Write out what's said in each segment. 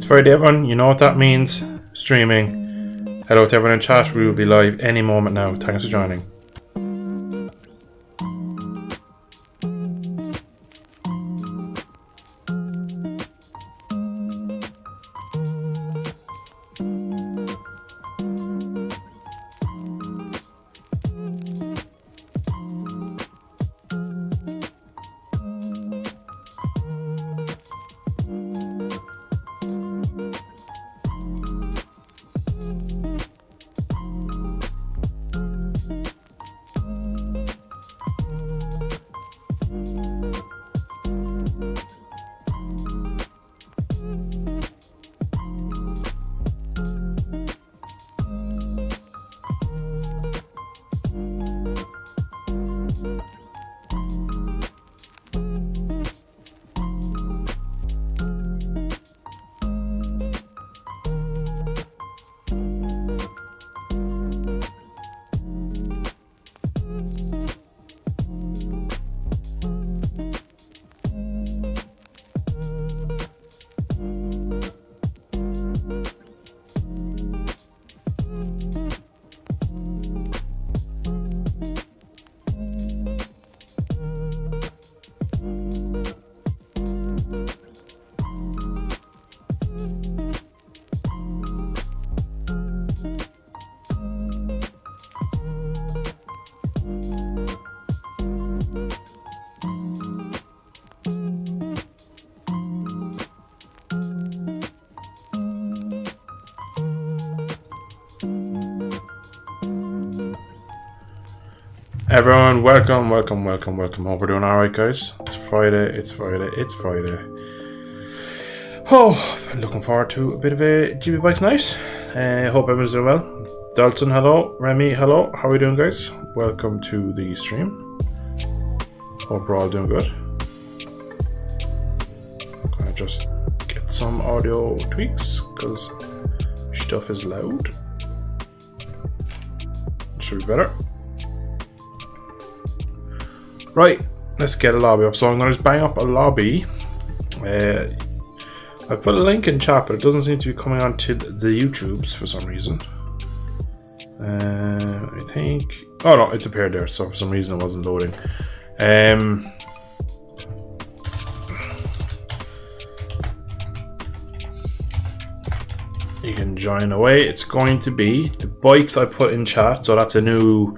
Friday, everyone. You know what that means. Streaming. Hello to everyone in chat. We will be live any moment now. Thanks for joining. Everyone, welcome. Hope we're doing alright, guys. It's Friday. Oh, looking forward to a bit of a GB Bikes night. Hope everyone's doing well. Dalton, hello. Remy, hello. How are we doing, guys? Welcome to the stream. Hope we're all doing good. Gonna just get some audio tweaks because stuff is loud. Should be better. Right, let's get a lobby up. So I'm going to just bang up a lobby. I've put a link in chat, but it doesn't seem to be coming on to the YouTubes for some reason. I think... Oh no, it's appeared there, so for some reason it wasn't loading. You can join away. It's going to be the bikes I put in chat. So that's a new...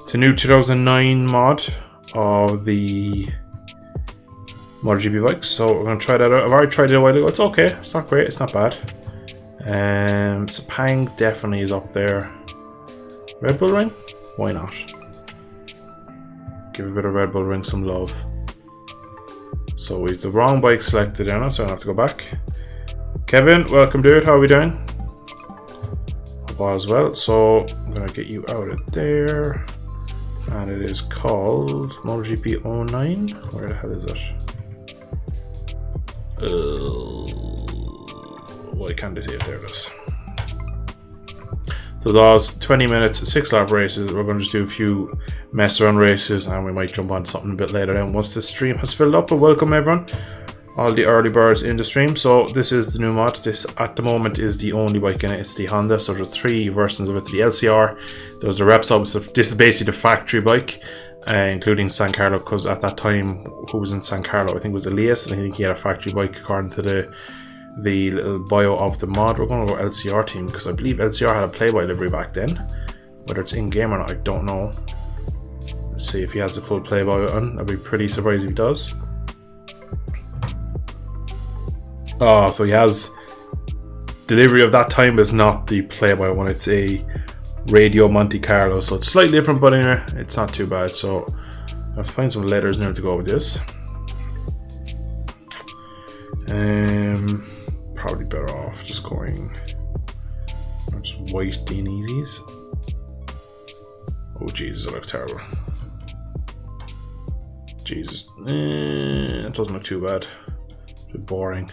It's a new 2009 mod of the MotoGP bikes, so we're going to try that out. I've already tried it a while ago. It's okay. It's not great. It's not bad. Sepang definitely is up there. Red Bull Ring? Why not? Give a bit of Red Bull Ring some love. So we've the wrong bike selected now, so I have to go back. Kevin, welcome, dude. How are we doing? Hope all is well. So I'm going to get you out of there. And it is called MotoGP 09. Where the hell is it? Why can't I see it? There it is. So those 20 minutes, 6 lap races. We're going to just do a few mess around races, and we might jump on something a bit later on once the stream has filled up. But welcome everyone, all the early birds in the stream. So this is the new mod. This at the moment is the only bike in it. It's the Honda. So there's 3 versions of it. The LCR, there's the Repsol. So this is basically the factory bike, including San Carlo, because at that time, who was in San Carlo? I think it was Elias, and I think he had a factory bike according to the little bio of the mod. We're going to go LCR team because I believe LCR had a Playboy livery back then. Whether it's in game or not, I don't know. Let's see if he has the full Playboy on. I'd be pretty surprised if he does. Oh, so he has delivery of that time is not the Playboy one. It's a Radio Monte Carlo, so it's slightly different, but anyway, it's not too bad. So I'll find some letters now to go with this. Probably better off just going just white D&Easies. Oh Jesus, it looks terrible. Jesus, it doesn't look too bad. A bit boring.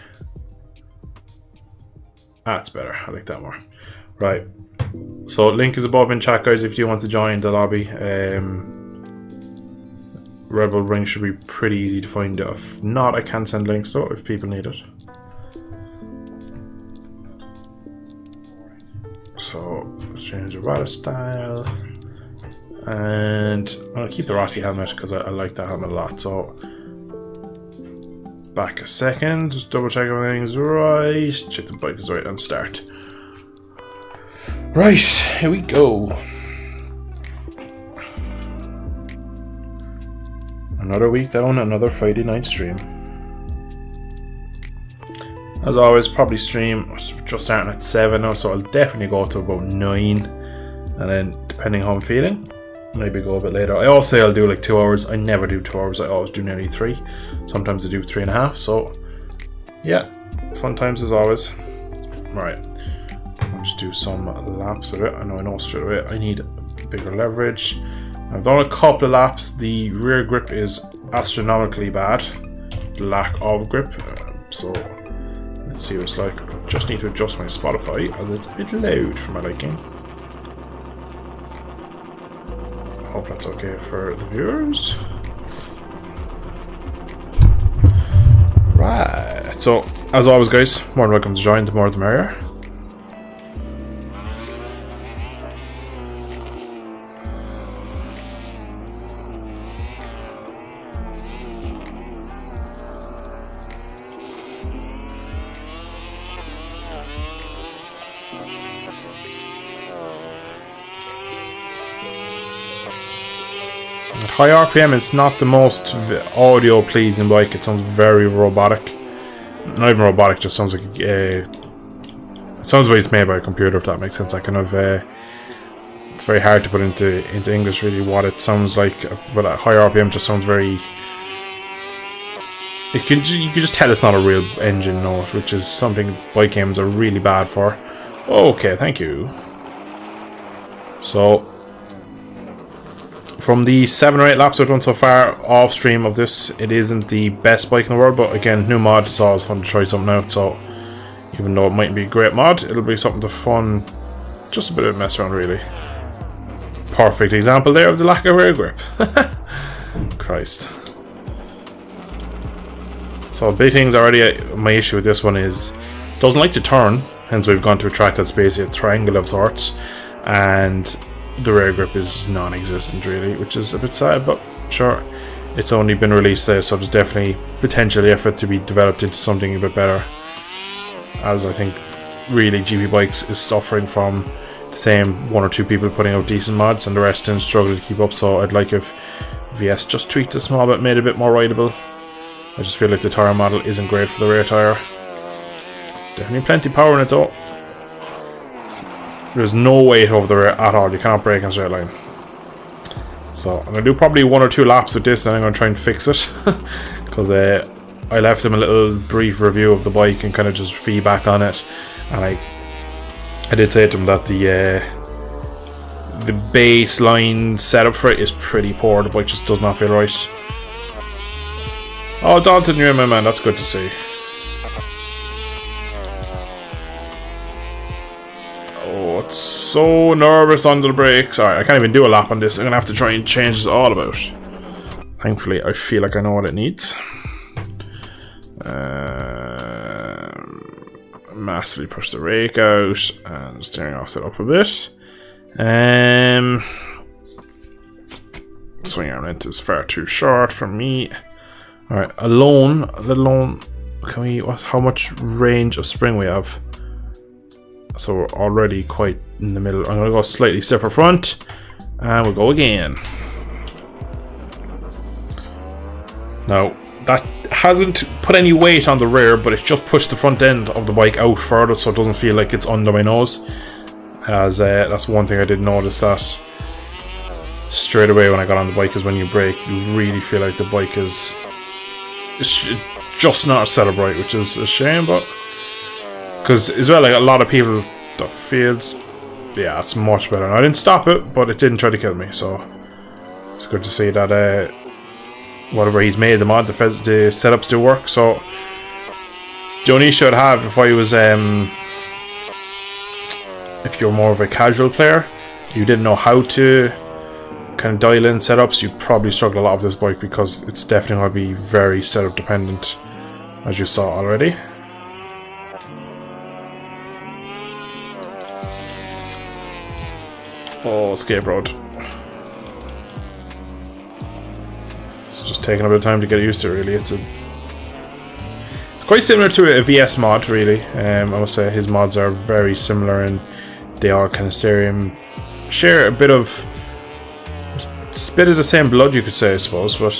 That's better. I like that more. Right. So link is above in chat, guys, if you want to join the lobby. Rebel ring should be pretty easy to find. If not, I can send links though if people need it. So let's change the Rada style, and I'll keep the Rossi helmet because I like that helmet a lot. So back a second, just double check everything's right, check the bike is right, and start. Right, here we go. Another week down, another Friday night stream. As always, probably stream just starting at 7 now, so I'll definitely go to about 9, and then depending how I'm feeling, maybe go a bit later. I always say I'll do like 2 hours. I never do 2 hours. I always do nearly 3. Sometimes I do 3.5. So yeah, fun times as always. Right, I'll just do some laps of it. I know straight away I need bigger leverage. I've done a couple of laps. The rear grip is astronomically bad, the lack of grip. So let's see what it's like. I just need to adjust my Spotify as it's a bit loud for my liking. Hope that's okay for the viewers. Right, so as always guys, more than welcome to join, the more the merrier. At high RPM, it's not the most audio pleasing bike. It sounds very robotic. Not even robotic, just sounds like it sounds like it's made by a computer, if that makes sense. I kind of it's very hard to put into English really what it sounds like. But at high RPM, just sounds very. You can just tell it's not a real engine note, which is something bike games are really bad for. Okay, thank you. So, from the 7 or 8 laps I've done so far off stream of this, it isn't the best bike in the world, but again, new mod, it's always fun to try something out. So, even though it might be a great mod, it'll be something to fun, just a bit of mess around really. Perfect example there of the lack of rear grip. Christ. So big things already. My issue with this one is it doesn't like to turn, hence we've gone to a track that's basically a triangle of sorts, and the rear grip is non-existent really, which is a bit sad, but sure, it's only been released there, so there's definitely potential effort to be developed into something a bit better, as I think really GP Bikes is suffering from the same 1 or 2 people putting out decent mods and the rest then struggle to keep up. So I'd like if VS just tweaked a small bit, made it a bit more rideable. I just feel like the tyre model isn't great for the rear tyre. Definitely plenty of power in it though. There's no weight over the rear at all. You cannot brake in a straight line. So I'm going to do probably 1 or 2 laps with this, then I'm going to try and fix it. Because I left him a little brief review of the bike and kind of just feedback on it. And I did say to him that the baseline setup for it is pretty poor. The bike just does not feel right. Oh, Dalton, you're in, my man. That's good to see. Oh, it's so nervous under the brakes. Alright, I can't even do a lap on this. I'm going to have to try and change this all about. Thankfully, I feel like I know what it needs. Massively push the rake out and steering offset up a bit. Swing arm length is far too short for me. Alright, let alone can we, how much range of spring we have? So we're already quite in the middle. I'm going to go slightly stiffer front and we'll go again. Now that hasn't put any weight on the rear, but it's just pushed the front end of the bike out further so it doesn't feel like it's under my nose. As that's one thing I did notice that straight away when I got on the bike, is when you brake you really feel like the bike is just not set up right, which is a shame, but because as well, like a lot of people, the fields, yeah, it's much better. And I didn't stop it, but it didn't try to kill me, so it's good to see that whatever he's made the mod, the setups do work. So the only issue I'd have if I was if you're more of a casual player, you didn't know how to kind of dial-in setups, you probably struggle a lot with this bike because it's definitely going to be very setup dependent, as you saw already. Oh, escape road. It's just taking a bit of time to get used to it, really. It's quite similar to a VS mod, really. I must say his mods are very similar, and they all kind of share a bit of the same blood, you could say, I suppose, but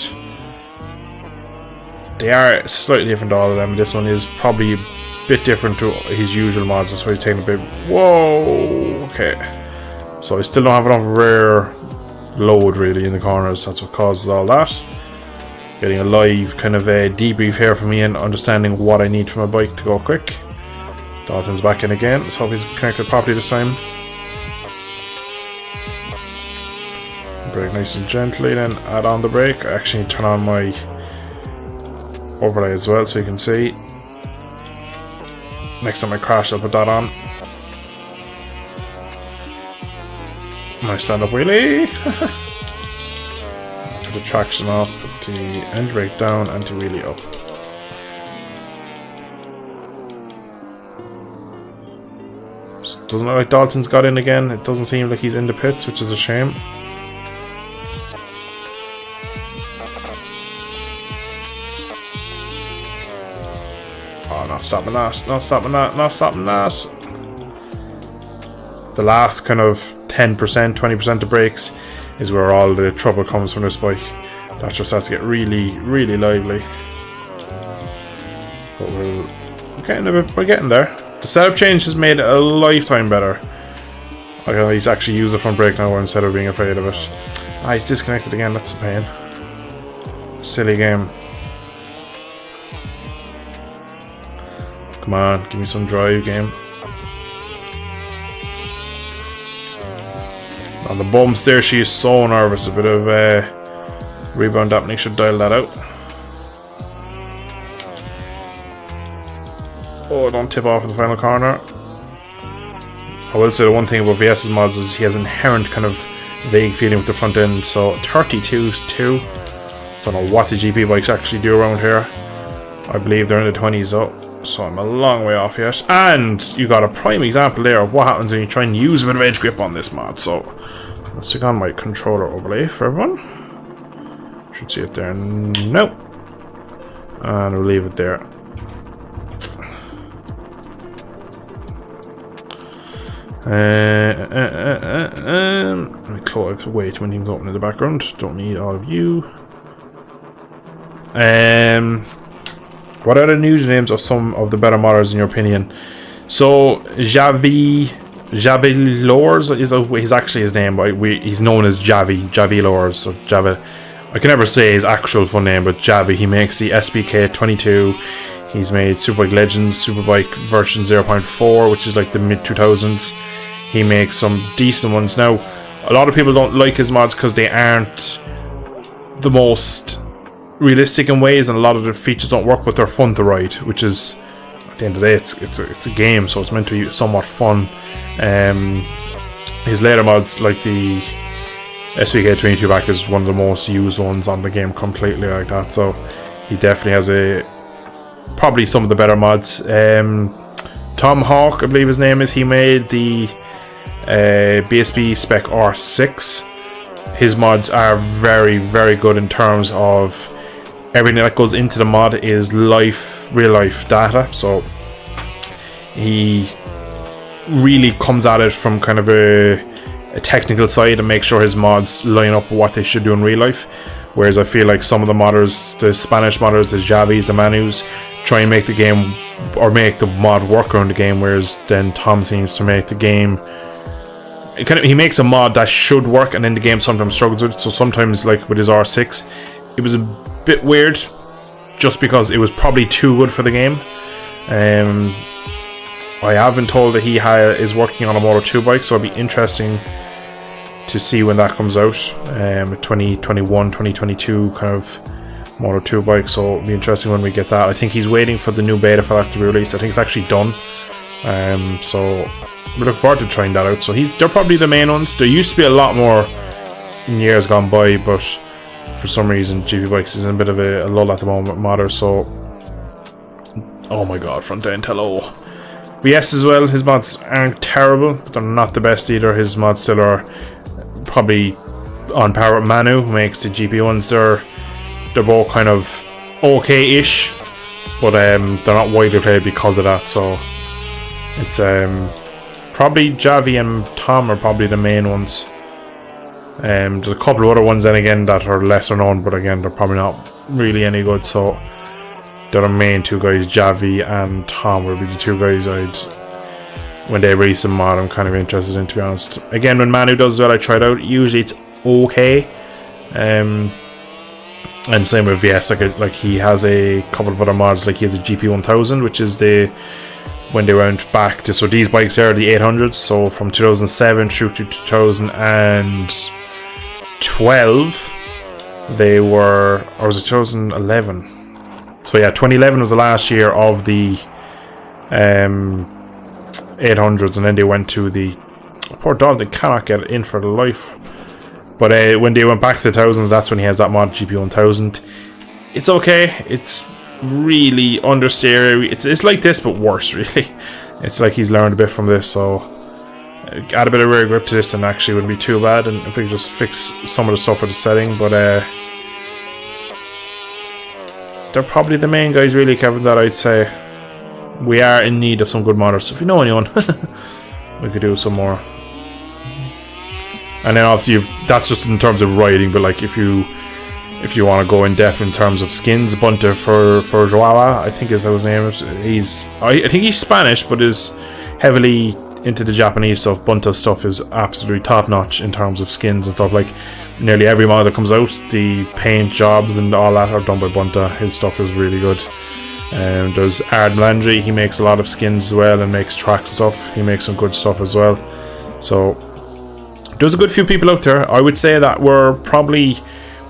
they are slightly different, all of them. This one is probably a bit different to his usual mods. That's why he's taking a bit. Whoa, okay. So I still don't have enough rear load really in the corners. That's what causes all that. Getting a live kind of a debrief here for me and understanding what I need from my bike to go quick. Dalton's back in again. Let's hope he's connected properly this time. Brake nice and gently, then add on the brake. I actually turn on my overlay as well so you can see. Next time I crash, I'll put that on. Nice stand up wheelie. Put the traction up, put the end brake down, and the wheelie up. Doesn't look like Dalton's got in again. It doesn't seem like he's in the pits, which is a shame. Oh, not stopping that, not stopping that, not stopping that. The last kind of 10%, 20% of brakes is where all the trouble comes from this bike. That just starts to get really, really lively. But we're getting there. The setup change has made it a lifetime better. He's actually used the front brake now instead of being afraid of it. Ah, he's disconnected again, that's a pain. Silly game. Come on, give me some drive, game. On the bumps there, she is so nervous. A bit of rebound happening, should dial that out. Oh, don't tip off in the final corner. I will say the one thing about VS's mods is he has inherent kind of vague feeling with the front end. So 32.2. Don't know what the GP bikes actually do around here. I believe they're in the 20s though. So I'm a long way off yet. And you got a prime example there of what happens when you try and use a bit of edge grip on this mod. So let's stick on my controller overlay for everyone. Should see it there. Nope. And we'll leave it there. Let me close. Way too many things open in the background. Don't need all of you. What are the usernames of some of the better modders in your opinion? So Javilors is actually his name, but he's known as Javilors. So Java, I can never say his actual full name, but Javi. He makes the SBK 22. He's made Superbike Legends, Superbike version 0.4, which is like the mid 2000s. He makes some decent ones. Now, a lot of people don't like his mods because they aren't the most realistic in ways, and a lot of the features don't work, but they're fun to ride, which is, at the end of the day, it's a game, so it's meant to be somewhat fun. His later mods, like the SBK 22 back, is one of the most used ones on the game completely like that, so he definitely has probably some of the better mods. Tom Hawk, I believe his name is, he made the BSB Spec R6. His mods are very, very good in terms of everything that goes into the mod is real life data, so he really comes at it from kind of a technical side and makes sure his mods line up with what they should do in real life. Whereas I feel like some of the modders, the Spanish modders, the Javis, the Manus, try and make the game or make the mod work around the game, whereas then Tom seems to make the game he makes a mod that should work and then the game sometimes struggles with it. So sometimes, like with his R6, it was a bit weird just because it was probably too good for the game. I have been told that he is working on a Moto 2 bike, so it'll be interesting to see when that comes out. 2021, 2022 kind of Moto 2 bike, so it'll be interesting when we get that. I think he's waiting for the new beta for that to be released. I think it's actually done. So we look forward to trying that out. So they're probably the main ones. There used to be a lot more in years gone by, but for some reason GP Bikes is in a bit of a lull at the moment with modders. So, oh my god, front end, hello. VS as well, his mods aren't terrible, but they're not the best either. His mods still are probably on par with Manu, who makes the GP ones. They're both kind of okay-ish, but they're not widely played because of that. So it's probably Javi and Tom are probably the main ones. There's a couple of other ones then again that are lesser known, but again they're probably not really any good. So they're the main two guys. Javi and Tom will be the two guys when they release a mod I'm kind of interested in, to be honest. Again, when Manu does well, I try it out. Usually it's okay. And same with VS, like he has a couple of other mods, like he has a GP1000, which is when they went back to, so these bikes are the 800s, so from 2007 through to 2012 they were, or was it 2011? So yeah, 2011 was the last year of the 800s, and then they went to the, poor dog, they cannot get it in for the life. But when they went back to the thousands, that's when he has that mod GP1000. It's okay. It's really understeer. It's like this, but worse, really. It's like he's learned a bit from this, so add a bit of rear grip to this and actually wouldn't be too bad. And if we could just fix some of the stuff with the setting, but they're probably the main guys, really, Kevin, that I'd say. We are in need of some good modders, so if you know anyone, we could do some more. And then obviously that's just in terms of riding, but like if you want to go in depth in terms of skins, Bunta for Joao, I think is how his name is. I think he's Spanish, but is heavily into the Japanese stuff. Bunta stuff is absolutely top notch in terms of skins and stuff. Like nearly every mod that comes out, the paint jobs and all that are done by Bunta. His stuff is really good. There's Ard Melandri, he makes a lot of skins as well and makes tracks and stuff. He makes some good stuff as well. So there's a good few people out there. I would say that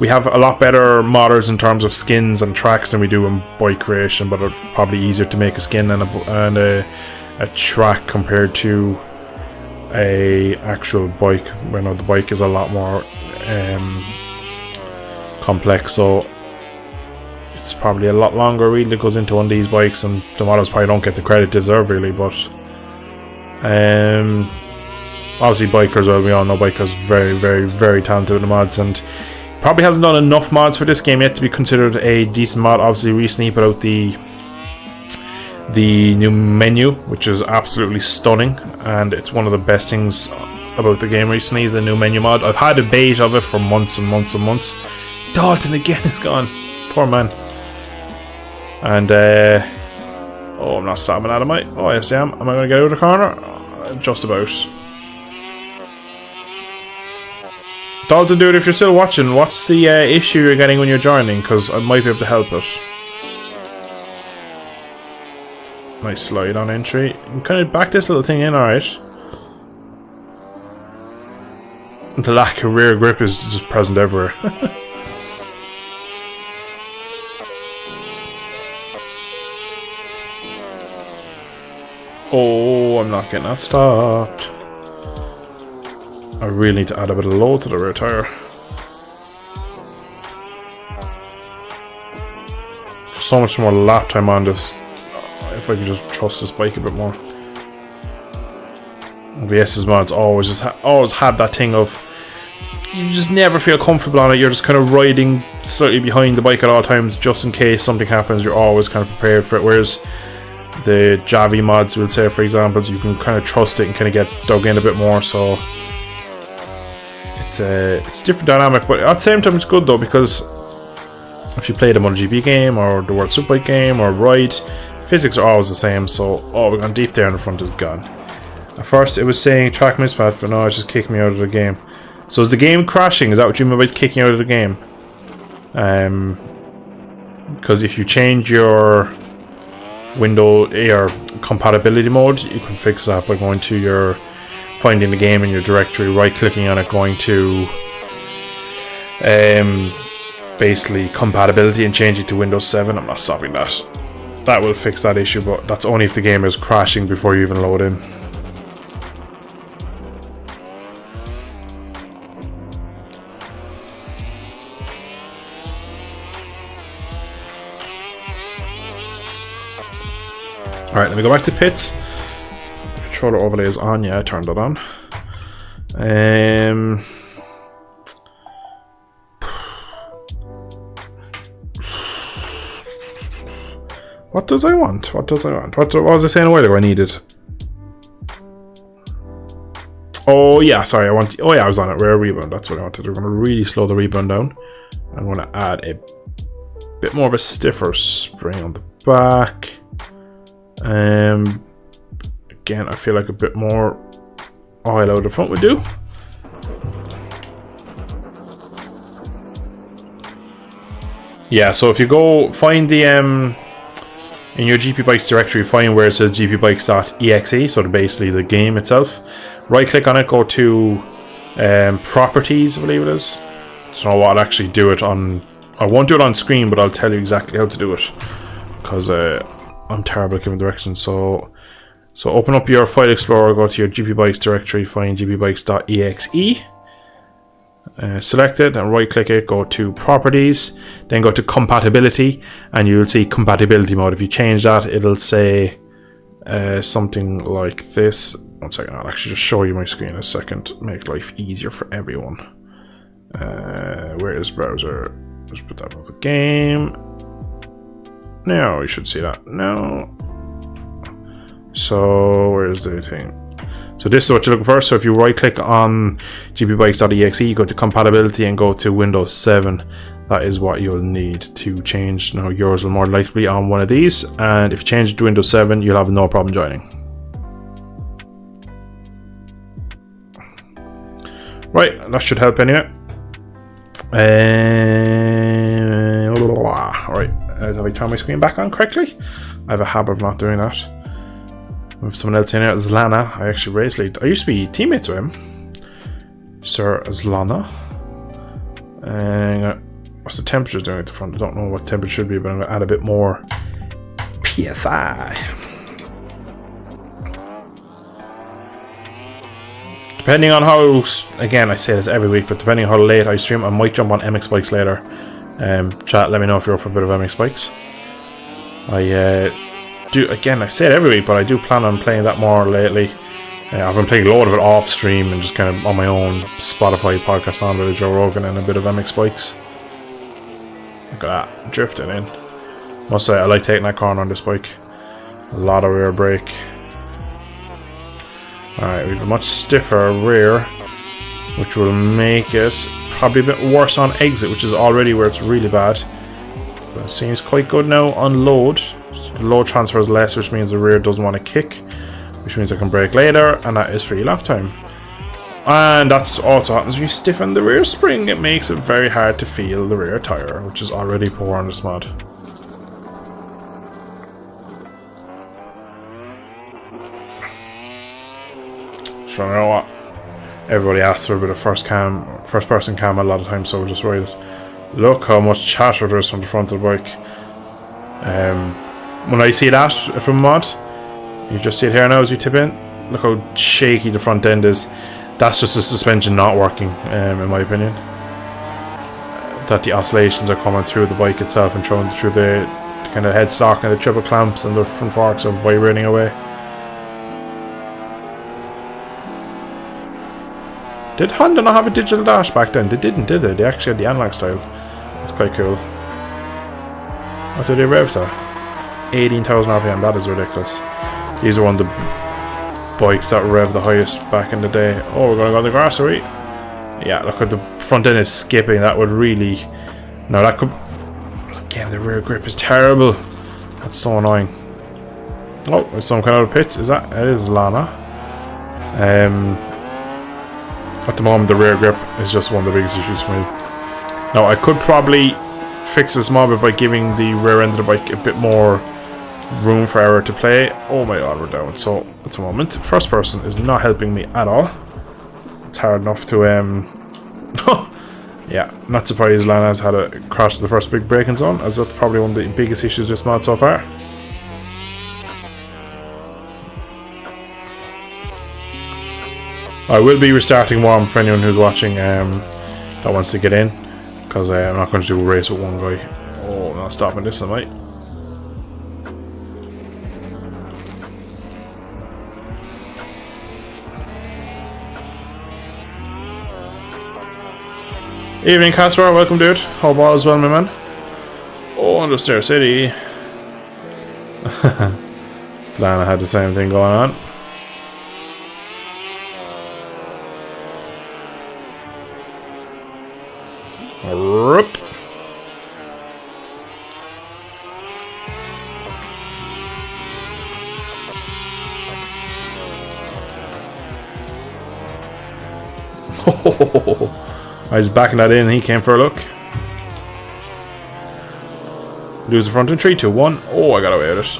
we have a lot better modders in terms of skins and tracks than we do in bike creation, but it's probably easier to make a skin and a track compared to a actual bike. You know, the bike is a lot more complex, so it's probably a lot longer really that goes into one of these bikes, and the modders probably don't get the credit they deserve, really. But obviously bikers, well, we all know bikers very, very, very talented with the mods, and probably hasn't done enough mods for this game yet to be considered a decent mod. Obviously recently he put out the new menu, which is absolutely stunning, and it's one of the best things about the game recently is the new menu mod. I've had a bait of it for months and months and months. Dalton again is gone, poor man. And oh, I'm not stopping that, am I? Oh yes I am. Am I going to get out of the corner? Just about. Dalton, dude, if you're still watching, what's the issue you're getting when you're joining? Because I might be able to help it. Nice slide on entry. You can kind of back this little thing in, alright. The lack of rear grip is just present everywhere. Oh, I'm not getting that stopped. I really need to add a bit of load to the rear tire. So much more lap time on this. If I could just trust this bike a bit more. VS's mods always had that thing of you just never feel comfortable on it. You're just kind of riding slightly behind the bike at all times, just in case something happens. You're always kind of prepared for it. Whereas the Javi mods, we'll say, for example, you can kind of trust it and kind of get dug in a bit more. So it's a different dynamic, but at the same time it's good though, because if you play the MotoGP game or the World Superbike game or Ride, physics are always the same. So we're gone deep there in the front is gone. At first it was saying track mismatch, but no, it's just kicking me out of the game. So is the game crashing? Is that what you mean by kicking out of the game? Because if you change your window or compatibility mode, you can fix that by going to your finding the game in your directory, right clicking on it, going to basically compatibility and change it to Windows 7. I'm not stopping that. That will fix that issue, but that's only if the game is crashing before you even load in. Alright, let me go back to pits. Controller overlay is on, yeah, I turned it on. What does I want? What was I saying a while ago I needed? Oh yeah, sorry, I was on it. Rare rebound, that's what I wanted. We're going to really slow the rebound down. I'm going to add a bit more of a stiffer spring on the back. Again, I feel like a bit more oil out the front would do. Yeah, so if you go find the in your GP Bikes directory, find where it says gpbikes.exe, so basically the game itself. Right click on it, go to properties, I believe it is. So I'll actually do it on, I won't do it on screen, but I'll tell you exactly how to do it, because I'm terrible at giving directions. So open up your file explorer, go to your GP Bikes directory, find gpbikes.exe. Select it and right click it, go to properties, then go to compatibility, and you'll see compatibility mode. If you change that, it'll say something like this. One second, I'll actually just show you my screen in a second, make life easier for everyone. Where is browser? Just put that on the game. Now you should see that now. So where's the thing? So this is what you're looking for. So if you right click on gpbikes.exe, you go to compatibility and go to Windows 7. That is what you'll need to change. Now yours will more likely be on one of these, and if you change it to Windows 7, you'll have no problem joining. Right, that should help anyway. Alright, have I turned my screen back on correctly? I have a habit of not doing that. With someone else in here, Zlana. I actually raced late. I used to be teammates with him. Sir Zlana. And what's the temperature doing at the front? I don't know what temperature should be, but I'm going to add a bit more PSI. Depending on how, again, I say this every week, but depending on how late I stream, I might jump on MX Bikes later. Chat, let me know if you're up for a bit of MX Bikes. Again, I say it every week, but I do plan on playing that more lately. I've been playing a load of it off stream and just kind of on my own Spotify podcast on with Joe Rogan and a bit of MX Bikes. Look at that, drifting in. Must say, I like taking that corner on this bike. A lot of rear brake. Alright, we have a much stiffer rear, which will make it probably a bit worse on exit, which is already where it's really bad. But it seems quite good now on load. The load transfer is less, which means the rear doesn't want to kick, which means I can brake later, and that is free lap time. And that's also happens when you stiffen the rear spring. It makes it very hard to feel the rear tyre, which is already poor on this mod. So you know what? Everybody asks for a bit of first person cam a lot of times, so we'll just write it. Look how much chatter there is from the front of the bike. When I see that from mod, you just see it here now as you tip in. Look how shaky the front end is. That's just the suspension not working, in my opinion. That the oscillations are coming through the bike itself and through the kind of headstock and the triple clamps, and the front forks are vibrating away. Did Honda not have a digital dash back then? They didn't, did they? They actually had the analog style. That's quite cool. What did they rev to? 18,000 RPM, that is ridiculous. These are one of the bikes that rev the highest back in the day. Oh, we're going to go on the grass, are we? Yeah, look at the front end is skipping. That would really... No, that could... Again, the rear grip is terrible. That's so annoying. Oh, there's some kind of pits. Is that... It is Lana. At the moment, the rear grip is just one of the biggest issues for me. Now, I could probably fix this mod by giving the rear end of the bike a bit more room for error to play. Oh my god, we're down. So at the moment, first person is not helping me at all. It's hard enough to yeah, not surprised Lana's had a crash to the first big braking zone, as that's probably one of the biggest issues with this mod so far. I will be restarting WOM for anyone who's watching that wants to get in, because I'm not going to do a race with one guy. Oh, not stopping this, am I? Evening, Casper. Welcome, dude. Hope all is well, my man. Oh, Understair City. Lana had the same thing going on. Rup. I was backing that in and he came for a look. Lose the front in 3, 2, 1. Oh, I got away with it.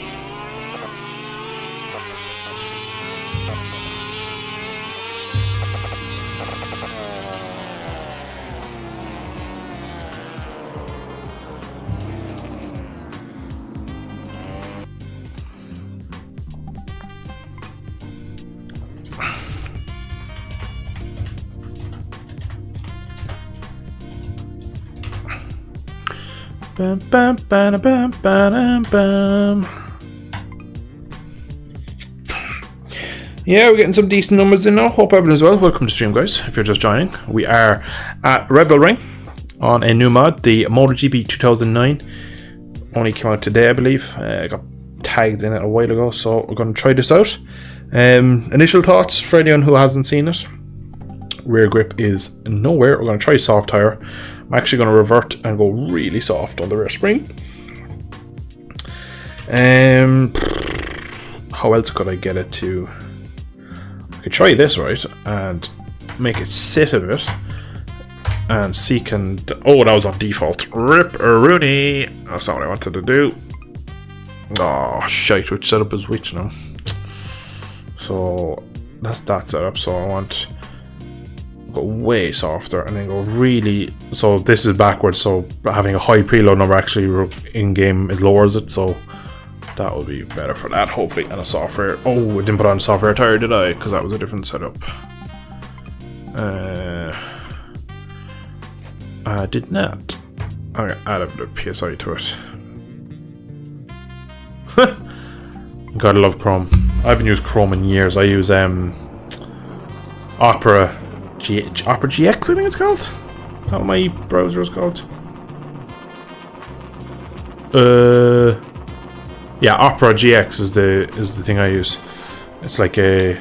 Bam, bam, bam, bam, bam, bam. Yeah, we're getting some decent numbers in now. Hope everyone's well. Welcome to the stream, guys. If you're just joining, we are at Red Bull Ring on a new mod, the MotoGP 2009. Only came out today, I believe. I got tagged in it a while ago, so we're going to try this out. Initial thoughts for anyone who hasn't seen it: rear grip is nowhere. We're going to try soft tire. I'm actually going to revert and go really soft on the rear spring. How else could I get it to? I could try this, right, and make it sit a bit and see can. Oh, that was on default. Rip Rooney. That's not what I wanted to do. Oh shite! Which setup is which now? So that's that setup. So I want. Go way softer and then go really. So this is backwards, so having a high preload number actually in game it lowers it, so that will be better for that hopefully. And a software. Oh, I didn't put on a software tire, did I? Because that was a different setup. I did not. Okay, add a bit of PSI to it. Gotta love Chrome. I haven't used Chrome in years. I use Opera Opera GX, I think it's called. Is that what my browser is called? Yeah, Opera GX is the thing I use. It's like a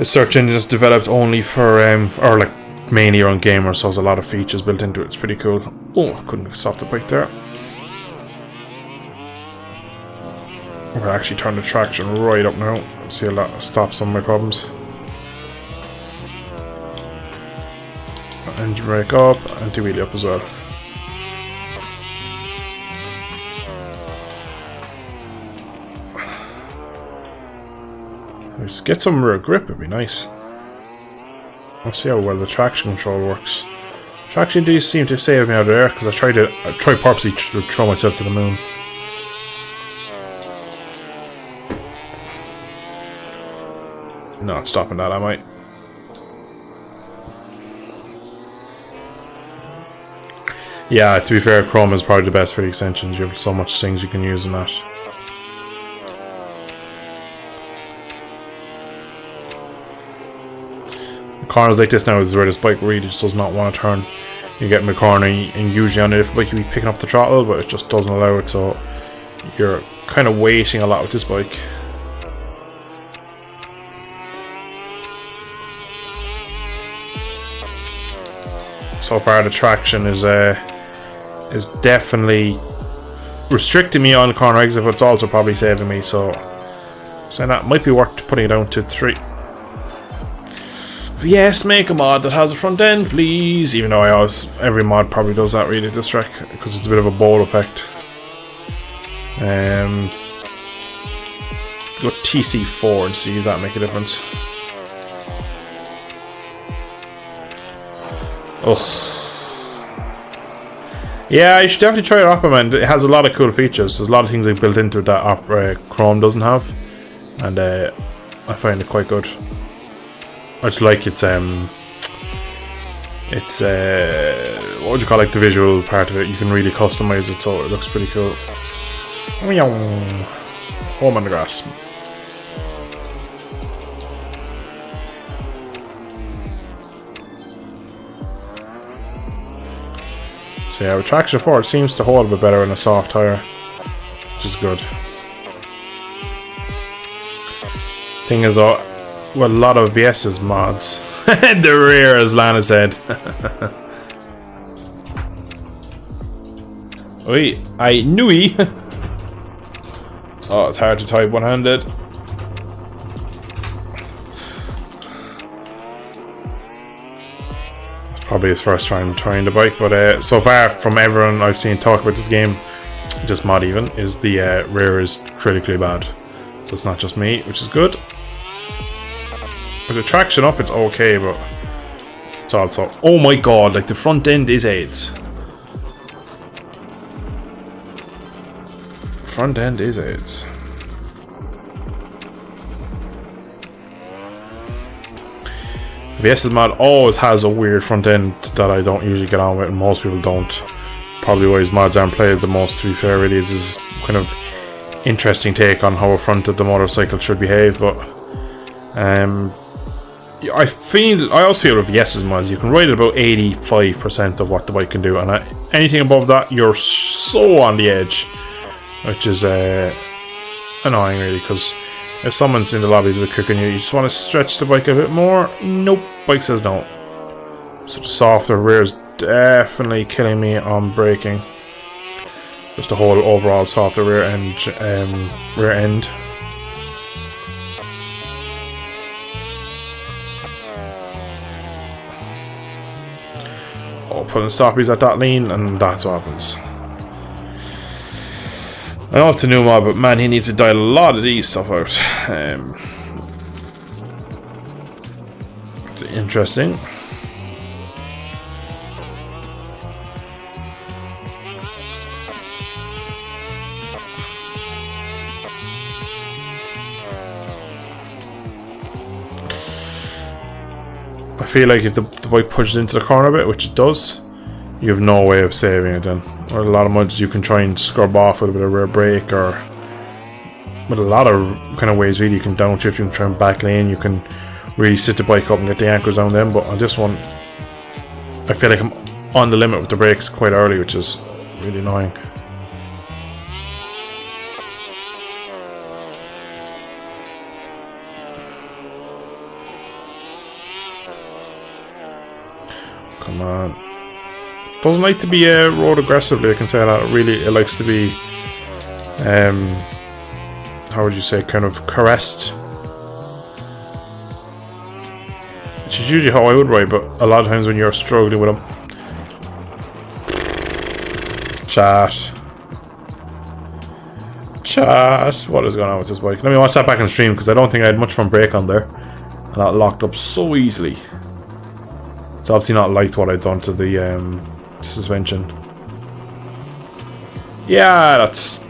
search engine that's developed only for or like mainly around gamers, so there's a lot of features built into it. It's pretty cool. Oh, I couldn't stop the bike there. I'll actually turn the traction right up now. See, that stops some of my problems. Engine brake up, anti-wheelie up as well. Just get some rear grip, it'd be nice. Let's see how well the traction control works. Traction does seem to save me out of there because I tried purposely to throw myself to the moon. Not stopping that, am I? Yeah, to be fair, Chrome is probably the best for the extensions. You have so much things you can use in that. Corners like this now is where this bike really just does not want to turn. You get in the corner and usually on a different bike you'd be picking up the throttle, but it just doesn't allow it, so you're kind of waiting a lot with this bike. So far the traction is definitely restricting me on the corner exit, but it's also probably saving me, so that might be worth putting it down to 3. Yes, make a mod that has a front end, please. Even though every mod probably does that really this track, because it's a bit of a bowl effect. Go TC4 and see, does that make a difference? Oh. Yeah, you should definitely try it Opera, man. It has a lot of cool features. There's a lot of things like built into it that Opera Chrome doesn't have, and I find it quite good. I just like it's what would you call it, like the visual part of it. You can really customize it, so it looks pretty cool. Home on the grass. So yeah, with traction forward seems to hold a bit better in a soft tyre, which is good. Thing is though, with a lot of VS's mods, the rear, as Lana said. Oi, I knew. Oh, it's hard to type one-handed. It's probably his first time trying the bike, but so far from everyone I've seen talk about this game, just mod even, is the rear is critically bad. So it's not just me, which is good. With the traction up, it's okay, but it's also... Oh my god, like the front end is AIDS. Front end is AIDS. VS's mod always has a weird front end that I don't usually get on with, and most people don't. Probably why his mods aren't played the most, to be fair. Really is his kind of interesting take on how a front of the motorcycle should behave, but I always feel with VS's mods you can ride about 85% of what the bike can do, and anything above that you're so on the edge, which is annoying really, because if someone's in the lobbies a bit quicker than you, you just want to stretch the bike a bit more. Nope, bike says no. So the softer rear is definitely killing me on braking. Just the whole overall softer rear end. Oh, putting stoppies at that lean, and that's what happens. I know it's a new mod, but man, he needs to dial a lot of these stuff out. It's interesting. I feel like if the bike pushes into the corner a bit, which it does, you have no way of saving it then. Or a lot of mods you can try and scrub off with a bit of rear brake, or with a lot of kind of ways really. You can downshift, you can try and back lane, you can really sit the bike up and get the anchors down them, but on this one I feel like I'm on the limit with the brakes quite early, which is really annoying. Come on. Doesn't like to be rode aggressively, I can say that. Really, it likes to be, how would you say, kind of caressed. Which is usually how I would ride, but a lot of times when you're struggling with them. Chat, what is going on with this bike? Let me watch that back in stream, because I don't think I had much front brake on there. And that locked up so easily. It's obviously not liked what I've done to the suspension. Yeah, that's...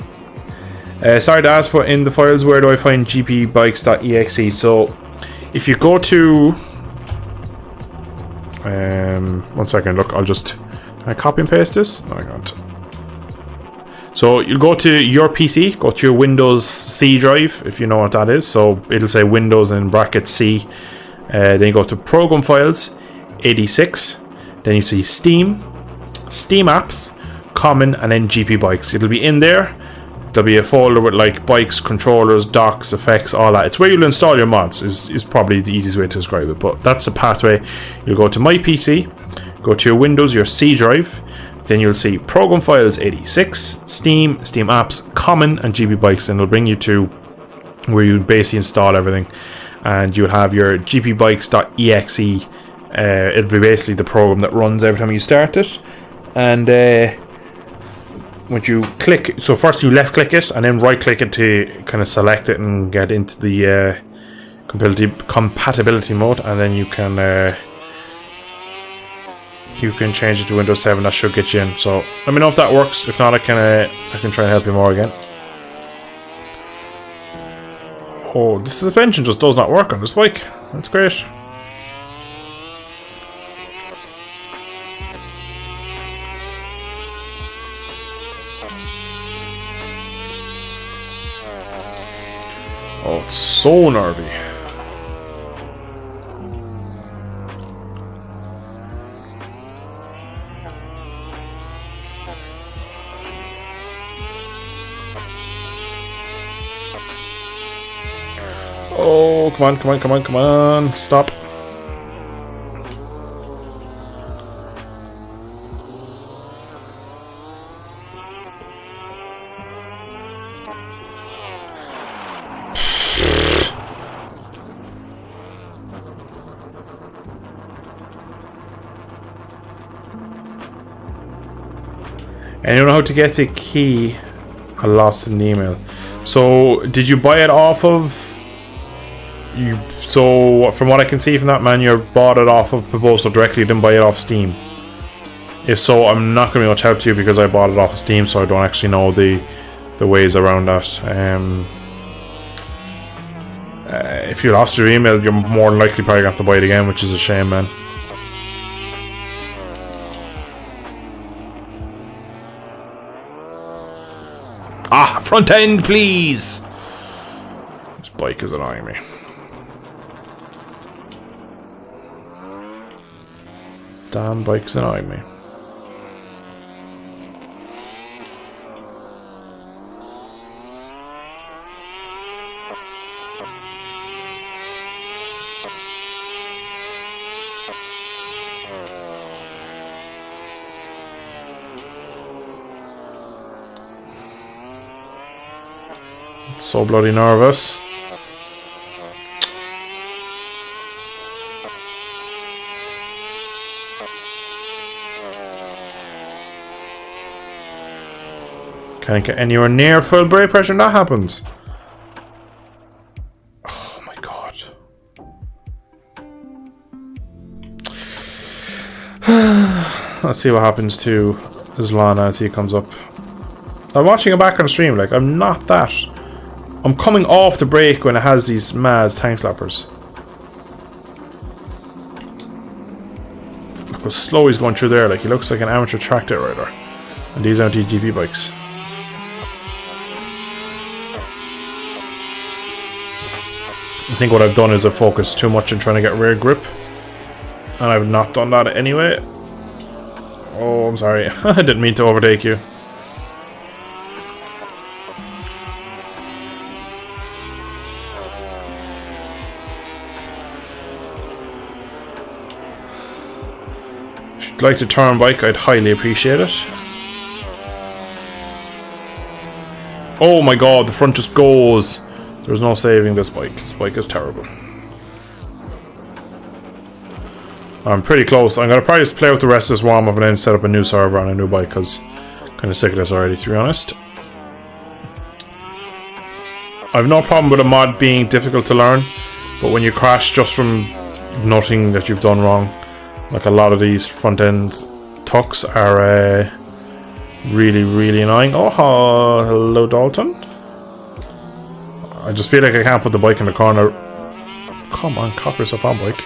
sorry to ask, but in the files, where do I find gpbikes.exe? So, if you go to... one second, look, I'll just... Can I copy and paste this? No, I can't. So, you go to your PC, go to your Windows C drive, if you know what that is. So, it'll say Windows in brackets C. Then you go to Program Files, 86. Then you see Steam Apps, Common, and then GP Bikes. It'll be in there. There'll be a folder with like bikes, controllers, docks, effects, all that. It's where you'll install your mods, is probably the easiest way to describe it. But that's the pathway. You'll go to My PC, go to your Windows, your C drive. Then you'll see Program Files 86, Steam Apps, Common, and GP Bikes. And it'll bring you to where you basically install everything. And you'll have your gpbikes.exe. It'll be basically the program that runs every time you start it. And when you click, so first you left click it and then right click it to kind of select it and get into the compatibility mode, and then you can change it to Windows 7. That should get you in. So let me know if that works. If not, I can try and help you more again. Oh, the suspension just does not work on this bike. That's great. Oh, it's so nervy. Oh, come on, come on, come on, come on. Stop. And you know how to get the key? I lost an email. So, did you buy it off of... So, from what I can see from that man, you bought it off of Proposal directly, didn't buy it off Steam. If so, I'm not going to be much help to you because I bought it off of Steam, so I don't actually know the ways around that. If you lost your email, you're more than likely probably going to have to buy it again, which is a shame, man. Ah, front end, please! This bike is annoying me. Damn bike's annoying me. So bloody nervous. Can't get anywhere near full brake pressure and that happens. Oh my god. Let's see what happens to Aslan as he comes up. I'm watching it back on stream, like I'm not that. I'm coming off the brake when it has these mad tank slappers. Look how slow he's going through there, like he looks like an amateur tractor rider. And these aren't GP bikes. I think what I've done is I've focused too much on trying to get rear grip. And I've not done that anyway. Oh, I'm sorry. I didn't mean to overtake you. If you'd like to turn bike, I'd highly appreciate it. Oh my god, the front just goes. There's no saving this bike. This bike is terrible. I'm pretty close. I'm going to probably just play with the rest of this warm-up and then set up a new server on a new bike because I'm kind of sick of this already, to be honest. I've no problem with a mod being difficult to learn, but when you crash just from nothing that you've done wrong, like a lot of these front-end tucks are really, really annoying. Oh, hello, Dalton. I just feel like I can't put the bike in the corner. Come on, cop yourself on, bike.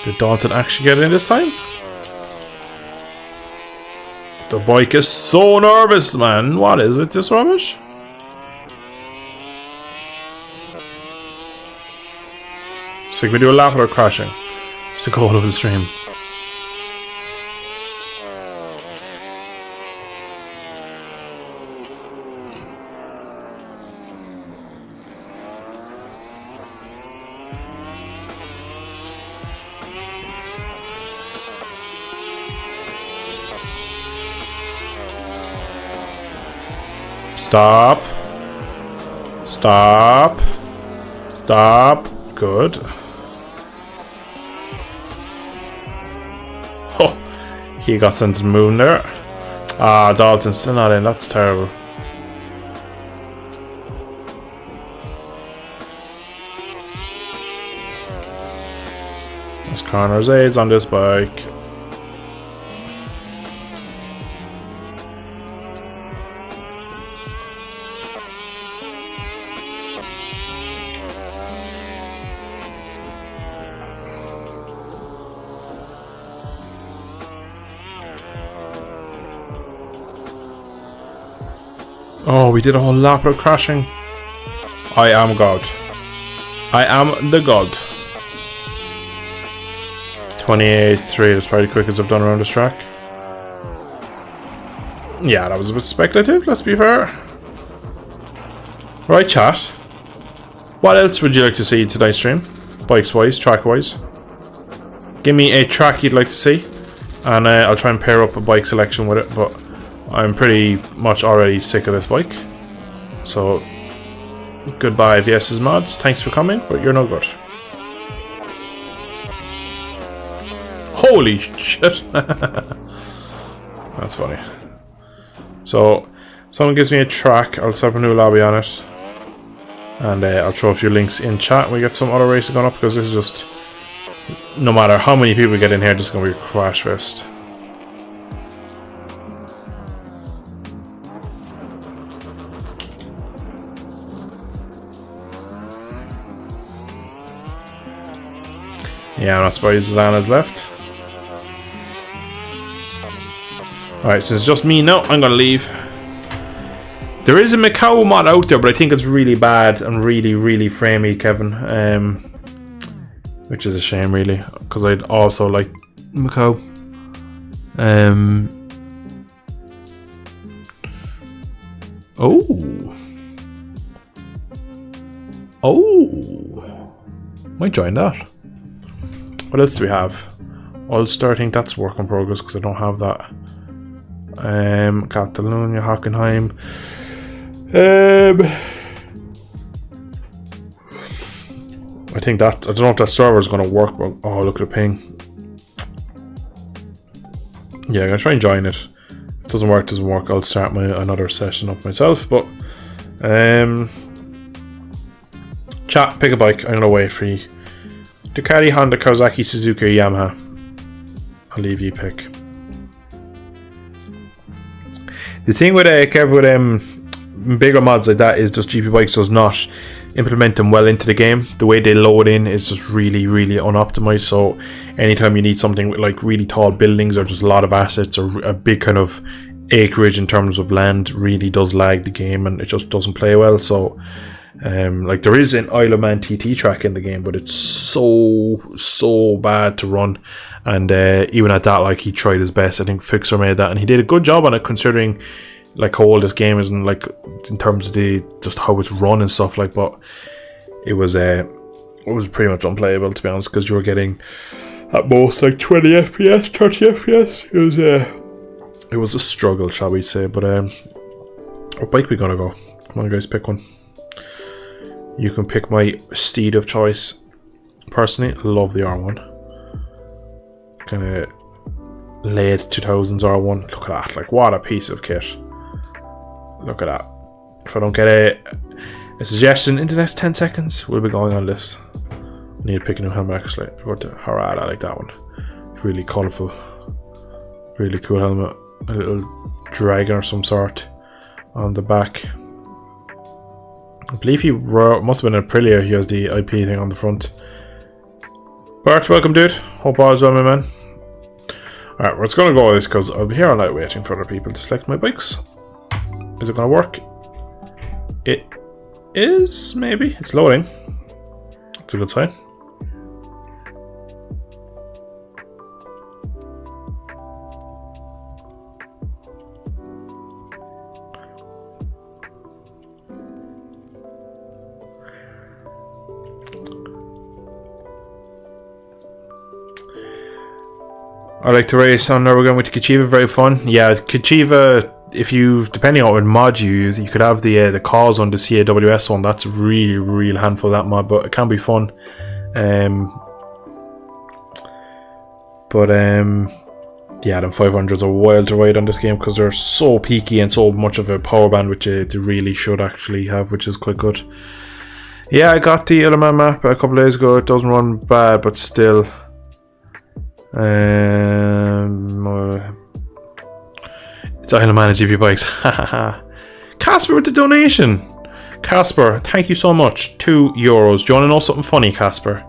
Did Dalton actually get in this time? The bike is so nervous, man. What is with this rubbish? It's like we do a lap without crashing. It's the goal of the stream. Stop. Stop. Stop. Good. Oh, he got sent to the moon there. Ah, Dalton's still not in. That's terrible. There's Connor's aids on this bike. Oh, we did a whole lap of crashing. I am God. I am the God. 28.3, that's probably the quickest I've done around this track. Yeah, that was a bit speculative, let's be fair. Right, chat. What else would you like to see tonight's stream? Bikes wise, track wise. Give me a track you'd like to see, and I'll try and pair up a bike selection with it, but I'm pretty much already sick of this bike. So, goodbye VS's mods, thanks for coming, but you're no good. Holy shit! That's funny. So, someone gives me a track, I'll set up a new lobby on it, and I'll throw a few links in chat. We get some other races going up, because this is just, no matter how many people get in here, this is going to be a crash fest. Yeah, I'm not surprised Zana's left. Alright, so it's just me now. I'm gonna leave. There is a Macau mod out there, but I think it's really bad and really, really framey, Kevin. Which is a shame, really, because I'd also like Macau. Oh. Might join that. What else do we have? Ulster, I think that's work in progress because I don't have that. Catalonia, Hockenheim. I think that, I don't know if that server is going to work, but oh, look at the ping. Yeah, I'm going to try and join it. If it doesn't work, I'll start another session up myself, but chat, pick a bike, I'm going to wait for you. Ducati, Honda, Kawasaki, Suzuki, or Yamaha. I'll leave you pick. The thing with Kev, with bigger mods like that is just GP Bikes does not implement them well into the game. The way they load in is just really, really unoptimized. So anytime you need something with like really tall buildings or just a lot of assets or a big kind of acreage in terms of land, really does lag the game and it just doesn't play well. So like there is an Isle of Man TT track in the game, but it's so bad to run, and even at that, like, he tried his best. I think Fixer made that and he did a good job on it, considering like how old this game is and like in terms of the just how it's run and stuff like. But it was pretty much unplayable, to be honest, because you were getting at most like 20 FPS, 30 FPS. It was a struggle, shall we say. But what bike we gonna go? Come on guys, pick one. You can pick my steed of choice. Personally, I love the R1. Kind of late 2000s R1. Look at that, like, what a piece of kit. Look at that. If I don't get a suggestion in the next 10 seconds, we'll be going on this. I need to pick a new helmet, actually. I go to Harad, I like that one. It's really colourful. Really cool helmet. A little dragon or some sort on the back. I believe he must have been an Aprilia. He has the IP thing on the front. Bart, welcome, dude. Hope all is well, my man. Alright, we're just going to go with this because I'll be here all night waiting for other people to select my bikes. Is it going to work? It is, maybe. It's loading. That's a good sign. I like to race on Nürburgring with Kachiva, very fun. Yeah, Kachiva, if you, depending on what mod you use, you could have the cause on the CAWS one. That's really, really handful, that mod, but it can be fun. Yeah, them 500s are wild to ride on this game because they're so peaky and so much of a power band, which they really should actually have, which is quite good. Yeah, I got the Element map a couple of days ago. It doesn't run bad, but still. It's Isle of Man and GP Bikes. Casper with the donation. Casper, thank you so much. €2. Do you want to know something funny, Casper?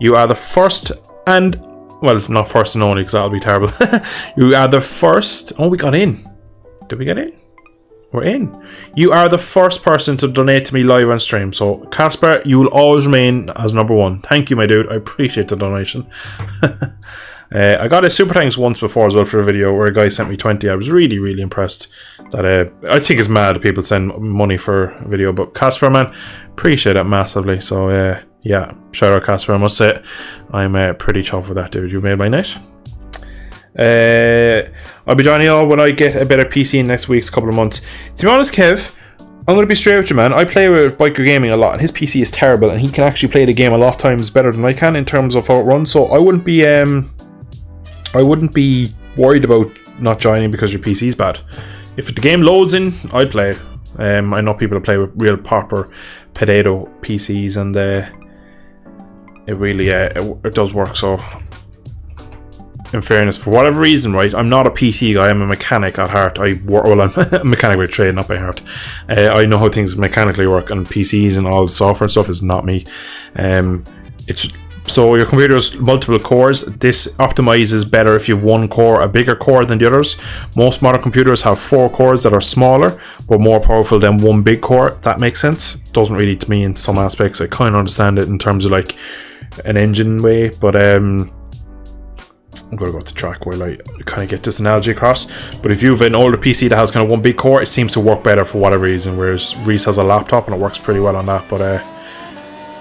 You are the first and, well, not first and only because that'll be terrible. You are the first. Oh, we got in. Did we get in? We're in. You are the first person to donate to me live on stream. So, Casper, you will always remain as #1. Thank you, my dude. I appreciate the donation. I got a super thanks once before as well for a video where a guy sent me 20. I was really impressed. That I think it's mad that people send money for a video, but Casper, man, appreciate it massively. So yeah, shout out Casper. I must say, I'm pretty chuffed with that, dude. You made my night. I'll be joining you all when I get a better PC in next week's couple of months. To be honest, Kev, I'm going to be straight with you, man. I play with Biker Gaming a lot, and his PC is terrible, and he can actually play the game a lot of times better than I can in terms of how it runs. So I wouldn't be worried about not joining because your PC's bad. If the game loads in, I'd play. I know people that play with real proper potato PCs, and it really it does work. So, in fairness, for whatever reason, right, I'm not a PC guy. I'm a mechanic at heart. I'm a mechanic by trade, not by heart. I know how things mechanically work, and PCs and all the software and stuff is not me. So your computer has multiple cores. This optimizes better if you have one core, a bigger core than the others. Most modern computers have 4 cores that are smaller but more powerful than one big core. If that makes sense. Doesn't really to me in some aspects. I kind of understand it in terms of like an engine way, but I'm going to go to track while I kind of get this analogy across. But if you have an older PC that has kind of one big core, it seems to work better for whatever reason, whereas Reese has a laptop and it works pretty well on that. But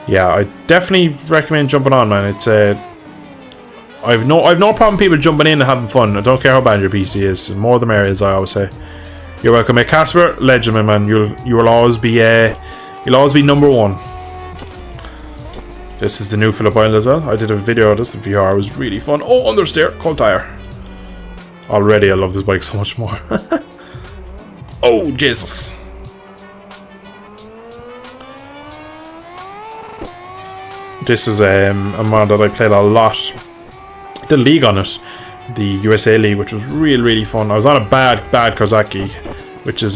yeah, I definitely recommend jumping on, man. It's I've no problem people jumping in and having fun. I don't care how bad your PC is. The more the merrier, as I always say. You're welcome, mate. Casper, legend, man. You will always be number 1. This is the new Phillip Island as well. I did a video of this in VR. It was really fun. Oh, understeer, cold tire. Already, I love this bike so much more. Oh, Jesus. This is a mod that I played a lot. The league on it, the USA League, which was really fun. I was on a bad Kawasaki, which is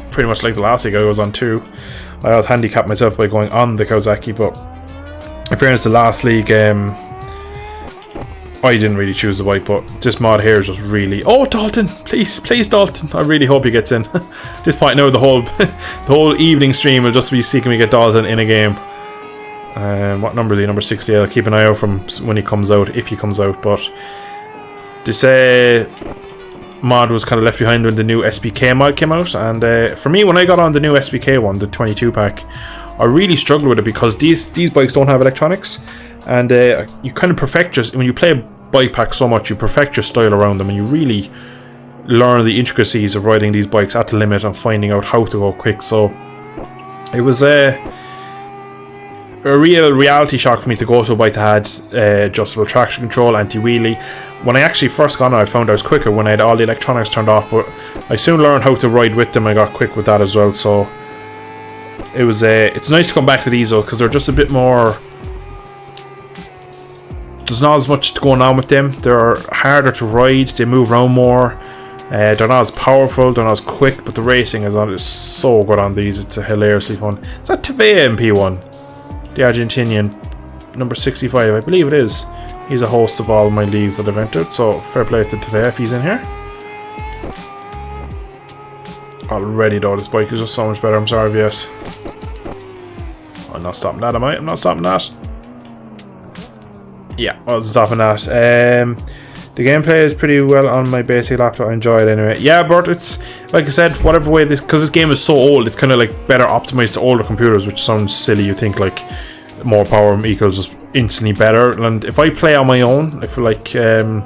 pretty much like the last league I was on too. I was handicapped myself by going on the Kawasaki, but in fairness, the last league, I didn't really choose the bike, but this mod here is just really... Oh, Dalton! Please, Dalton! I really hope he gets in. At this point now, the whole evening stream will just be seeking me to get Dalton in a game. What number is he? Number 60. I'll keep an eye out from when he comes out, if he comes out. But this mod was kind of left behind when the new SBK mod came out. And for me, when I got on the new SBK one, the 22 pack, I really struggled with it because these bikes don't have electronics. And you kind of perfect when you play a bike pack so much, you perfect your style around them, and you really learn the intricacies of riding these bikes at the limit and finding out how to go quick. So it was a real reality shock for me to go to a bike that had adjustable traction control, anti-wheelie. When I actually first got on, I found I was quicker when I had all the electronics turned off, but I soon learned how to ride with them. I got quick with that as well. So it was it's nice to come back to these though, because they're just a bit more... There's not as much going on with them. They're harder to ride. They move around more. They're not as powerful. They're not as quick. But the racing is so good on these. It's hilariously fun. Is that Tavea MP1? The Argentinian, number 65, I believe it is. He's a host of all my leagues that I've entered. So fair play to Tavea if he's in here. Already though, this bike is just so much better. I'm sorry, VS. I'm not stopping that, am I? I'm not stopping that. Yeah, I was stopping that. The gameplay is pretty well on my basic laptop. I enjoy it anyway. Yeah, but it's like I said, whatever way because this game is so old, it's kind of like better optimized to older computers, which sounds silly. You think like more power equals just instantly better. And if I play on my own, I feel like in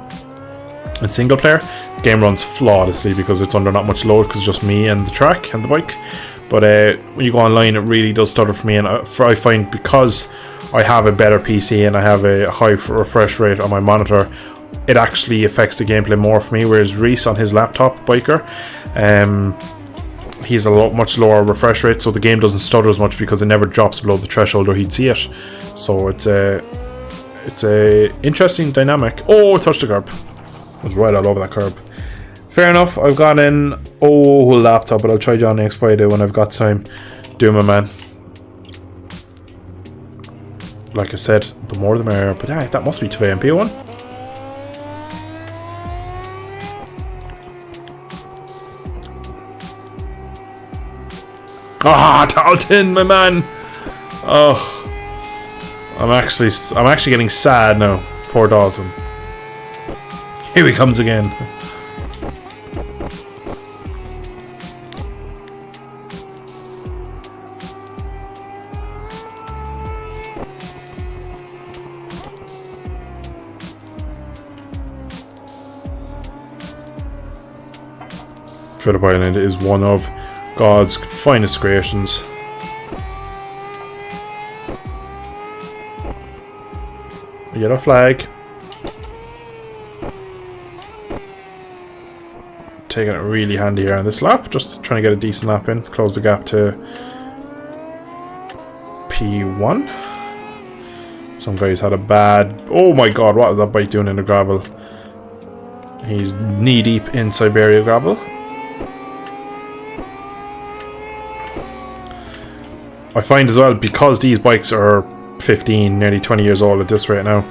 single player, the game runs flawlessly because it's under not much load because it's just me and the track and the bike. But when you go online, it really does stutter for me, and I find because I have a better PC and I have a high refresh rate on my monitor, it actually affects the gameplay more for me. Whereas Reese on his laptop, Biker, he's a much lower refresh rate, so the game doesn't stutter as much because it never drops below the threshold or he'd see it. So it's a interesting dynamic. Oh, I touched the curb. I was right all over that curb. Fair enough. I've got an old laptop, but I'll try John next Friday when I've got time. Do my man. Like I said, the more the merrier. But yeah, that must be Tavea MP1. Ah, Dalton, my man. Oh, I'm actually getting sad now. poor Dalton. Here he comes again. Phillip Island is one of God's finest creations. A yellow flag. Taking it really handy here on this lap, just trying to get a decent lap in, close the gap to P1. Some guys had a bad... Oh my god, what is that bike doing in the gravel? He's knee deep in Siberia gravel. I find as well, because these bikes are 15, nearly 20 years old at this rate now,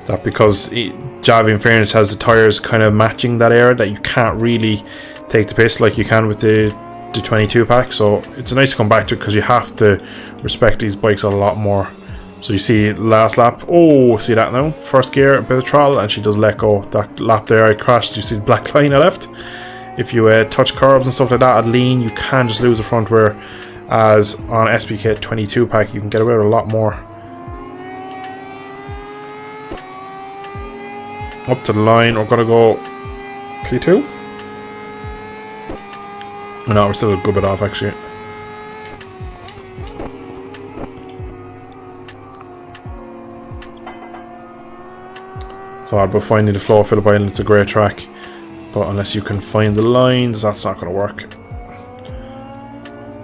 that because Javi in fairness has the tyres kind of matching that era, that you can't really take the piss like you can with the 22 pack. So it's nice to come back to it because you have to respect these bikes a lot more. So you see last lap, oh, see that now, first gear, a bit of throttle, and she does let go. That lap there I crashed, you see the black line I left. If you touch curbs and stuff like that at lean, you can just lose the front wear. As on SPK 22 pack, you can get away with a lot more. Up to the line, we're gonna go P2. No, we're still a good bit off actually. So hard about finding the flow of Phillip Island. It's a great track, but unless you can find the lines, that's not gonna work. It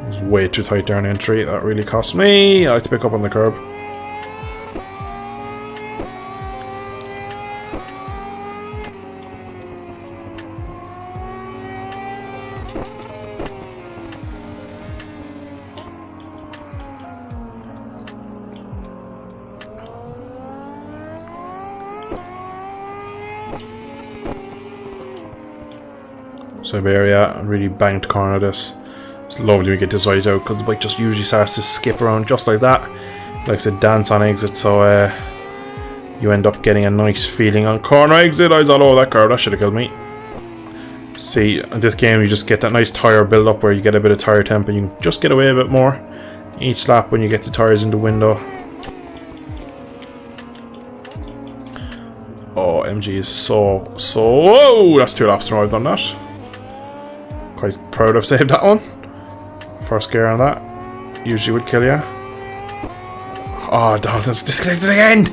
was way too tight there on entry. That really cost me. I had to pick up on the curb. Siberia, really banked corner this. It's lovely when we get this right out because the bike just usually starts to skip around just like that. Likes to dance on exit, so you end up getting a nice feeling on corner exit. I was all over that curve, that should have killed me. See, in this game you just get that nice tyre build up where you get a bit of tyre temp and you can just get away a bit more each lap when you get the tyres in the window. Oh, MG is so... Whoa! That's 2 laps from I've done that. Quite proud I've saved that one. First gear on that. Usually would kill you. Oh, Dalton's disconnected again!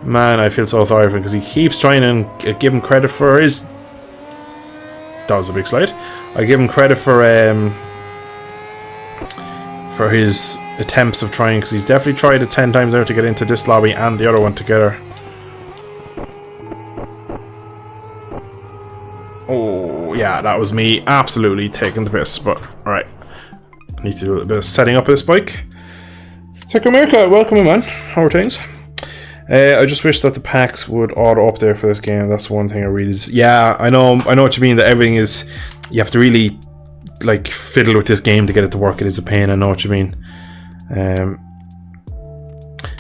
Man, I feel so sorry for him because he keeps trying to give him credit for his... That was a big slide. I give him credit for his attempts of trying, because he's definitely tried it 10 times out to get into this lobby and the other one together. Oh, yeah, that was me absolutely taking the piss, but alright. I need to do a bit of setting up of this bike. Tech America, welcome man. How are things? I just wish that the packs would auto up there for this game. That's one thing I really... Yeah, I know what you mean, that everything is... You have to really, like, fiddle with this game to get it to work. It is a pain, I know what you mean.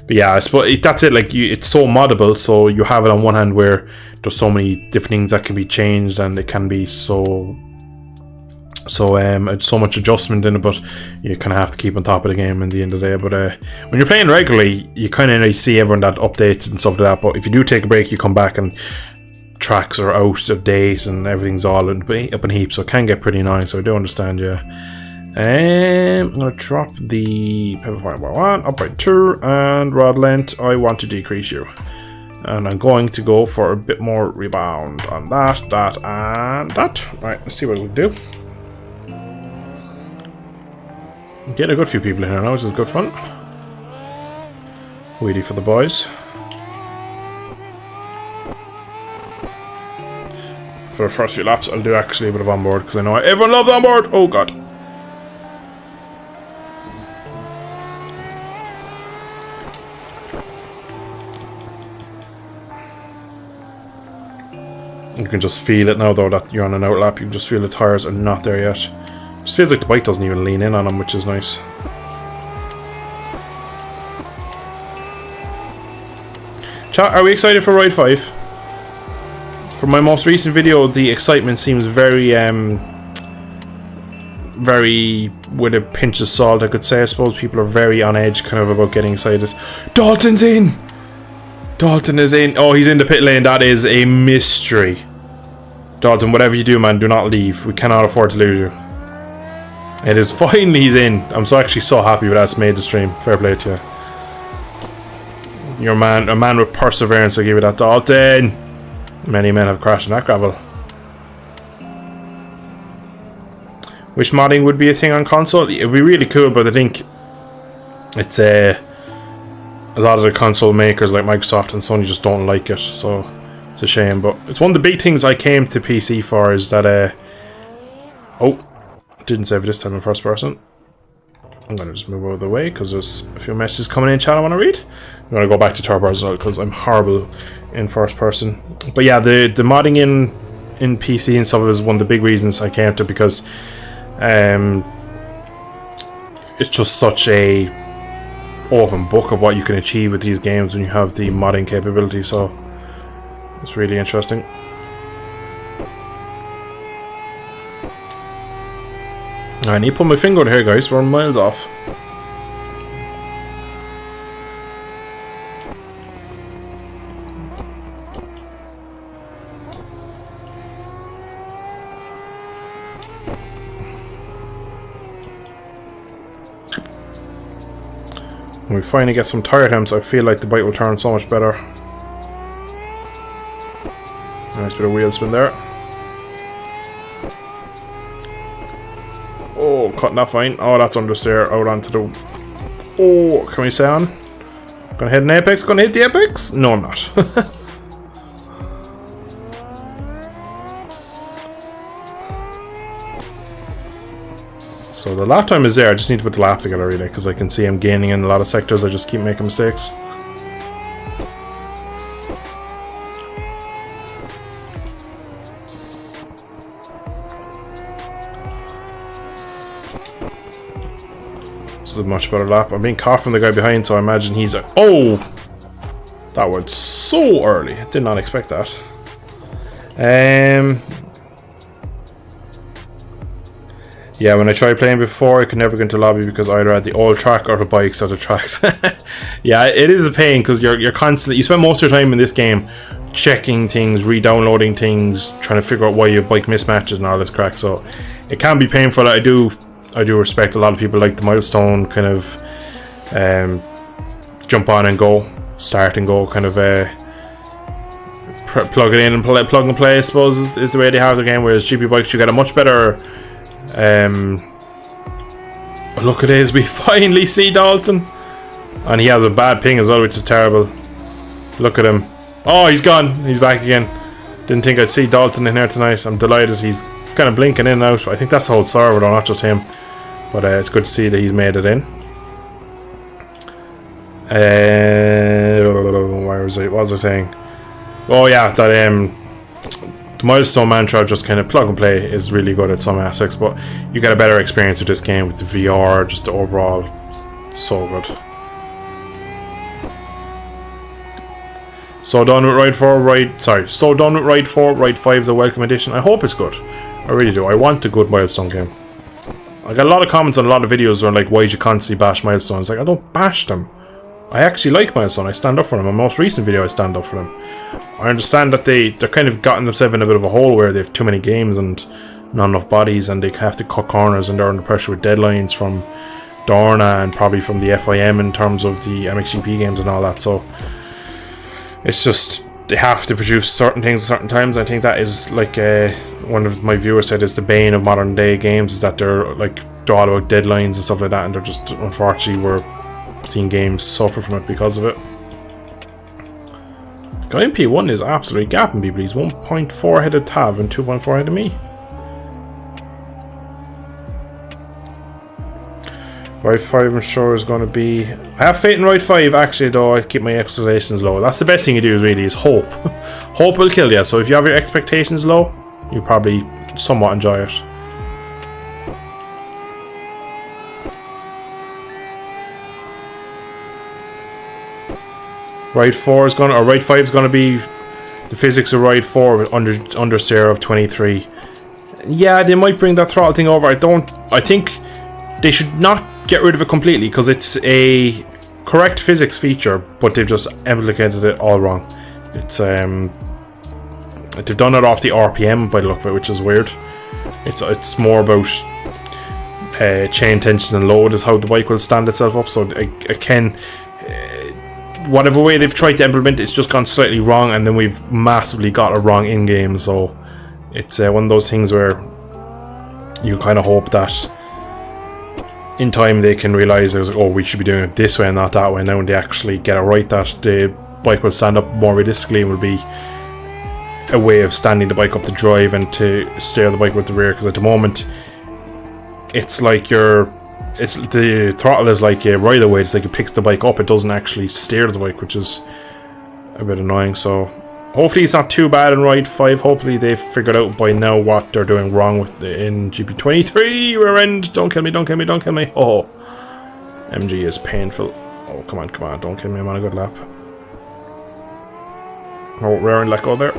But yeah, I suppose that's it. Like, it's so moddable, so you have it on one hand where there's so many different things that can be changed, and it can be so much adjustment in it, but you kind of have to keep on top of the game in the end of the day. But when you're playing regularly, you kind of see everyone that updates and stuff like that. But if you do take a break, you come back and tracks are out of date and everything's all up in heaps, so it can get pretty annoying. So I do understand you. I'm going to drop the pivot point by 1, up by 2, and rod length, I want to decrease you. And I'm going to go for a bit more rebound on that, and that. Alright, let's see what we can do. Getting a good few people in here now, which is good fun. Wheelie for the boys. For the first few laps, I'll do actually a bit of onboard, because I know everyone loves onboard! Oh god. You can just feel it now, though, that you're on an outlap. You can just feel the tyres are not there yet. Just feels like the bike doesn't even lean in on them, which is nice. Chat, are we excited for Ride 5? For my most recent video, the excitement seems very, very with a pinch of salt, I could say. I suppose people are very on edge kind of about getting excited. Dalton's in! Dalton is in. Oh, he's in the pit lane. That is a mystery. Dalton, whatever you do, man, do not leave. We cannot afford to lose you. It is finally he's in. I'm actually so happy that's made the stream. Fair play to you. You're a man with perseverance. I give you that, Dalton. Many men have crashed in that gravel. Which modding would be a thing on console? It'd be really cool, but I think it's a lot of the console makers like Microsoft and Sony just don't like it, so it's a shame. But it's one of the big things I came to PC for is that oh, didn't save it this time in first person. I'm gonna just move out of the way because there's a few messages coming in chat I want to read. I'm gonna go back to third person because I'm horrible in first person. But yeah, the modding in PC and stuff is one of the big reasons I came to, because it's just such a open book of what you can achieve with these games when you have the modding capability, so it's really interesting. I need to put my finger out here, guys. We're miles off. When we finally get some tire temps, I feel like the bike will turn so much better. Nice bit of wheel spin there. Oh, cutting that fine. Oh, that's understeer out onto the... Oh, can we stay on? Gonna hit an apex? Gonna hit the apex? No, I'm not. So the lap time is there. I just need to put the lap together, really, because I can see I'm gaining in a lot of sectors. I just keep making mistakes. This is a much better lap. I'm being caught from the guy behind, so I imagine he's a... Oh! That went so early. I did not expect that. Yeah, when I tried playing before, I could never get into lobby because either at the old track or the bikes or the tracks. Yeah, it is a pain because you're constantly... You spend most of your time in this game checking things, re-downloading things, trying to figure out why your bike mismatches and all this crack, so it can be painful. I do respect a lot of people like the milestone kind of jump on and go, start and go kind of plug it in and plug and play, I suppose, is the way they have the game, whereas GP bikes you get a much better look at this, we finally see Dalton, and he has a bad ping as well, which is terrible. Look at him. Oh, he's gone. He's back again. Didn't think I'd see Dalton in here tonight. I'm delighted. He's kind of blinking in and out. I think that's the whole server though, not just him, but it's good to see that he's made it in. Where was I? What was I saying? Oh yeah, that the milestone mantra, just kind of plug and play, is really good at some aspects, but you get a better experience with this game with the VR, just the overall, so good. So done with Ride 4, so done with Ride 4, Ride 5 is a welcome addition. I hope it's good. I really do. I want a good milestone game. I got a lot of comments on a lot of videos where like, why did you constantly bash milestones? Like, I don't bash them. I actually like Milestone. I stand up for them. In my most recent video, I stand up for them. I understand that they're kind of gotten themselves in a bit of a hole where they have too many games and not enough bodies, and they have to cut corners, and they're under pressure with deadlines from Dorna and probably from the FIM in terms of the MXGP games and all that. So it's just they have to produce certain things at certain times. I think that is like one of my viewers said is the bane of modern day games, is that they're all about deadlines and stuff like that, and they're just, unfortunately, we're seeing games suffer from it because of it. Guy in P1 is absolutely gapping people. He's 1.4 ahead of Tav and 2.4 ahead of me. Ride 5 I'm sure is going to be... I have faith in Ride 5 actually, though. I keep my expectations low. That's the best thing you do, really, is hope. Hope will kill you. So if you have your expectations low, you probably somewhat enjoy it. Ride 4 is going to, or Ride 5 is going to be the physics of Ride 4 with understeer of 23. Yeah, they might bring that throttle thing over. I think they should not get rid of it completely, because it's a correct physics feature, but they've just implicated it all wrong. It's they've done it off the RPM by the look of it, which is weird. It's more about chain tension and load is how the bike will stand itself up. So again, whatever way they've tried to implement it, it's just gone slightly wrong, and then we've massively got it wrong in game. So it's one of those things where you kind of hope that in time they can realize there's like, oh, we should be doing it this way and not that way. Now when they actually get it right, that the bike will stand up more realistically and will be a way of standing the bike up to drive and to steer the bike with the rear. Because at the moment, it's like the throttle is like a ride away. It's like it picks the bike up. It doesn't actually steer the bike, which is a bit annoying. So hopefully it's not too bad in Ride 5. Hopefully they've figured out by now what they're doing wrong with in GP23. Rear end. Don't kill me, don't kill me, don't kill me. Oh, MG is painful. Oh, come on, come on. Don't kill me. I'm on a good lap. Oh, rear end, let go there.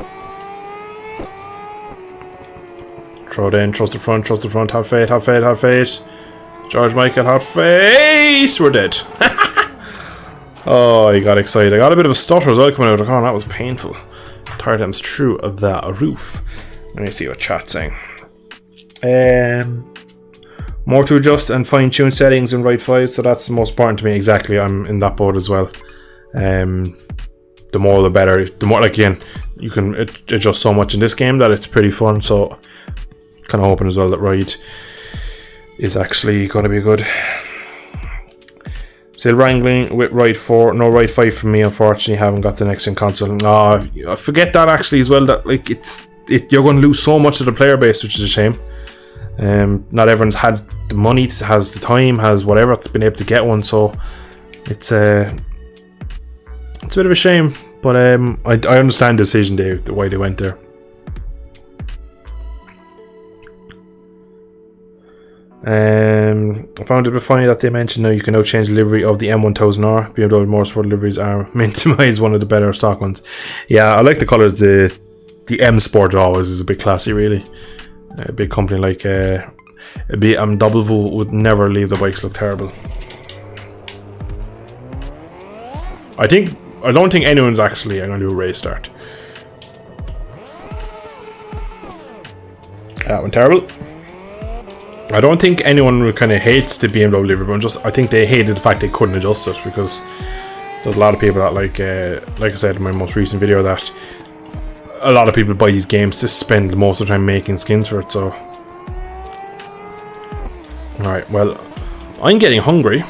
Throw it in, trust the front, have faith, have faith, have faith. George Michael, have faith! We're dead. Oh, he got excited. I got a bit of a stutter as well coming out of the car. That was painful. Tire dams through that roof. Let me see what chat's saying. More to adjust and fine-tune settings in Ride 5, so that's the most important to me. Exactly, I'm in that boat as well. The more the better. The more, like, again, you can adjust so much in this game that it's pretty fun, so kind of hoping as well that Ride is actually going to be good. Still wrangling with Ride 4. No Ride 5 for me, unfortunately. Haven't got the next gen console. I forget that actually as well, that like you're going to lose so much of the player base, which is a shame. Not everyone's had the money, has the time, has whatever, it's been able to get one, so it's a bit of a shame. But I understand the decision why they went there. I found it a bit funny that they mentioned now you can now change the livery of the M1000R. BMW Motorsport liveries are meant to be one of the better stock ones. Yeah, I like the colours. The M Sport always is a bit classy, really. A big company like a BMW would never leave the bikes look terrible. I don't think anyone's actually going to do a race start. That went terrible. I don't think anyone kind of hates the BMW livery, but I think they hated the fact they couldn't adjust it, because there's a lot of people that like I said in my most recent video, that a lot of people buy these games to spend most of the time making skins for it. So, alright, well, I'm getting hungry.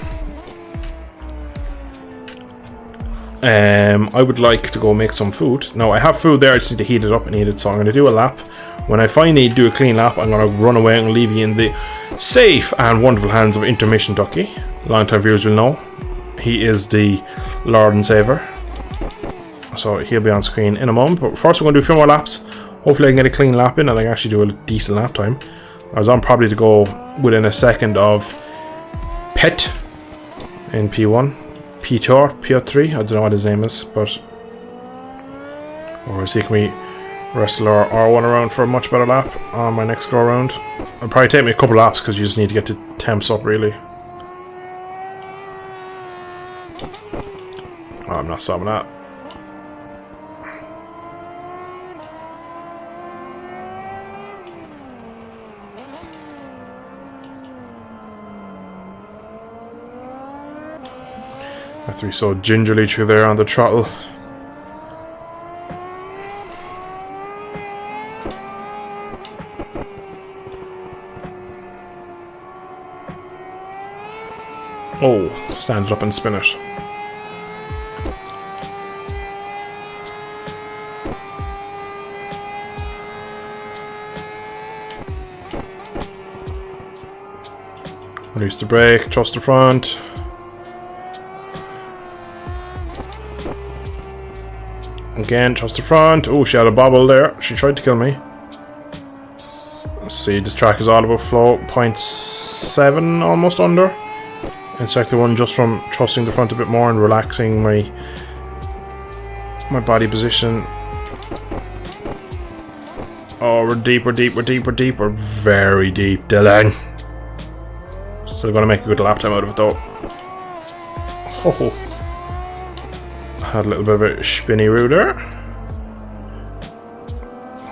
I would like to go make some food. Now, I have food there, I just need to heat it up and eat it, so I'm going to do a lap. When I finally do a clean lap, I'm going to run away and leave you in the safe and wonderful hands of Intermission Ducky. Long-time viewers will know he is the Lord and Savior. So he'll be on screen in a moment. But first we're going to do a few more laps. Hopefully I can get a clean lap in and I can actually do a decent lap time. I was on probably to go within a second of Pet in P1. P2, P3, I don't know what his name is, but we'll see, can we wrestle our R1 around for a much better lap on my next go around. It'll probably take me a couple laps because you just need to get the temps up, really. Oh, I'm not stopping that. After we so gingerly through there on the throttle. Oh, stand it up and spin it. Release the brake, trust the front. Again, trust the front. Oh, she had a bobble there. She tried to kill me. Let's see, this track is all about flow. 0.7, almost under. In sector 1, just from trusting the front a bit more and relaxing my my body position. Oh, we're deep, we're deep, we're deep, we're deep. We're very deep, Dylan. Still gonna make a good lap time out of it though. Oh. Had a little bit of a spinny-roo there.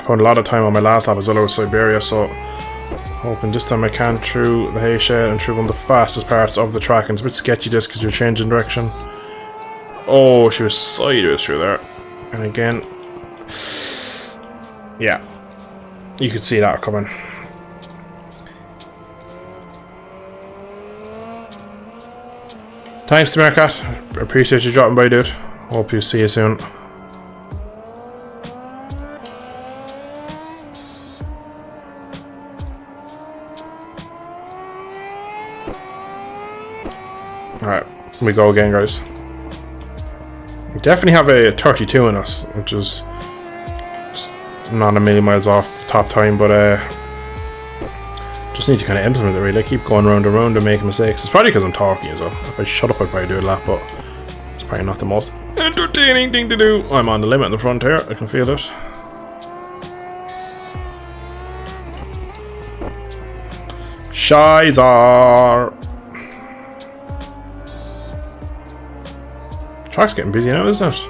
Found a lot of time on my last lap as well over Siberia, so hoping this time I can through the hay shed and through one of the fastest parts of the track. And it's a bit sketchy this because you're changing direction. Oh, she was sideways through there. And again, yeah, you could see that coming. Thanks to Meerkat. Appreciate you dropping by, dude. Hope you see you soon. Alright, we go again, guys. We definitely have a 32 in us, which is not a million miles off the top time, but just need to kind of implement it really. I keep going round and round and making mistakes. It's probably because I'm talking as well. If I shut up, I'd probably do a lap, but it's probably not the most entertaining thing to do. I'm on the limit in the front here, I can feel it. Shizer! Track's getting busy now, isn't it?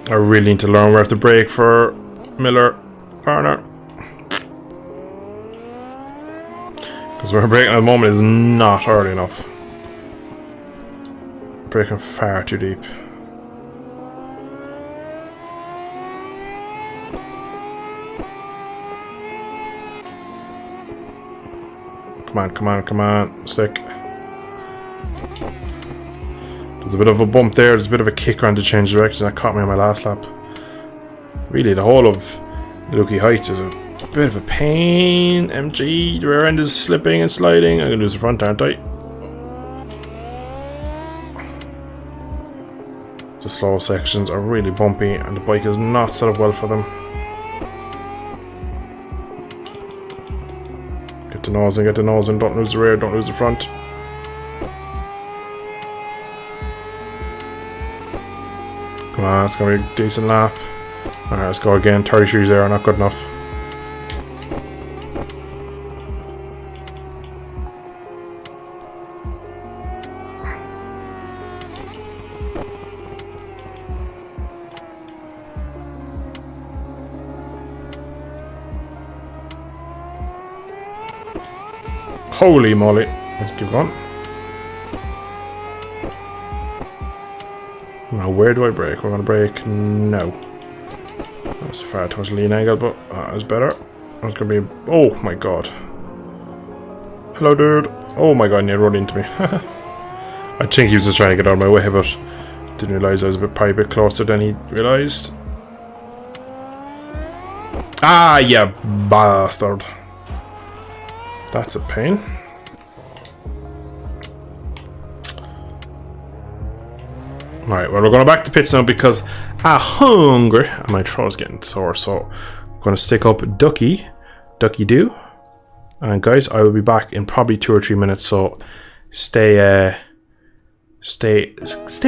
I really need to learn where to brake for Miller Garner. Because where I'm braking at the moment is not early enough. Braking far too deep. Come on, come on, come on, stick. There's a bit of a bump there, there's a bit of a kick around to change direction that caught me on my last lap. Really, the whole of Lukey Heights is a bit of a pain. MG, the rear end is slipping and sliding. I'm gonna lose the front, aren't I? The slow sections are really bumpy and the bike is not set up well for them. Get the nose in, get the nose in, don't lose the rear, don't lose the front. Come on, it's gonna be a decent lap. Alright, let's go again. 33s there are not good enough. Holy moly. Let's keep going. Now, where do I brake? We're going to brake now. That's far too much lean angle, but that is better. That's going to be... Oh my god. Hello, dude. Oh my god, you run into me. I think he was just trying to get out of my way, but didn't realise I was probably a bit closer than he realised. Ah, yeah, bastard. That's a pain. Alright, well, we're going back to pits now because I'm hungry and my throat's getting sore, so I'm going to stick up Ducky Doo. And guys, I will be back in probably 2 or 3 minutes, so stay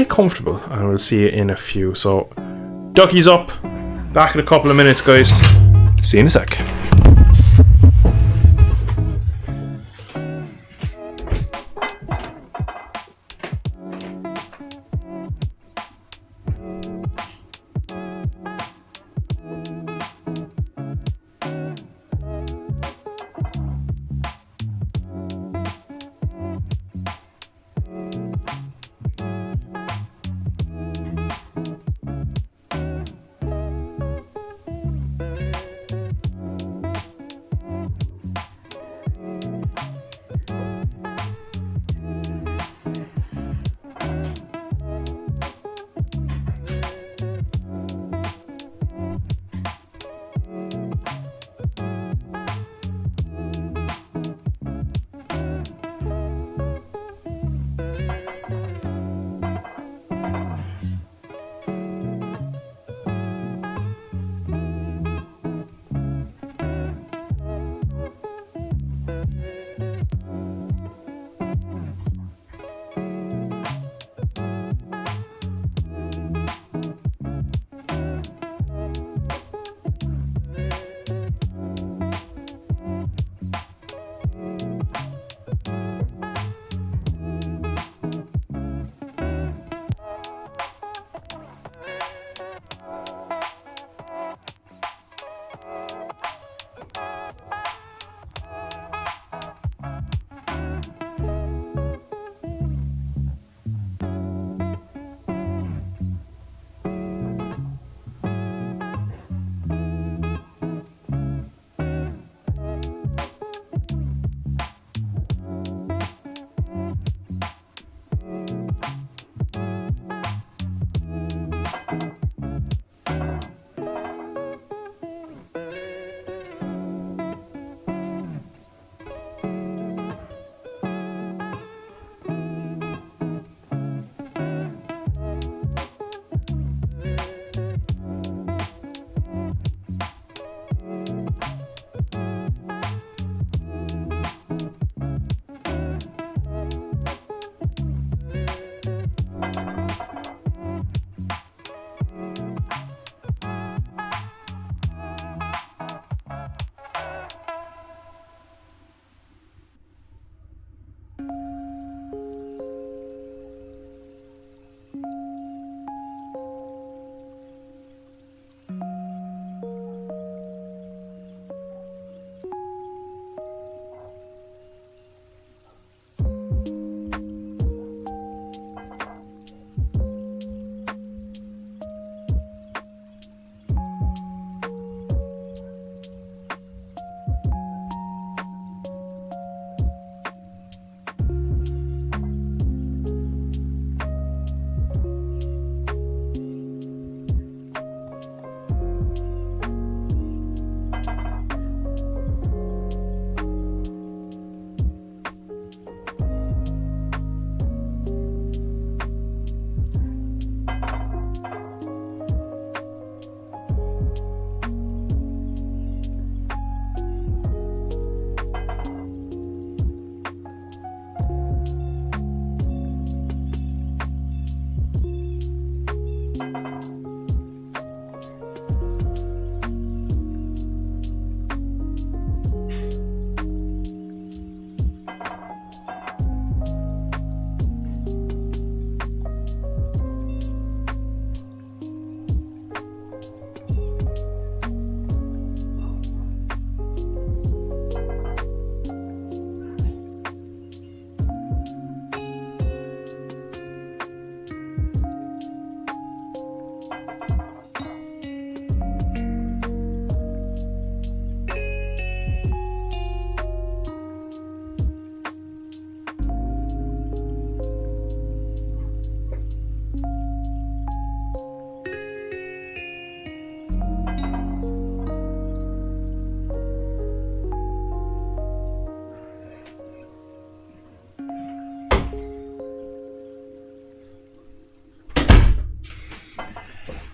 comfortable and we'll see you in a few. So, Ducky's up. Back in a couple of minutes, guys. See you in a sec.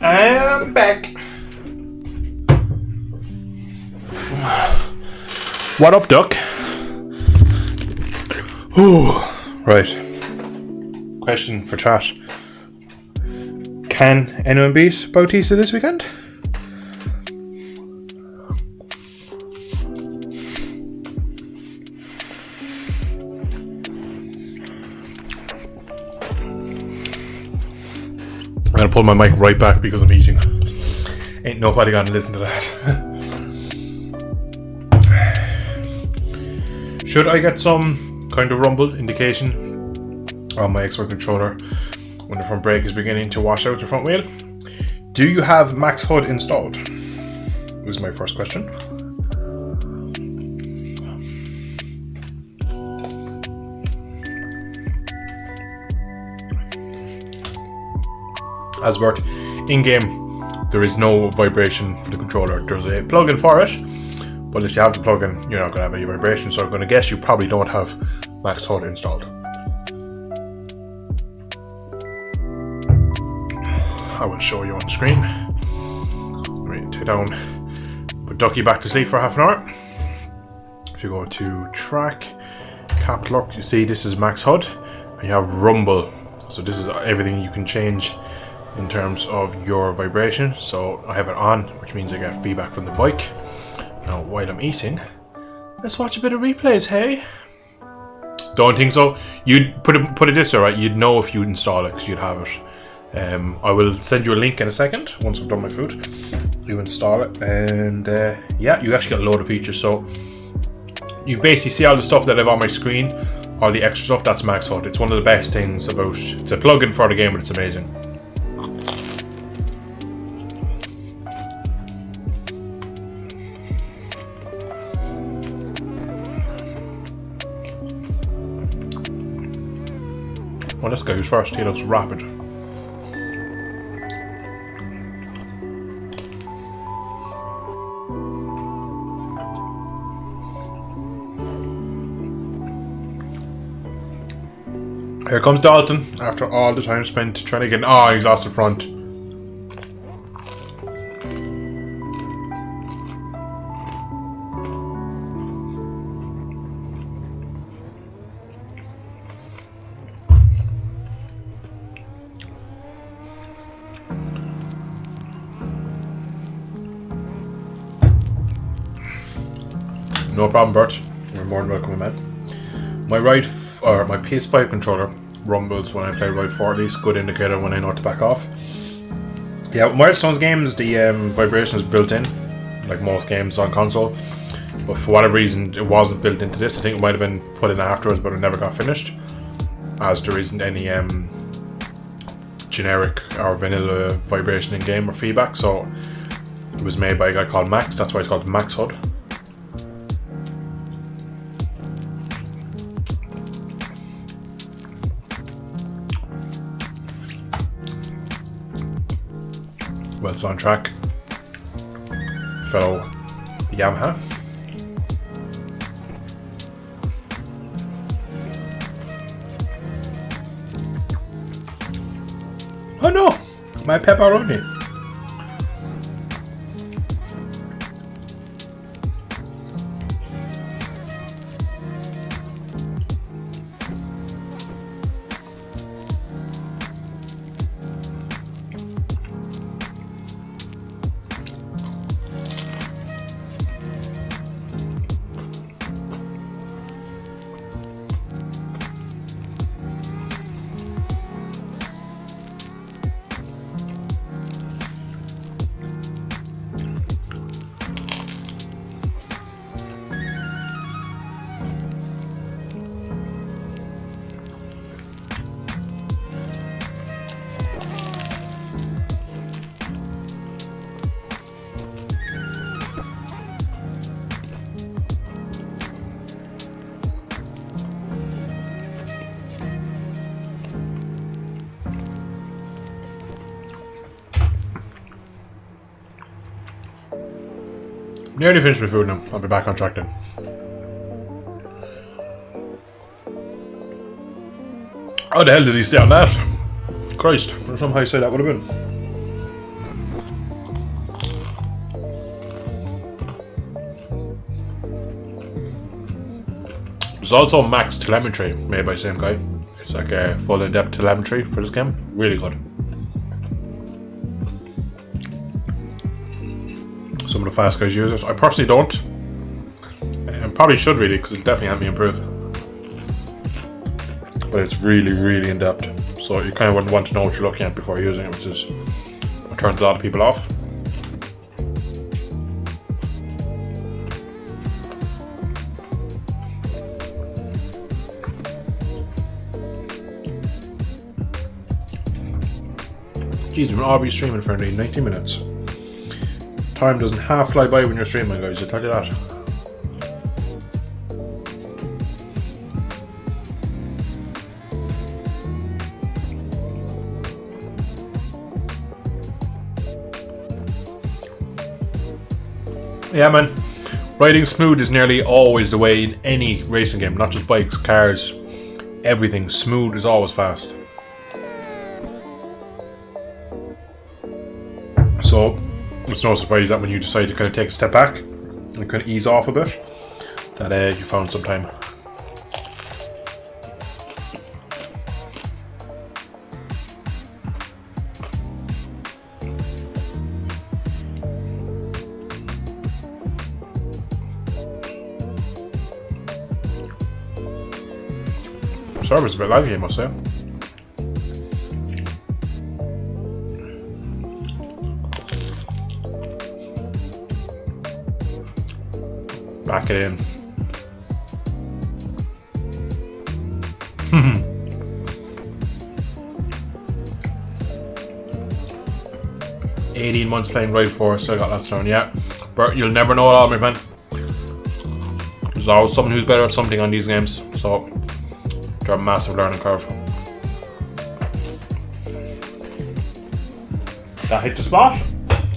I'm back. What up, Duck? Ooh, right. Question for chat. Can anyone beat Bautista this weekend? I'm gonna pull my mic right back because I'm eating. Ain't nobody gonna listen to that. Should I get some kind of rumble indication on my Xbox controller when the front brake is beginning to wash out the front wheel? Do you have Max HUD installed? Was my first question. As worked in game, there is no vibration for the controller. There's a plug-in for it, but if you have the plug-in, you're not going to have any vibration. So I'm going to guess you probably don't have Max HUD installed. I will show you on screen. Let me take down, put Ducky back to sleep for half an hour. If you go to track, cap lock, you see this is Max HUD, and you have rumble. So this is everything you can change in terms of your vibration. So I have it on, which means I get feedback from the bike. Now while I'm eating, let's watch a bit of replays, hey? Don't think so. You'd put it this way, right? You'd know if you'd install it because you'd have it. I will send you a link in a second once I've done my food. You install it, and yeah, you actually get a load of features. So you basically see all the stuff that I have on my screen, all the extra stuff. That's Max HUD. It's one of the best things about. It's a plugin for the game, but it's amazing. Well, this guy who's first, he looks rapid. Here comes Dalton, after all the time spent trying to get... Oh, he's lost the front. No problem, Bert. You're more than welcome, man. My my PS5 controller rumbles when I play Ride 40. It's a good indicator when I know to back off. Yeah, Milestone's games, the vibration is built in, like most games on console. But for whatever reason, it wasn't built into this. I think it might have been put in afterwards, but it never got finished, as there isn't any generic or vanilla vibration in game or feedback. So it was made by a guy called Max. That's why it's called Max HUD. Well, it's on track. Fellow Yamaha. Oh no! My pepperoni. Nearly finished my food now. I'll be back on track then. How the hell did he stay on that? Christ, I don't know how high side that would have been. There's also max telemetry made by the same guy. It's like a full in-depth telemetry for this game. Really good. Some of the fast guys use it. I personally don't. And probably should really, because it definitely helped me improve. But it's really, really in-depth. So you kind of wouldn't want to know what you're looking at before using it, which is what turns a lot of people off. Jeez, we'll all be streaming for nearly 90 minutes. Time doesn't half fly by when you're streaming, guys, I'll tell you that. Yeah, man. Riding smooth is nearly always the way in any racing game, not just bikes, cars, everything. Smooth is always fast. So, it's no surprise that when you decide to kind of take a step back and kind of ease off a bit, that you found some time. Server's a bit laggy, I must say. Back it in. 18 months playing Ride Force, so I got that down, yeah. But you'll never know it all, my man. There's always someone who's better at something on these games, so they're a massive learning curve. That hit the spot,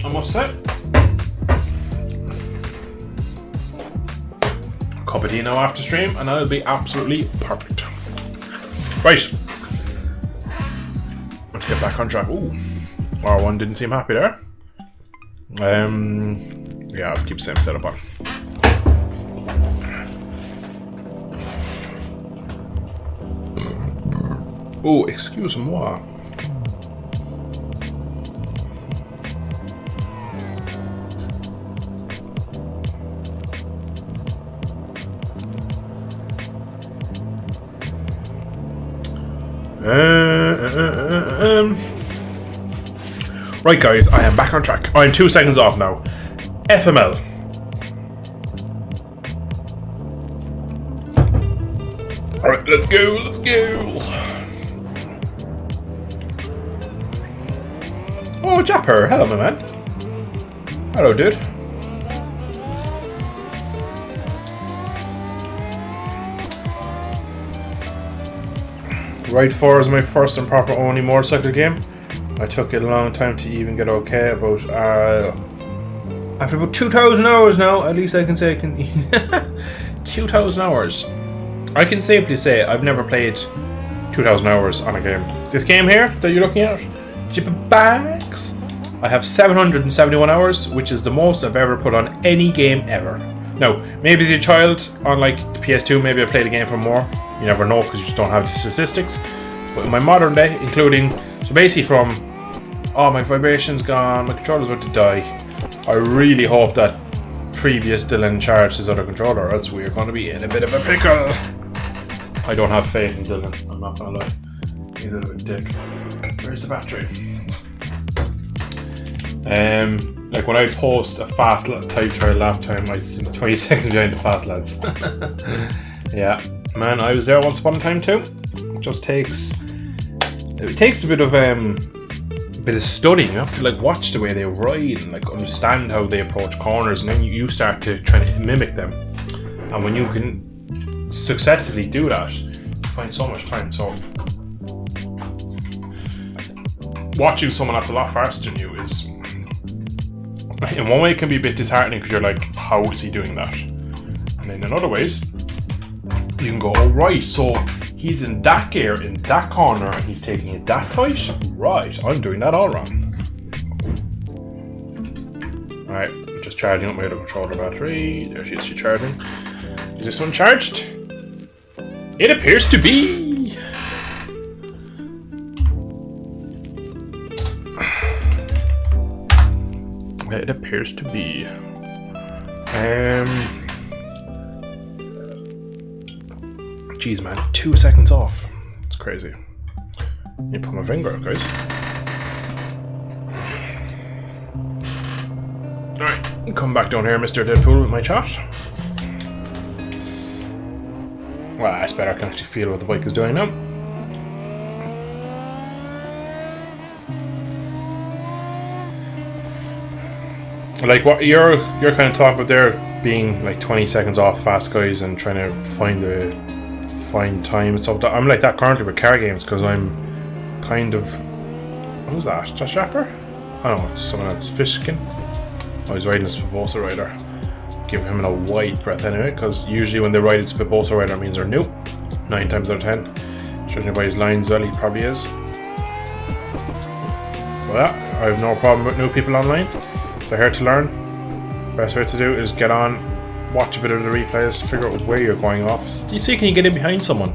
I must say. Cup of tea now after stream, and that'll be absolutely perfect. Right. Let's get back on track. Ooh. R1 didn't seem happy there. Yeah, I'll keep the same setup on. Oh, excuse-moi. Right, guys, I am back on track. I'm 2 seconds off now. FML. Alright, let's go, let's go. Oh, Japper, hello, my man. Hello, dude. Ride 4 is my first and proper only motorcycle game. I took it a long time to even get okay. After about 2,000 hours now, at least I can say I can. 2,000 hours. I can safely say I've never played 2,000 hours on a game. This game here that you're looking at, Jibbabags, I have 771 hours, which is the most I've ever put on any game ever. Now, maybe as a child on like the PS2, maybe I played the game for more. You never know because you just don't have the statistics. But in my modern day, including, so basically from, oh, my vibration's gone, my controller's about to die. I really hope that previous Dylan charged his other controller, or else we're going to be in a bit of a pickle. I don't have faith in Dylan, I'm not going to lie. He's a little bit dick. Where's the battery? Like when I post a fast type trial lap time, I seem 20 seconds behind the fast lads. Yeah, man, I was there once upon a time too. It just takes a bit of studying. You have to like watch the way they ride and like understand how they approach corners, and then you start to try to mimic them. And when you can successfully do that, you find so much time. So watching someone that's a lot faster than you is, in one way, it can be a bit disheartening because you're like, how is he doing that? And then in other ways, you can go, oh right, so he's in that gear, in that corner, and he's taking it that tight? Right, I'm doing that all wrong. Alright, just charging up my other controller battery. There she is, she's charging. Is this one charged? It appears to be. It appears to be. Jeez, man, 2 seconds off. It's crazy. You put my finger out, guys. Alright, come back down here, Mr. Deadpool, with my chat. Well, that's better. I can actually feel what the bike is doing now. Like what you're kind of talking about there, being like 20 seconds off Fast Guys and trying to find time and stuff. I'm like that currently with car games because I'm kind of. What was that? Josh Rapper? I don't know. It's someone that's fishing. Oh, he's riding a Spitbosa rider. Give him a wide breath anyway, because usually when they ride a Spitbosa rider, it means they're new. 9 times out of 10. Judging by his lines, well, he probably is. Well, yeah, I have no problem with new people online. They're here to learn. Best way to do is get on, watch a bit of the replays, figure out where you're going off. You see, can you get in behind someone?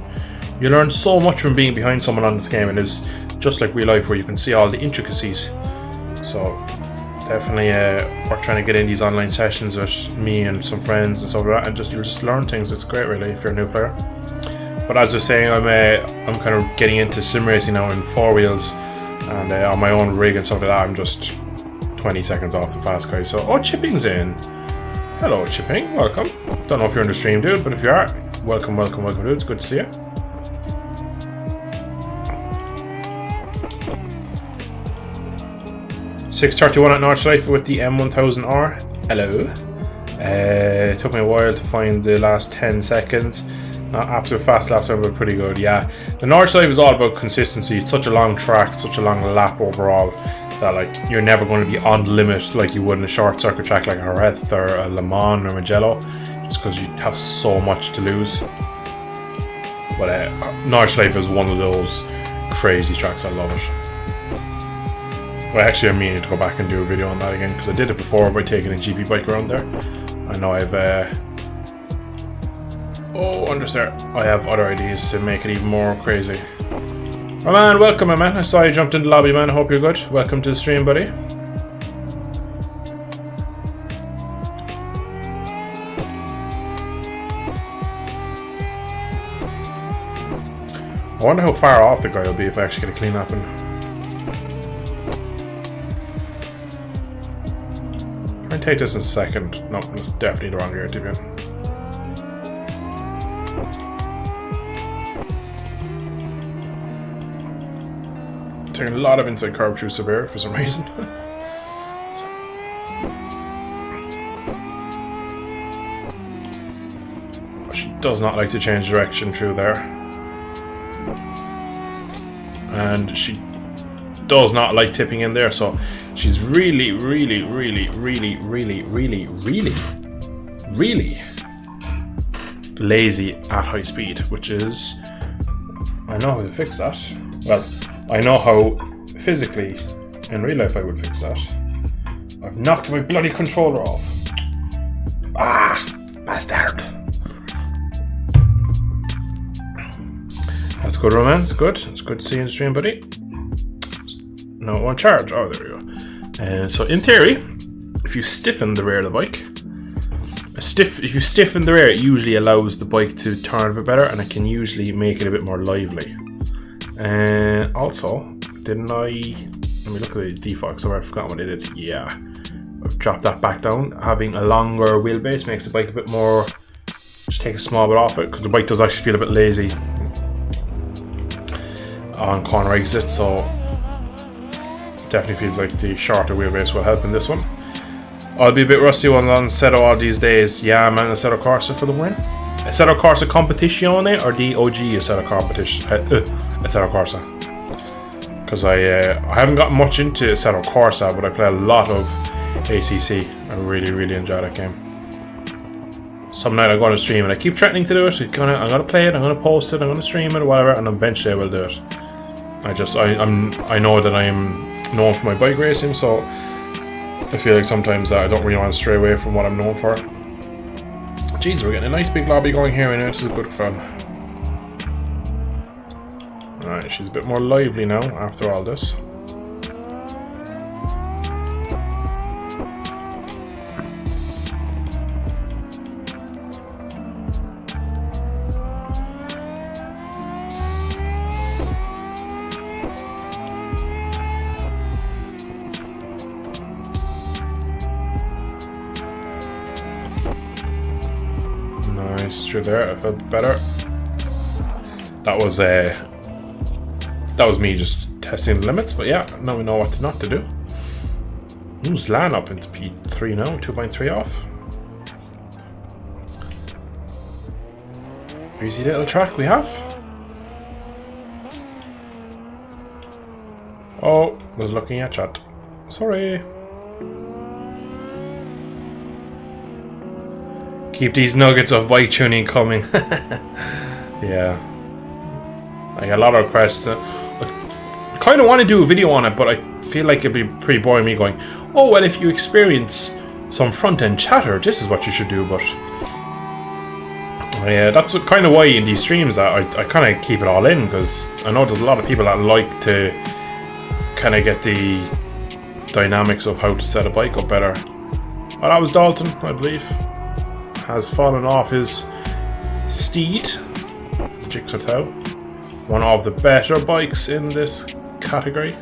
You learn so much from being behind someone on this game. It is just like real life where you can see all the intricacies. So definitely we're trying to get in these online sessions with me and some friends and stuff like that, and you'll just learn things. It's great really if you're a new player. But as I was saying, I'm kind of getting into sim racing now in 4 wheels and on my own rig and stuff like that. I'm just 20 seconds off the Fast Guy. So, oh, Chipping's in. Hello, Chipping. Welcome. Don't know if you're on the stream, dude, but if you are, welcome, dude. It's good to see you. $6:31 at Nordschleife with the M1000R. Hello. It took me a while to find the last 10 seconds. Not absolute fast lap time, but pretty good. Yeah, the Nordschleife is all about consistency. It's such a long track, such a long lap overall, that like you're never going to be on the limit like you would in a short circuit track like a Jerez or a Le Mans or Mugello, just because you have so much to lose. But Nordschleife is one of those crazy tracks. I love it. I actually am meaning to go back and do a video on that again, because I did it before by taking a GP bike around there. I know I've I have other ideas to make it even more crazy. Oh man, welcome my man. I saw you jumped in the lobby, man. I hope you're good. Welcome to the stream, buddy. I wonder how far off the guy will be if I actually get a clean up. Try and take this in a second. No, that's definitely the wrong gear to be in. Taking a lot of inside curb through Severe for some reason. She does not like to change direction through there. And she does not like tipping in there, so she's really lazy at high speed, which is... I know how to fix that. Well, I know how physically in real life I would fix that. I've knocked my bloody controller off. Ah, bastard. That's good, Romance. Good. It's good to see you in the stream, buddy. No, it won't charge. Oh, there we go. So in theory, if you stiffen the rear of the bike, if you stiffen the rear, it usually allows the bike to turn a bit better, and it can usually make it a bit more lively. Also, didn't I... Let me look at the default, so I forgot what I did. Yeah, I've dropped that back down. Having a longer wheelbase makes the bike a bit more... Just take a small bit off it, because the bike does actually feel a bit lazy on corner exits, so it definitely feels like the shorter wheelbase will help in this one. I'll be a bit rusty on Assetto all these days. Yeah, man, Assetto Corsa for the win. Assetto Corsa Competizione or the OG Assetto Competition? Assetto Corsa. Because I haven't gotten much into Assetto Corsa, but I play a lot of ACC. I really enjoy that game. Some night I go on a stream and I keep threatening to do it. I'm gonna play it, I'm gonna post it, I'm gonna stream it, or whatever, and eventually I will do it. I know that I'm known for my bike racing, so I feel like sometimes I don't really want to stray away from what I'm known for. Jeez, we're getting a nice big lobby going here, and this is good fun. she's a bit more lively now after all this. Nice through there. I felt better. That was me just testing the limits, but yeah, now we know what not to do. Ooh, Zlan up into P3 now, 2.3 off. Easy little track we have. Oh, was looking at chat. Sorry. Keep these nuggets of bike tuning coming. Yeah. I got a lot of requests. I kind of want to do a video on it, but I feel like it'd be pretty boring me going, oh, well, if you experience some front-end chatter, this is what you should do, but... yeah, that's kind of why in these streams that I kind of keep it all in, because I know there's a lot of people that like to kind of get the dynamics of how to set a bike up better. Well, that was Dalton, I believe. Has fallen off his steed, the Gixxer Tau. One of the better bikes in this category.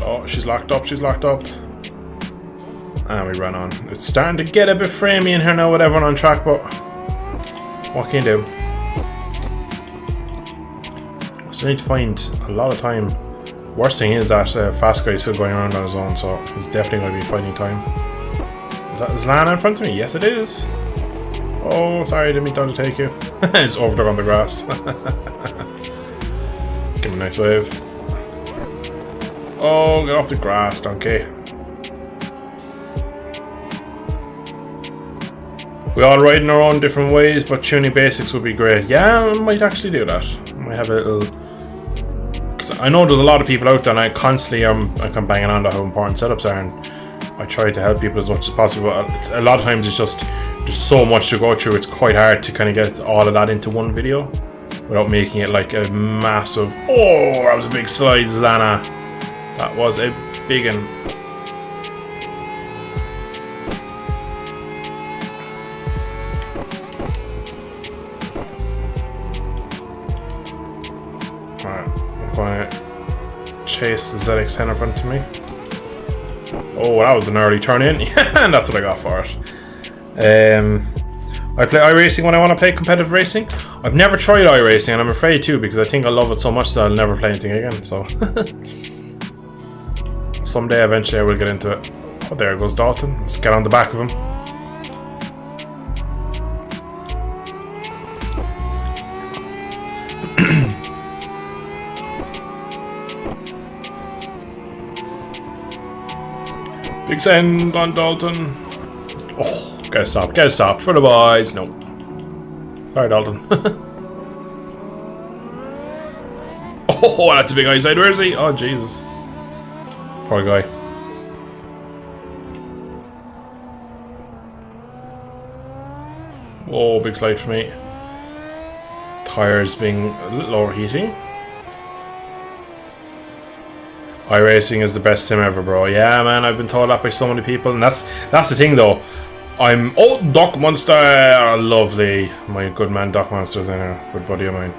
Oh, she's locked up, she's locked up. And we ran on. It's starting to get a bit framey in here now with everyone on track, but what can you do? So I need to find a lot of time. Worst thing is that Fast Guy is still going around on his own, so he's definitely going to be finding time. Is that Zlan in front of me? Yes, it is. Oh, sorry, I didn't mean to undertake you. It's overdug on the grass. Give him a nice wave. Oh, get off the grass, donkey. We all ride in our own different ways, but tuning basics would be great. Yeah, I might actually do that. I might have a little... Because I know there's a lot of people out there, and I constantly am banging on to how important setups are, and I try to help people as much as possible. A lot of times it's just, there's so much to go through, it's quite hard to kind of get all of that into one video without making it like a massive... Oh, that was a big slide, Zlana. That was a big one. Alright, I'm going to chase the ZX10 in front of me. Oh, that was an early turn in. And that's what I got for it. I play iRacing when I want to play competitive racing. I've never tried iRacing, and I'm afraid to, because I think I love it so much that I'll never play anything again, so... Someday, eventually, I will get into it. Oh, there goes Dalton. Let's get on the back of him. Big send on Dalton. Oh, get a stop for the boys. No. Sorry, Dalton. Oh, that's a big eyesight. Where is he? Oh, Jesus. Poor guy. Oh, big slide for me. Tires being a little overheating. iRacing is the best sim ever, bro. Yeah, man, I've been told that by so many people, and that's the thing, though. Oh, Doc Monster, lovely. My good man, Doc Monster's in here, good buddy of mine.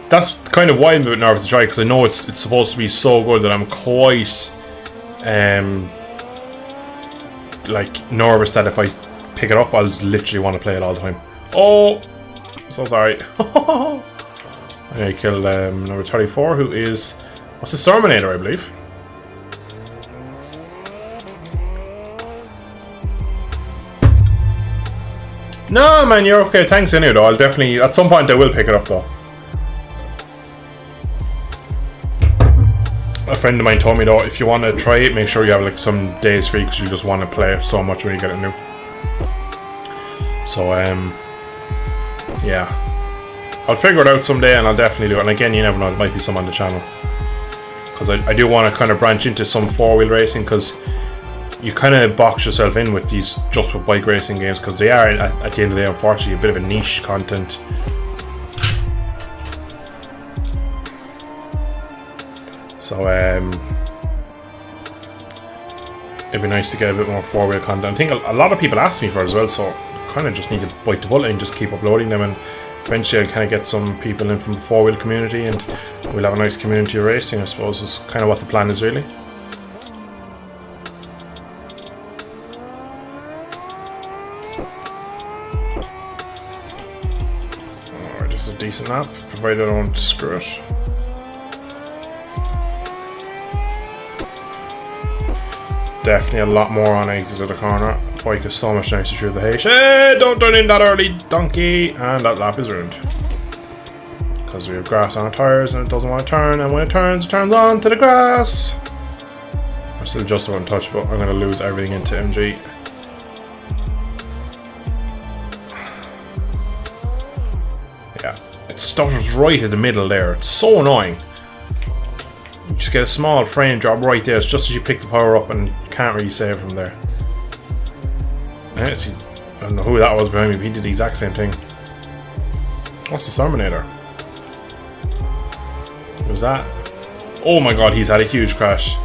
That's kind of why I'm a bit nervous to try, because I know it's supposed to be so good that I'm quite, like, nervous that if I pick it up, I'll just literally want to play it all the time. Oh, so sorry. I killed number 34, who is... What's the Terminator, I believe. No, man, you're okay. Thanks anyway, though. I'll definitely... At some point, I will pick it up, though. A friend of mine told me, though, if you want to try it, make sure you have, like, some days free, because you just want to play it so much when you get it new. So, yeah. I'll figure it out someday, and I'll definitely do it. And again, you never know, it might be some on the channel, because I do want to kind of branch into some 4-wheel racing, because you kind of box yourself in with these just with bike racing games, because they are at the end of the day, unfortunately, a bit of a niche content. So it'd be nice to get a bit more 4-wheel content. I think a lot of people ask me for it as well, so I kind of just need to bite the bullet and just keep uploading them, and eventually I'll kind of get some people in from the 4-wheel community, and we'll have a nice community of racing, I suppose, is kind of what the plan is, really. Alright, this is a decent lap, provided I don't screw it. Definitely a lot more on exit of the corner. Bike is so much nicer through the haze. Hey, don't turn in that early, donkey! And that lap is ruined. Because we have grass on our tyres and it doesn't want to turn, and when it turns on to the grass. I'm still just about untouchable. I'm going to lose everything into MG. Yeah, it stutters right in the middle there. It's so annoying. You just get a small frame drop right there. It's just as you pick the power up and you can't really save from there. See, I don't know who that was behind me, but he did the exact same thing. What's the Terminator? Who's that? Oh my god, he's had a huge crash.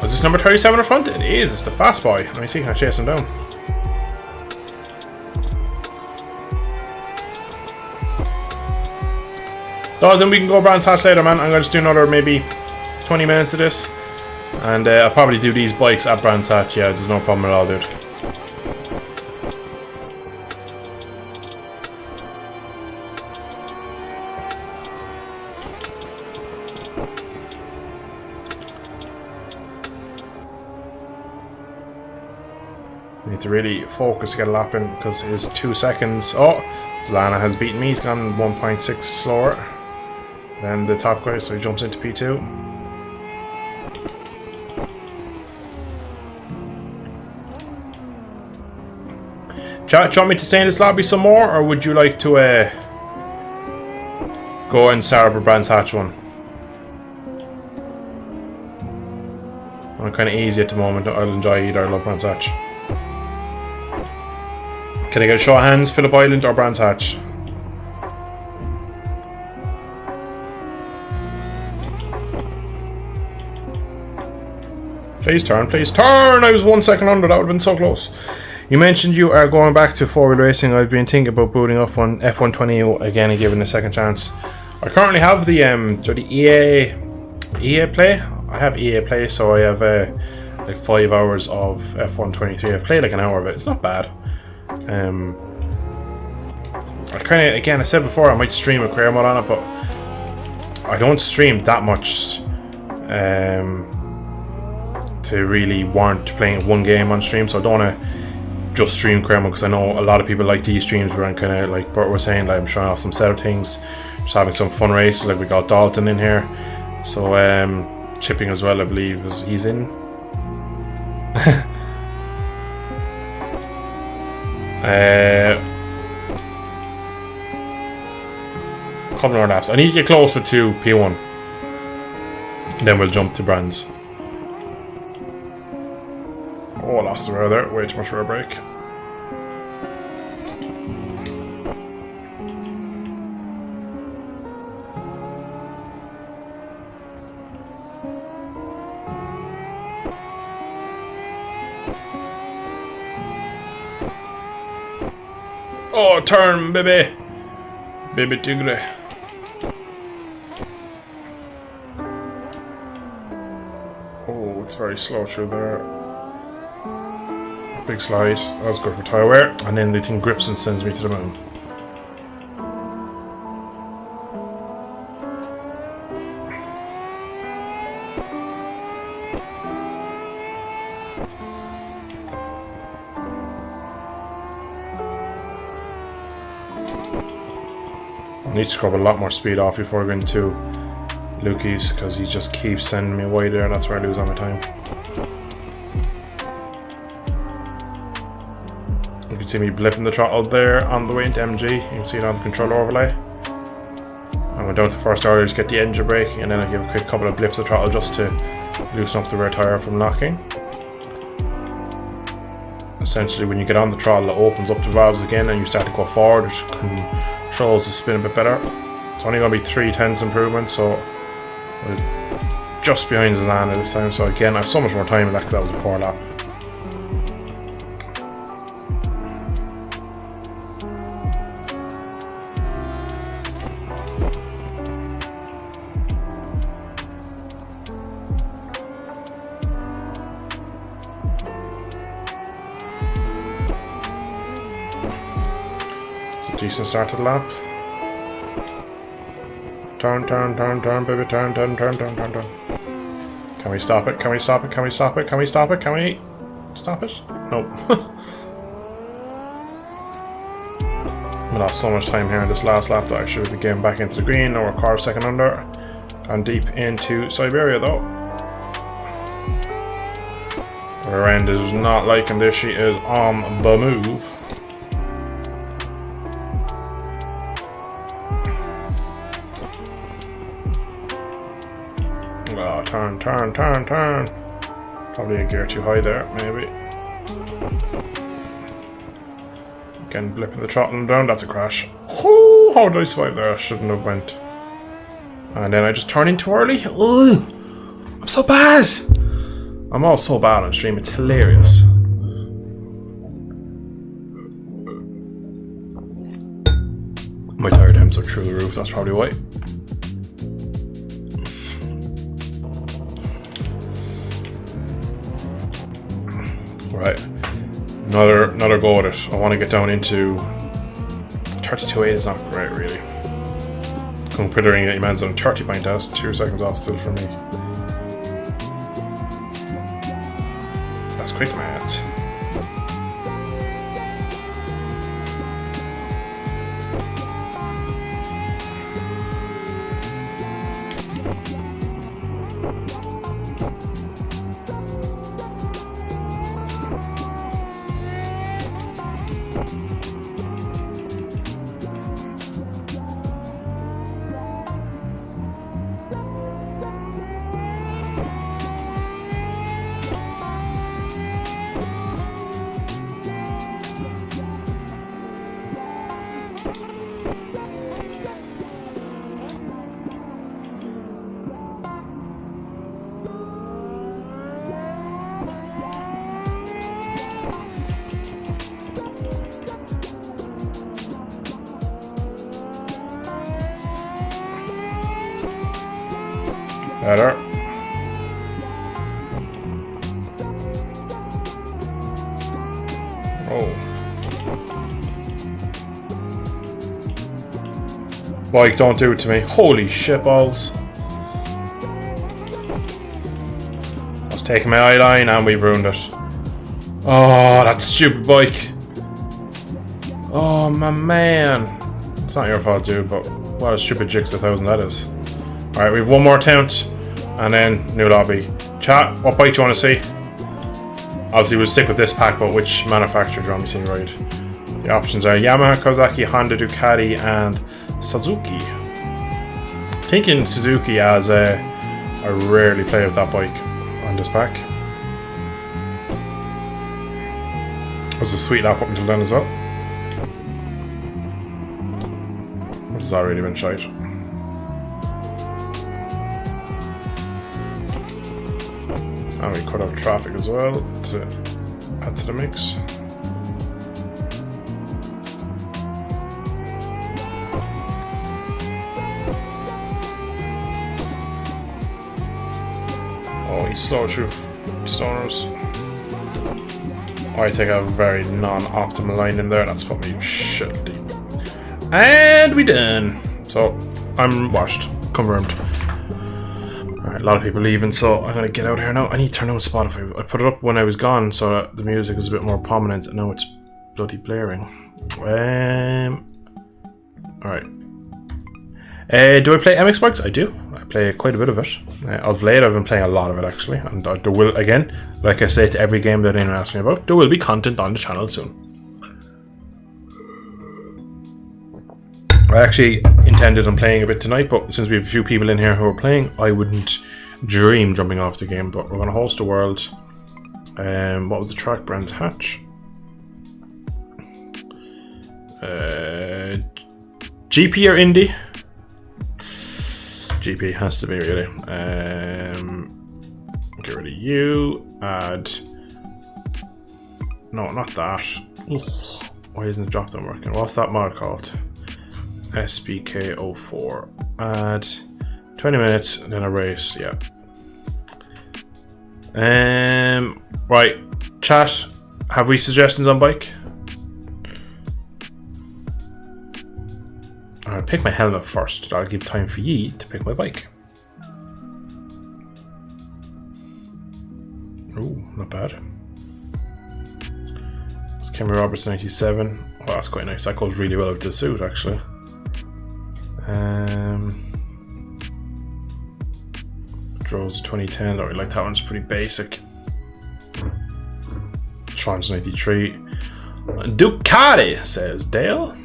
Was this number 37 in front? It is, it's the fast boy. Let me see, can I chase him down? So then we can go Brands Hatch later, man. I'm going to just do another maybe 20 minutes of this. And I'll probably do these bikes at Brands Hatch. Yeah, there's no problem at all, dude. Need to really focus to get a lap in, because his 2 seconds. Oh, Lana has beaten me. He's gone 1.6 slower than the top guy, so he jumps into P2. Chat, do you want me to stay in this lobby some more, or would you like to go and start up a Brands Hatch one? I'm kind of easy at the moment. I'll enjoy either. I love Brands Hatch. Can I get a show of hands, Phillip Island or Brands Hatch? Please turn, please turn! I was 1 second under, that would have been so close. You mentioned you are going back to 4-wheel racing. I've been thinking about booting up on F120 again and giving it a second chance. I currently have the EA Play. I have EA Play, so I have like 5 hours of F123. I've played like an hour of it. It's not bad. I kind of, again, I said before I might stream a career mode on it, but I don't stream that much to really warrant playing one game on stream, so I don't want to just stream career mode, because I know a lot of people like these streams where I'm kind of, like Bert was saying, like I'm showing off some set of things, just having some fun races. Like we got Dalton in here, so Chipping as well, I believe, he's in. Couple more laps. I need to get closer to P1. Then we'll jump to Brands. Oh, I lost the rear there. Way too much rear brake. Oh, turn, baby! Baby tigre. Oh, it's very slow through there. Big slide. That's good for tyre wear. And then the thing grips and sends me to the moon. I need to scrub a lot more speed off before going to Lukey's, because he just keeps sending me away there, and that's where I lose all my time. You can see me blipping the throttle there on the way into MG. You can see it on the controller overlay. I went down to first order to get the engine brake, and then I give a quick couple of blips of the throttle just to loosen up the rear tyre from locking. Essentially, when you get on the throttle, it opens up the valves again and you start to go forward, which controls the spin a bit better. It's only going to be 3/10 improvement, so we're just behind Zalana this time. So again, I have so much more time in that because that was a poor lap. Decent start to the lap. Turn, turn, turn, turn, baby, turn, turn, turn, turn, turn, turn. Can we stop it? Can we stop it? Can we stop it? Can we stop it? Can we stop it? Nope. We lost so much time here in this last lap that I should have getting back into the green. Now we're a car second under. Gone deep into Siberia though. Rear end is not liking this. She is on the move. Oh, turn, turn, turn, turn. Probably a gear too high there, maybe. Again, blipping the throttle down, that's a crash. Oh, how did I survive there? I shouldn't have went. And then I just turn in too early. Ugh, I'm so bad. I'm all so bad on stream, it's hilarious. My tire temps are through the roof, that's probably why. Right, another go at it. I want to get down into 32.8 is not great really. Considering that your man's on a 30-point test, 2 seconds off still for me. That's quick, mate. Better. Oh. Bike, don't do it to me. Holy shit balls. I was taking my eye line and we've ruined it. Oh, that stupid bike. Oh, my man. It's not your fault, dude, but what a stupid Jix 1000 that is. Alright, we have one more attempt, and then new lobby. Chat, what bike do you want to see? Obviously, we'll stick with this pack, but which manufacturer do you want me to see ride? The options are Yamaha, Kawasaki, Honda, Ducati, and Suzuki. Thinking Suzuki as I rarely play with that bike on this pack. It was a sweet lap up until then as well. This has already been shite. And we cut off traffic as well to add to the mix. Oh, he's slow through stoners. I take a very non-optimal line in there. That's put me shit deep. And we done. So I'm washed, confirmed. Alright, a lot of people leaving, so I'm gonna get out here now. I need to turn on Spotify. I put it up when I was gone so that the music is a bit more prominent, and now it's bloody blaring. Alright. Do I play MX bikes? I do. I play quite a bit of it. Of late, I've been playing a lot of it actually, and there will, again, like I say to every game that anyone asks me about, there will be content on the channel soon. I actually intended on playing a bit tonight, but since we have a few people in here who are playing, I wouldn't dream jumping off the game. But we're going to host a world. What was the track? Brands Hatch. GP or Indie? GP has to be, really. Get rid of you. Add. No, not that. Why isn't the drop down working? What's that mod called? SBK04. Add 20 minutes, then a race. Yeah. Right. Chat. Have we suggestions on bike? I'll pick my helmet first. I'll give time for ye to pick my bike. Ooh, not bad. It's Kimmy Roberts 97. Oh, that's quite nice. That goes really well with the suit, actually. Drones 2010. I really like that one. It's pretty basic. Trans 93. Ducati, says Dale.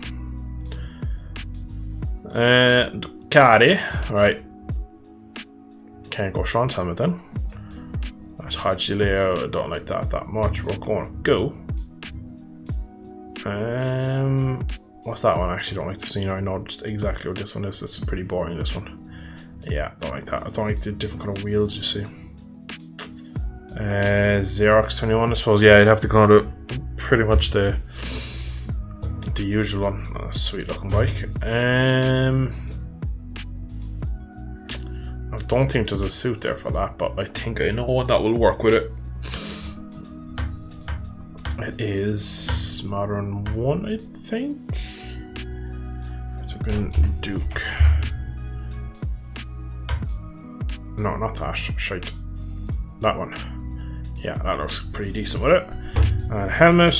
Ducati. Right. Can't go Sean's helmet then. That's Haji Leo. I don't like that much. We're going to go. What's that one? I actually don't like the scenery. I know just exactly what this one is. It's pretty boring, this one. Yeah, don't like that. I don't like the different kind of wheels you see. Xerox 21, I suppose. Yeah, you'd have to go to pretty much the usual one. Oh, sweet looking bike. I don't think there's a suit there for that, but I think I know one that will work with it. It is Modern 1, I think. Type in Duke. No, not that. Shite. That one. Yeah, that looks pretty decent with it. And helmet.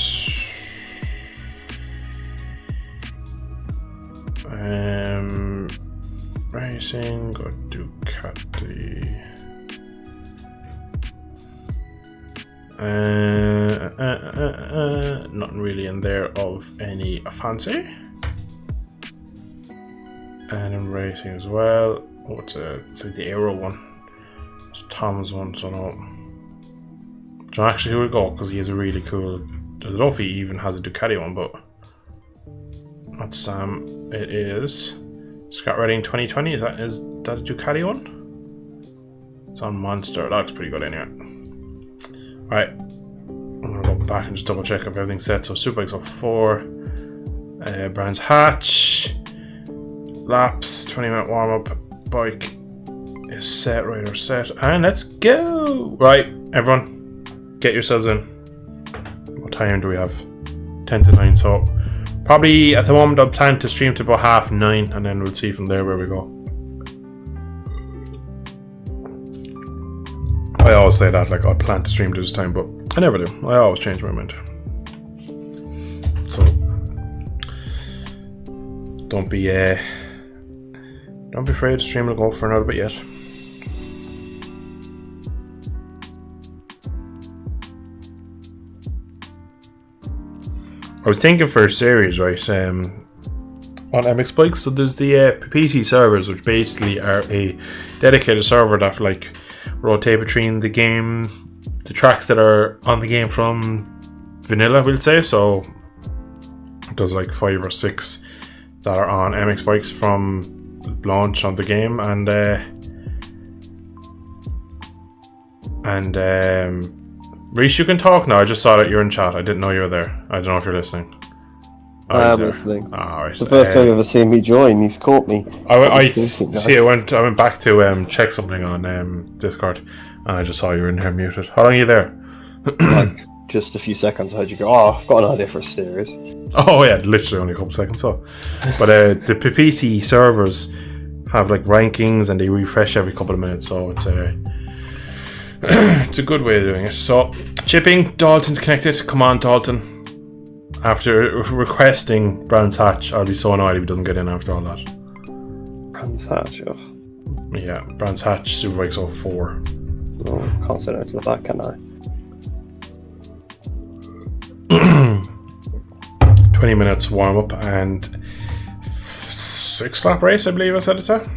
Racing. Got Ducati. Nothing really in there of any fancy. And in racing as well. Oh, it's like the Aero one. It's Tom's one, so no. John, actually, here we go, because he has a really cool. I don't know if he even has a Ducati one, but not Sam. It is Scott Redding 2020. Is that a Ducati one? It's on Monster. That looks pretty good in here. Right, I'm gonna go back and just double check if everything's set. So Superbikes 04, Brands Hatch, laps, 20-minute warm up. Bike is set, radar set, and let's go! Right, everyone, get yourselves in. What time do we have? 10 to 9, so probably at the moment I'll plan to stream to about 9:30, and then we'll see from there where we go. I always say that, like I plan to stream to this time, but I never do. I always change my mind. So don't be afraid to stream will go for another bit yet. I was thinking for a series, right, on MX Bikes. So there's the PPT servers, which basically are a dedicated server that like rotate between the game, the tracks that are on the game from vanilla, we'll say. So there's like 5 or 6 that are on MX Bikes from launch on the game, and Reese, you can talk now. I just saw that you're in chat. I didn't know you were there. I don't know if you're listening. I am listening. Right. The first time you've ever seen me join, he's caught me. I went back to check something on Discord, and I just saw you were in here muted. How long are you there? Like just a few seconds. I heard you go, "Oh, I've got an idea for a series." Oh yeah, literally only a couple seconds. So, but the PPT servers have like rankings, and they refresh every couple of minutes. So it's it's a good way of doing it. So chipping, Dalton's connected. Come on, Dalton. After requesting Brands Hatch, I'll be so annoyed if he doesn't get in after all that. Brands Hatch, oh. Yeah, Brands Hatch, Superbikes 04. Oh, can't say no to that, can I? 20 minutes warm up and 6-lap race, I believe I said it to.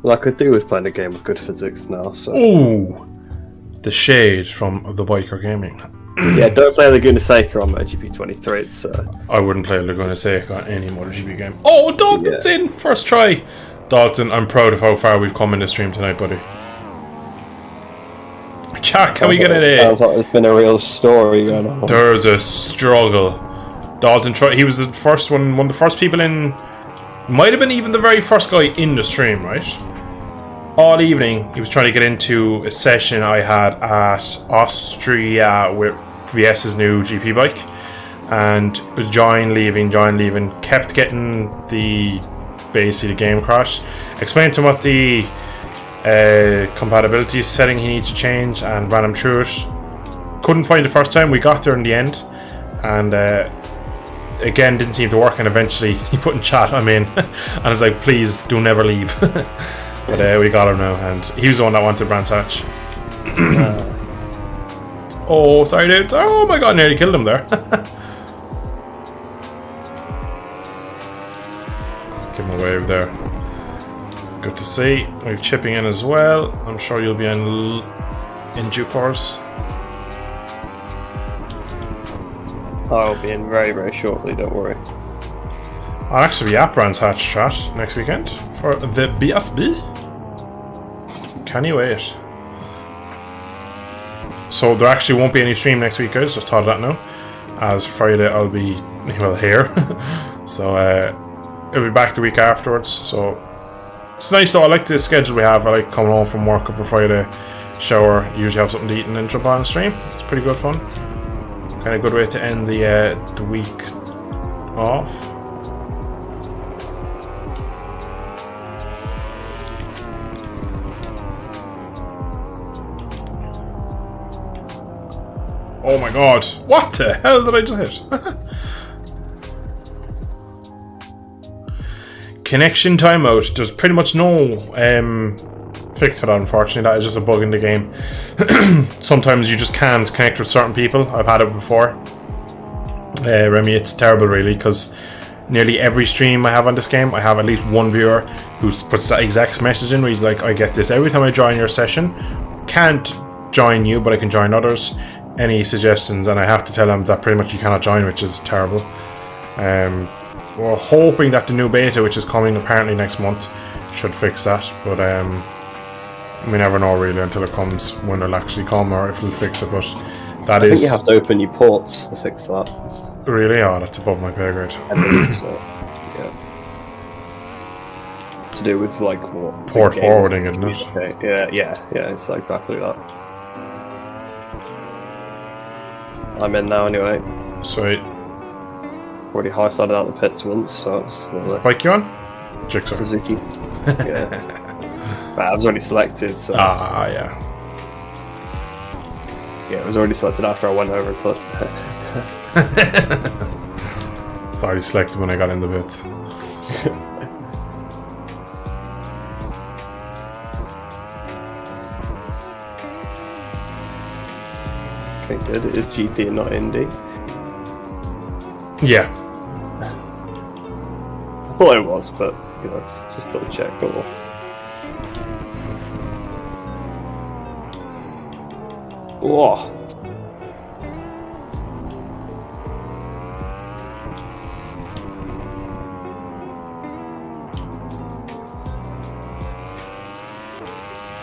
Well, I could do with playing a game with good physics now. So Ooh, the shade from the Biker Gaming. yeah, don't play Laguna Seca on MotoGP 23. It's I wouldn't play Laguna Seca on any MotoGP game. Oh, Dalton's in! First try! Dalton, I'm proud of how far we've come in the stream tonight, buddy. Chat, can we get it in? Sounds like there's been a real story going on. There's a struggle. Dalton he was the first one of the first people in. Might have been even the very first guy in the stream, right? All evening, he was trying to get into a session I had at Austria with VS's new GP bike, and it was join leaving, kept getting basically the game crash. Explained to him what the compatibility setting he needs to change, and ran him through it. Couldn't find the first time. We got there in the end, and again didn't seem to work. And eventually he put in chat, "I'm in," and I was like, "Please do never leave." But we got him now, and he was the one that wanted Brands Hatch. Oh, sorry, dude. Oh my god, nearly killed him there. Give him a wave there. It's good to see. We're chipping in as well. I'm sure you'll be in due course. I'll be in very, very shortly, don't worry. I'll actually be at Brands Hatch chat next weekend for the BSB. Can you wait? So there actually won't be any stream next week, guys. Just thought of that now. As Friday I'll be here. So it'll be back the week afterwards. So it's nice though. I like the schedule we have. I like coming home from work over Friday, shower, usually have something to eat and then jump on the stream. It's pretty good fun. Kind of good way to end the week off. Oh my god, what the hell did I just hit? Connection timeout. There's pretty much no fix for that, unfortunately. That is just a bug in the game. Sometimes you just can't connect with certain people. I've had it before. Remy, it's terrible really, because nearly every stream I have on this game, I have at least one viewer who puts that exact message in where he's like, I get this every time I join your session. Can't join you, but I can join others. Any suggestions? And I have to tell them that pretty much you cannot join, which is terrible. We're hoping that the new beta, which is coming apparently next month, should fix that, but we never know really until it comes, when it'll actually come, or if it'll fix it. But I think you have to open your ports to fix that. Really? Oh, that's above my pay grade. I think so. Yeah. To do with like what? Port forwarding, isn't it? Okay. Yeah. It's exactly that. I'm in now anyway. Sweet. Already high started out the pits once, so it's bike you on? Jigsaw. Suzuki. Yeah. I was already selected, so. Ah, yeah. Yeah, it was already selected after I went over to it. It's already selected when I got in the bits. Okay, good. It is GT and not Indy. Yeah. I thought it was, but just double check. Whoa.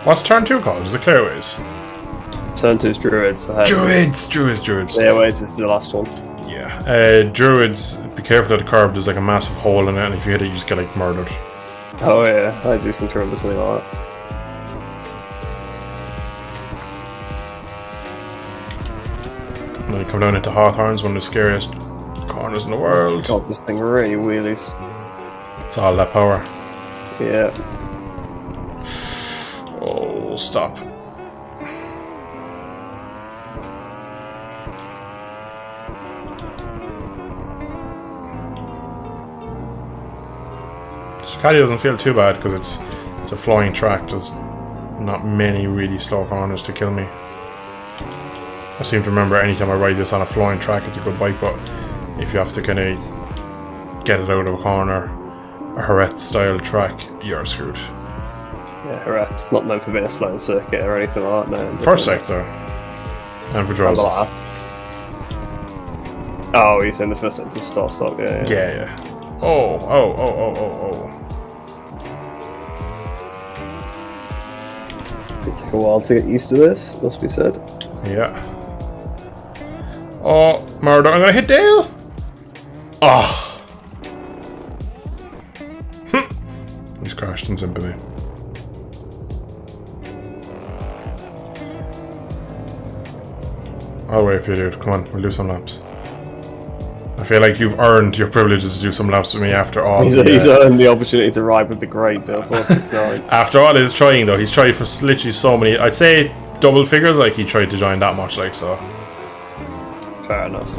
What's turn 2 called? Is it clearways? Turn 2 is Druids. Druids. Clearways is the last one. Yeah. Druids, be careful at the curb. There's like a massive hole in it, and if you hit it, you just get like murdered. Oh yeah, I do seem to remember something like that. And then you come down into Hawthorns, one of the scariest corners in the world. God, this thing really wheelies. It's all that power. Yeah. Oh, stop. Ducati doesn't feel too bad because it's a flying track. There's not many really slow corners to kill me. I seem to remember anytime I ride this on a flying track, it's a good bike, but if you have to kind of get it out of a corner a Jerez style track, you're screwed. Yeah, right. It's not known for being a flown circuit or anything like that. No. First sector. And Pedrosa's. Oh, you're saying the first sector start, yeah. Yeah. Oh. It'll take a while to get used to this, must be said. Yeah. Oh, Murder, I'm gonna hit Dale! Oh. He's crashed in sympathy. I'll wait for you, dude. Come on, we'll do some laps. I feel like you've earned your privileges to do some laps with me after all. He's earned the opportunity to ride with the great Bill 469. After all his trying, though, he's tried for literally so many. I'd say double figures. Like he tried to join that much, like so. Fair enough.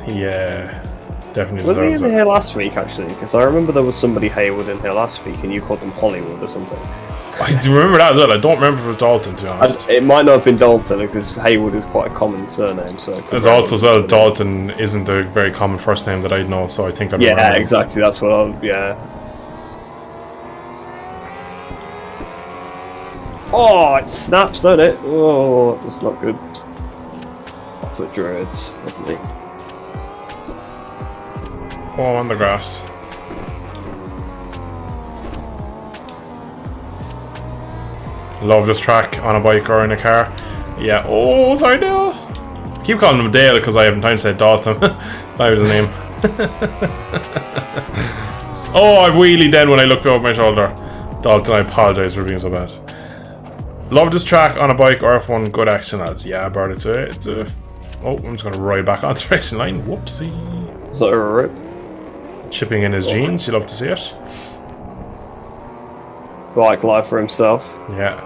He definitely Was he deserves in it. here last week, actually? Because I remember there was somebody Haywood in here last week and you called him Hollywood or something. I do remember that as well. I don't remember if it was Dalton, to be honest. It might not have been Dalton because Haywood is quite a common surname. So There's also as well, Dalton isn't a very common first name that I know, so I think I'd remember. Yeah, exactly. That's what I'm. Yeah. Oh, it snaps, don't it? Oh, that's not good. Off at Druids, definitely. Oh, on the grass. Love this track on a bike or in a car. Yeah. Oh, sorry, Dale. I keep calling him Dale because I haven't time to say Dalton. That was his name. Oh, I've wheelied then when I looked over my shoulder. Dalton, I apologise for being so bad. Love this track on a bike or F1. Good action, lads. Yeah, Bert, it's a. Oh, I'm just going to ride back onto the racing line. Whoopsie. Is that a rip? Chipping in his jeans. You love to see it. Bike life for himself. Yeah.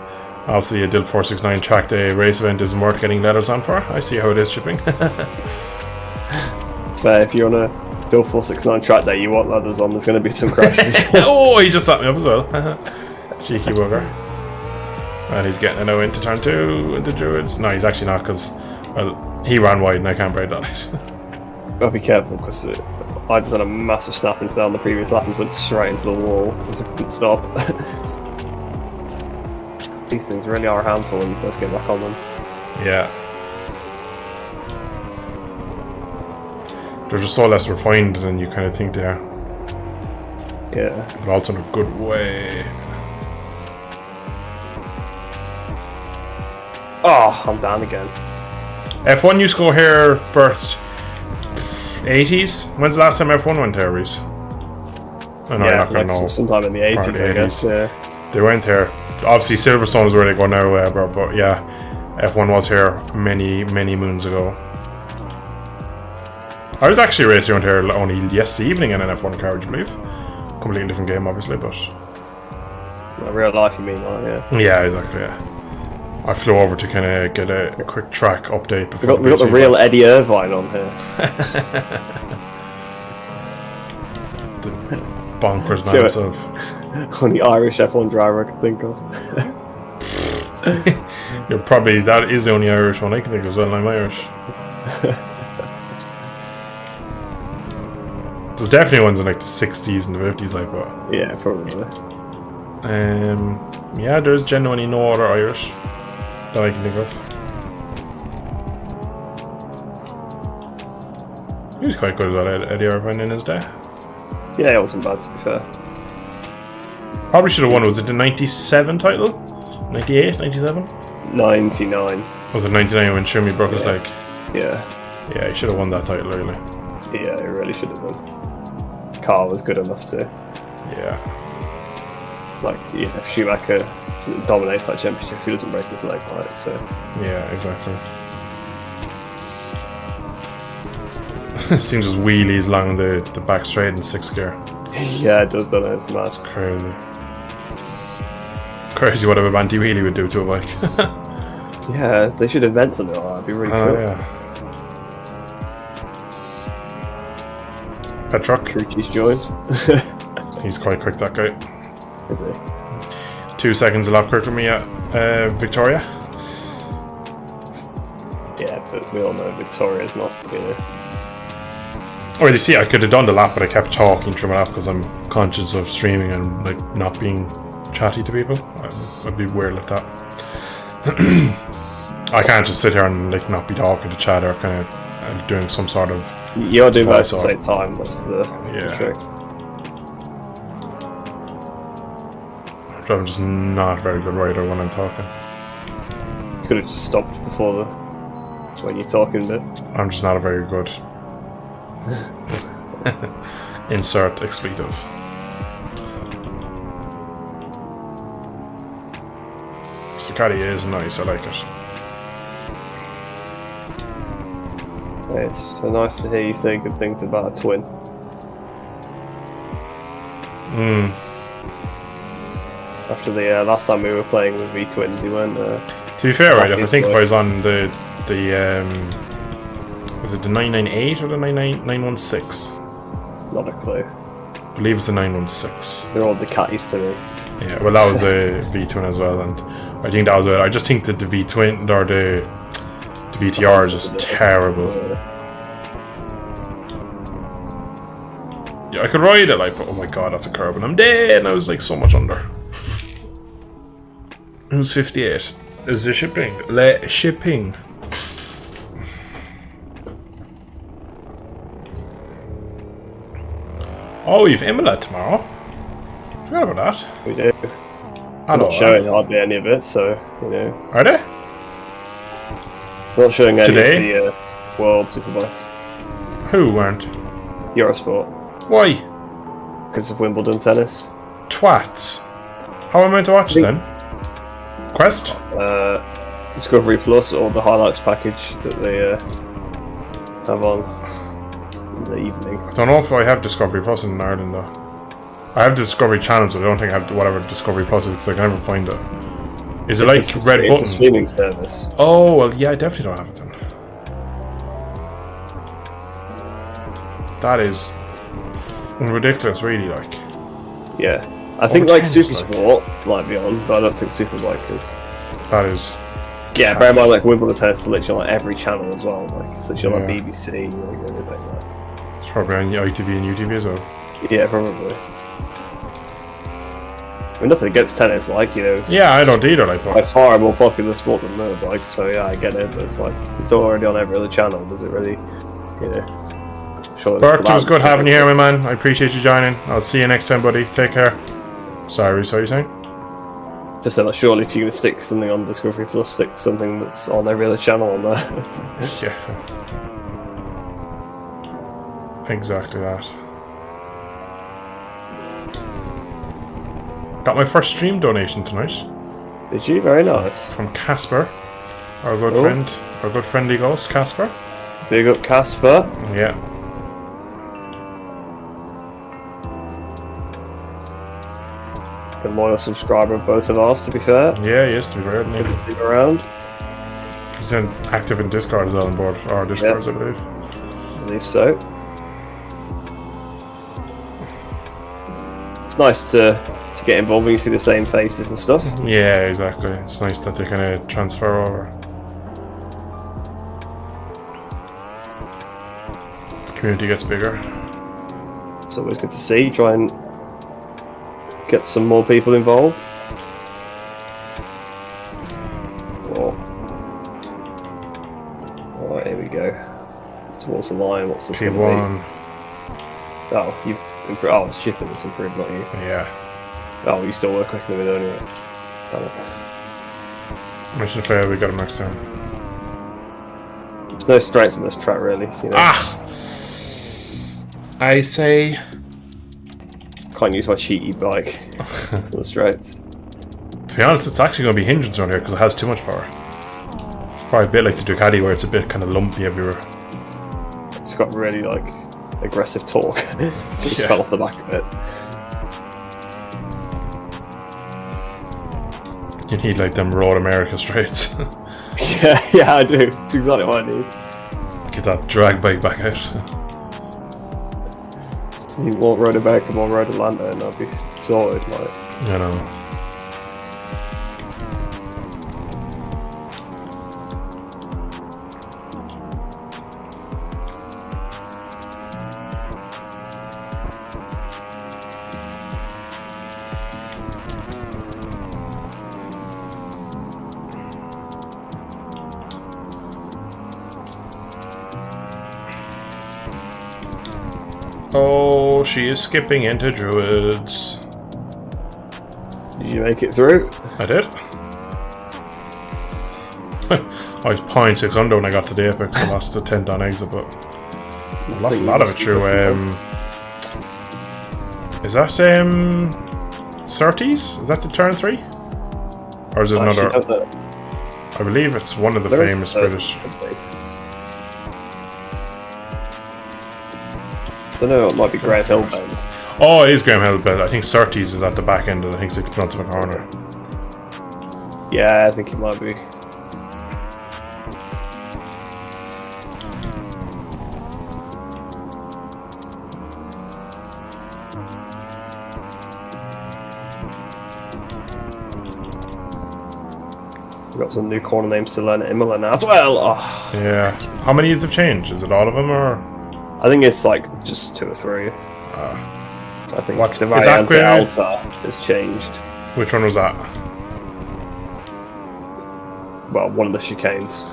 Obviously, a Dill 469 track day race event isn't worth getting letters on for. I see how it is, chipping. Fair, if you're on a Dill 469 track day, you want leathers on, there's going to be some crashes. Oh, he just sat me up as well. Cheeky bugger. And he's getting it now into turn 2 into Druids. No, he's actually not because, well, he ran wide and I can't break that out. Gotta be careful because I just had a massive snap into that on the previous lap and went straight into the wall because I couldn't stop. These things really are a handful when you first get back on them. Yeah. They're just so less refined than you kind of think they are. Yeah. But also in a good way. Oh, I'm down again. F1 used to go here, Bert. 80s? When's the last time F1 went here, Reese? I know you're not going to know. Sometime in the 80s, I guess. Yeah. They went here. Obviously, Silverstone is where they go now, but yeah, F1 was here many, many moons ago. I was actually racing around here only yesterday evening in an F1 car, would you believe? Completely different game, obviously, but... In real life, you mean, like, yeah. Yeah, exactly, yeah. I flew over to kind of get a quick track update before we got the real Eddie Irvine on here. The bonkers man himself. Only Irish F1 driver I can think of. That is the only Irish one I can think of as well, and I'm Irish. There's definitely ones in like the 60s and the 50s, like, but... Yeah, probably. Yeah, there's genuinely no other Irish that I can think of. He was quite good at Eddie Irvine in his day. Yeah, it wasn't bad, to be fair. Probably should have won. Was it the 97 title? 98? 97? 99. Was it 99 when Schumi broke his leg? Yeah. Yeah, he should have won that title, really. Yeah, he really should have done. Car was good enough to... Yeah. Like, yeah, if Schumacher dominates that championship, he doesn't break his leg, right? So... Yeah, exactly. This thing just wheelies along the back straight in 6th gear. Yeah, it does, doesn't it? It's mad. It's crazy. Crazy what a anti-wheelie would do to a bike. Yeah, they should invent something like that. It'd be really cool. Yeah. Pet truck. Trucci's joined. He's quite quick, that guy. Is he? 2 seconds a lap quicker than me at Victoria. Yeah, but we all know Victoria's not, you know. Well, you see, I could have done the lap, but I kept talking through my lap because I'm conscious of streaming and like not being chatty to people. I'd be weird like that. I can't just sit here and like not be talking to chat or kind of doing some sort of. You gotta do both at the same time. That's the trick. I'm just not a very good writer when I'm talking. Could have just stopped before when you're talking, but I'm just not a very good insert expletive. Mr. Caddy is nice. I like it. It's so nice to hear you say good things about a twin. After the last time we were playing with V-Twins, you weren't. To be fair, right? I think if I was on the was it the 998 or the 916? Not a clue. I believe it's the 916. They're all the catties to me. Yeah, well, that was a V-twin as well, and I think that was it. I just think that the V-twin or the VTR is just terrible. Yeah, I could ride it like, but oh my god, that's a curb, and I'm dead. And I was like so much under. Who's 58? Is the shipping? Le shipping. Oh, you've Imola tomorrow. Forgot about that. We do. I'm not showing hardly any of it, so you know. Are they? Not showing any today? of the World Superbikes. Who weren't? Eurosport. Why? Because of Wimbledon tennis. Twats. How am I to watch it then? Quest? Discovery Plus or the highlights package that they have on in the evening. I don't know if I have Discovery Plus in Ireland though. I have Discovery Channels, but I don't think I have whatever Discovery Plus is because I can never find it. Is it like Red Button? It's a streaming service. Oh, well, yeah, I definitely don't have it then. That is ridiculous, really, like. Yeah. I think like Supersport might be on, but I don't think Superbike is. That is. Yeah, bear in mind like Wimbledon tennis is literally on every channel as well. Like it's literally on BBC, like everything like that. It's probably on ITV and UTV as well. Yeah, probably. I mean, nothing against tennis, like, you know. Yeah, I don't either, like, but by far a more popular sport than motorbikes, so yeah, I get it, but it's like, if it's already on every other channel, does it really, you know. Sure, Bert, it was good having you here, my man. I appreciate you joining. I'll see you next time, buddy. Take care. Sorry, so you're saying? Just said, like, surely if you're going to stick something on Discovery Plus, stick something that's on every other channel on there. Yeah. Exactly that. Got my first stream donation tonight. Did you? Very nice. From Casper, our good friendly ghost, Casper. Big up, Casper. Yeah. A loyal subscriber of both of ours, to be fair. Yeah, he is, to be fair. Good to see him around. He's active in Discord as well on board, or Discords, I believe. I believe so. It's nice to get involved when you see the same faces and stuff. Yeah, exactly. It's nice that they kind of transfer over. The community gets bigger. It's always good to see. Try and get some more people involved. Alright, here we go. Towards the line. What's this going to be? Oh, you've improved. Oh, it's chipping that's improved, not you. Yeah. Oh, you still work quicker than we do anyway. Damn it. Mission failed, we got him next time. There's no strengths in this track, really. You know? Ah! I say. Can't use my cheaty bike on the straights. To be honest, it's actually going to be hinged on here because it has too much power. It's probably a bit like the Ducati where it's a bit kind of lumpy everywhere. It's got really, like, aggressive torque. It just fell off the back of it. You need like them Road America straights. yeah, I do. It's exactly what I need. Get that drag bike back out. You won't Road America, more Road Atlanta, and I'll be sorted, like. I know. Oh, she is skipping into druids. Did you make it through? I did. I was 0.6 under when I got to the apex. I lost the 10th on exit, but I lost a lot of it through. Is that Surtees? Is that the turn 3? Or is it another? I believe it's one of the famous British. I don't know, it might be Graham Hillbend. Oh, it is Graham Hillbend. I think Surtees is at the back end, and I think it's the penultimate corner. Yeah, I think it might be. We've got some new corner names to learn at Imola now as well. Oh. Yeah. How many have changed? Is it all of them, or? I think it's like just 2 or 3. So I think what's the is that Alta has changed. Which one was that? Well, one of the chicanes.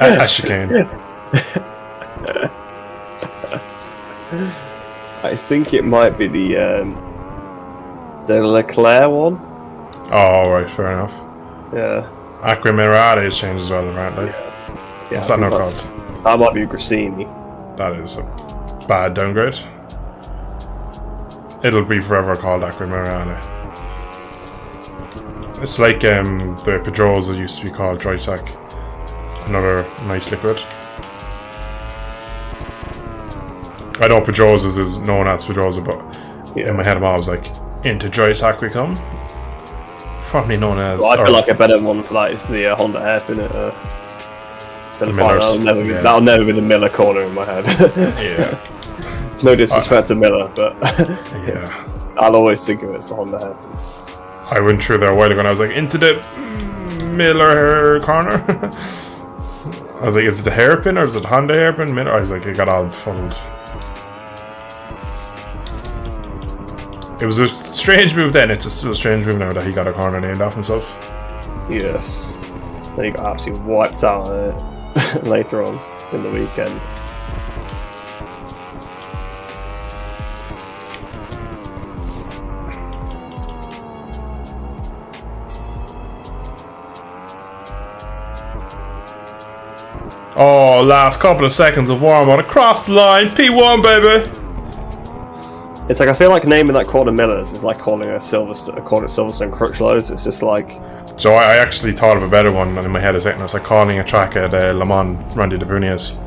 A chicane. I think it might be the Leclerc one. Oh, right, fair enough. Yeah. Acqua Minerale has changed as well, apparently. Yeah, What's that now called? That might be Grassini. That is a bad downgrade. It'll be forever called Acqua Minerale. It's like the Pedrosa used to be called Dry Sack. Another nice liquid. I know Pedrosa's is known as Pedrosa, but in my head I'm always like, into Dry Sack we come. Formerly known as... Well, I feel like a better one for that is the Honda hairpin at that'll never be the Miller corner in my head. Yeah. No disrespect to Miller, but yeah, I'll always think of it as the Honda hairpin. I went through there a while ago and I was like, into the Miller corner. I was like, is it the hairpin or is it Honda hairpin? Miller? I was like, it got all fuddled. It was a strange move then. It's still a strange move now that he got a corner named after himself. Yes. Then he got absolutely wiped out later on in the weekend. Oh, last couple of seconds of warm on across the line. P1, baby. It's like I feel like naming that corner Millers is like calling a corner Silverstone Crutchlows. It's just like. So I actually thought of a better one in my head a second. It's like calling a track at Le Mans Randy DePunias.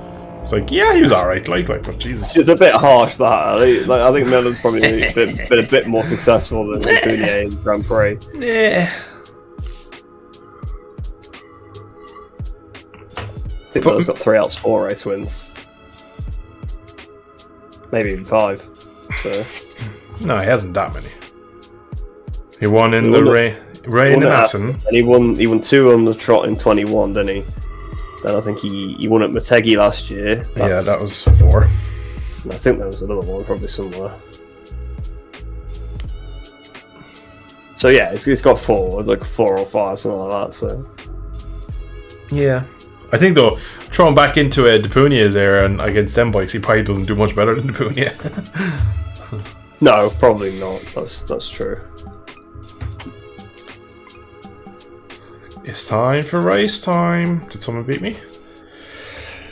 It's like, yeah, he was alright, but Jesus. It's a bit harsh that. I think Miller's probably been a bit more successful than DePunier in Grand Prix. Yeah. I think Miller's got 3 out of 4 race wins. Maybe even 5. So. No, he hasn't that many. He won in the Rain and Assen. And he won 2 on the trot in 21, didn't he? Then I think he won at Motegi last year. Yeah, that was 4. I think there was another one probably somewhere. So yeah, it's got 4. It's like 4 or 5, something like that. So yeah, I think though, throwing back into DePunia's era and against them bikes, he probably doesn't do much better than DePunia. No, probably not. That's true. It's time for race time. Did someone beat me?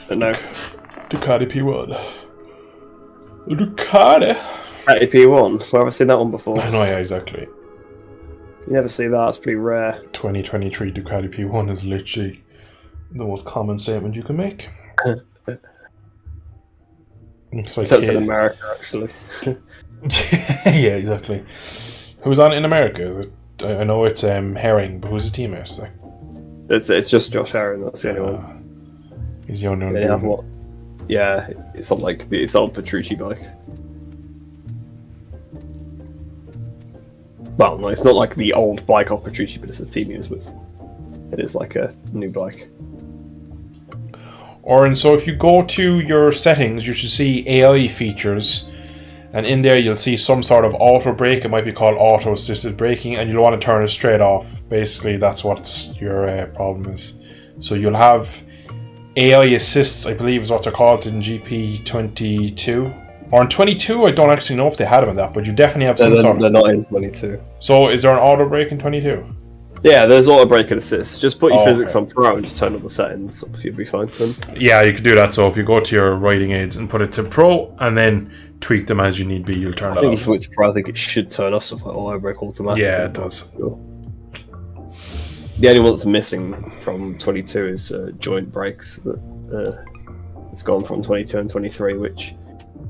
No. Ducati P1. Ducati P1. Where have I seen that one before? I know, yeah, exactly. You never see that. It's pretty rare. 2023 Ducati P1 is literally the most common statement you can make. It's like except in America, actually. Yeah, exactly. Who's on in America? I know it's Herring, but who's the teammate? Like, it's just Josh Herring. That's the only one. He's the only one. They have what? Yeah, it's on like the old Petrucci bike. Well, no, it's not like the old bike off Petrucci, but it's a team he was with. It is like a new bike. And so if you go to your settings, you should see AI features, and in there you'll see some sort of auto brake. It might be called auto assisted braking, and you'll want to turn it straight off. Basically, that's what your problem is. So you'll have AI assists, I believe, is what they're called in GP22. Or in 22, I don't actually know if they had them in that, but you definitely have some sort. They're not in 22. So is there an auto brake in 22? Yeah, there's auto brake and assist. Just put your physics okay. on Pro and just turn up the settings. You'll be fine then. Yeah, you could do that. So if you go to your riding aids and put it to Pro and then tweak them as you need be, you'll turn that off. I think if you put it to Pro, I think it should turn off stuff like auto brake automatically. Yeah, it does. The only one that's missing from 22 is joint brakes. That it's gone from 22 and 23, which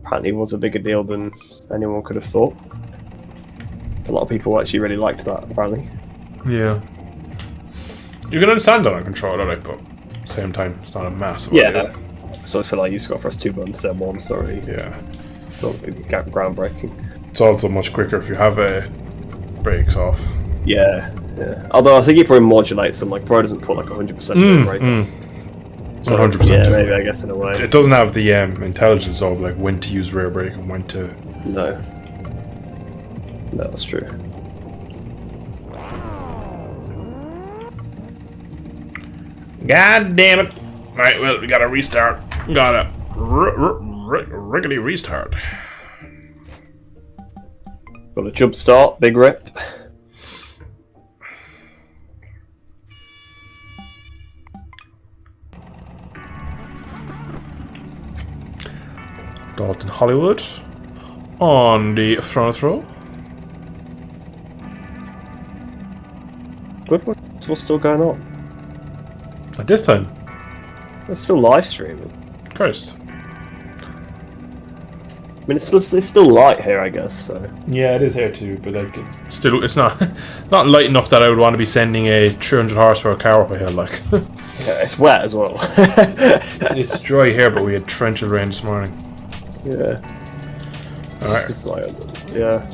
apparently was a bigger deal than anyone could have thought. A lot of people actually really liked that, apparently. Yeah. You can understand that on controller, like, but at the same time, it's not a massive idea. So I feel like you just got first 2 buttons, then one story. Yeah. So groundbreaking. It's also much quicker if you have brakes off. Yeah. Although I think it probably modulates them, like Pro doesn't put like 100% brake. So 100%. Yeah, maybe I guess in a way. It doesn't have the intelligence of like when to use rear brake and when to. No, that's true. God damn it! Right, well, we gotta restart. Gotta rickety restart. Got a jump start, big rip. Dalton Hollywood on the front row. Good, what's still going on? At this time, It's still live streaming. Christ. I mean, it's still light here, I guess. So Yeah, it is here too, but like, still, it's not not light enough that I would want to be sending a 300 horsepower car up a hill. Like, yeah, it's wet as well. it's dry here, but we had torrential rain this morning. Yeah. Alright. It's like, yeah.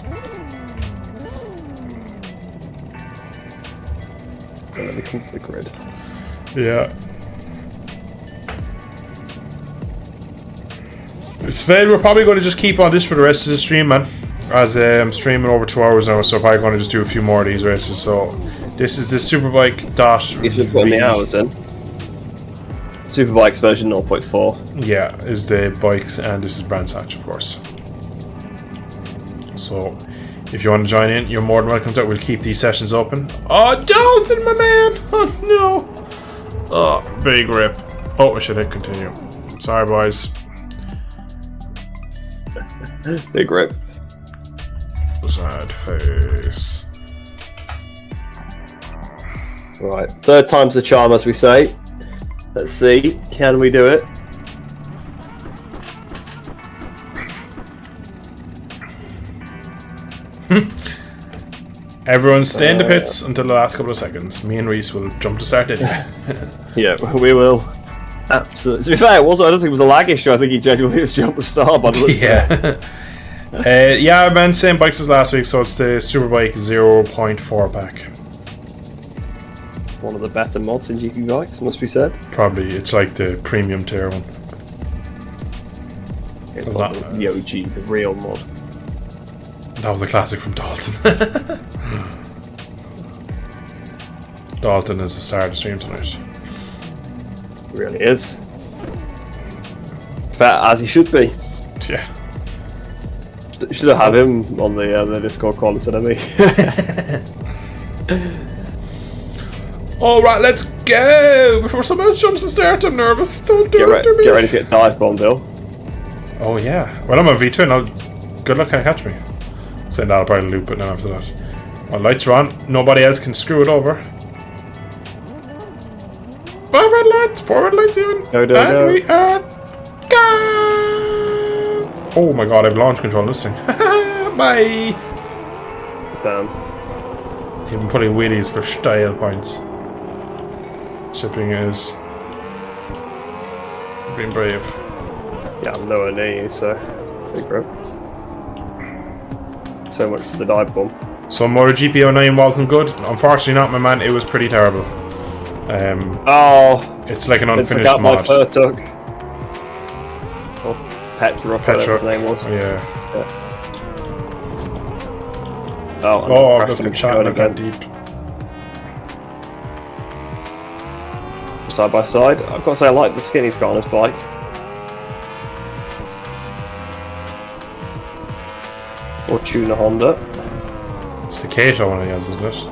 And then it comes to the grid. Yeah. It's fine. We're probably going to just keep on this for the rest of the stream, man. As I'm streaming over 2 hours now, so I'm probably going to just do a few more of these races. So this is the Superbike dot. If you're putting the hours in. Superbikes version 0.4. Yeah, is the bikes, and this is Brands Hatch, of course. So if you want to join in, you're more than welcome to it. We'll keep these sessions open. Oh, Dalton, my man! Oh, no! Oh, big rip. Oh, I should hit continue. Sorry, boys. Big rip. Sad face. Right, third time's the charm, as we say. Let's see, can we do it? Everyone stay in the pits until the last couple of seconds. Me and Reese will jump to start it. Yeah, we will. Absolutely. To be fair, I don't think it was a lag issue. I think he genuinely just jumped the start by the looks of it. Yeah, man, same bikes as last week, so it's the Superbike 0.4 pack. One of the better mods in GP bikes, must be said. Probably, it's like the premium tier one. It's like the OG, the real mod. That was a classic from Dalton. Dalton is the star of the stream tonight. It really is. Fair as he should be. Yeah. Should have had him on the Discord call instead of me. Alright, let's go! Before someone else jumps the start, I'm nervous. Don't do it to me. Get ready to get dive bombed, Bill. Oh yeah. Well, I'm on V2 and good luck, can't catch me. Saying that, I'll probably loop it now after that. My lights are on. Nobody else can screw it over. 5 red lights, 4 red lights even. Go. We are go! Oh my god, I have launch control on this thing. Bye! Damn. Even putting wheelies for style points. Shipping is being brave. Yeah, I'm nowhere near you, so big bro. So much for the dive bomb. So MotoGP09 wasn't good. Unfortunately not, my man. It was pretty terrible. It's like an unfinished mod. My Pertuk. Or Petra, whatever his name was. Yeah. Oh, I've got the chat and I got deep. side by side. I've got to say, I like the skinny Scarlet's bike. Fortuna Honda. It's the Kato one he has, isn't it?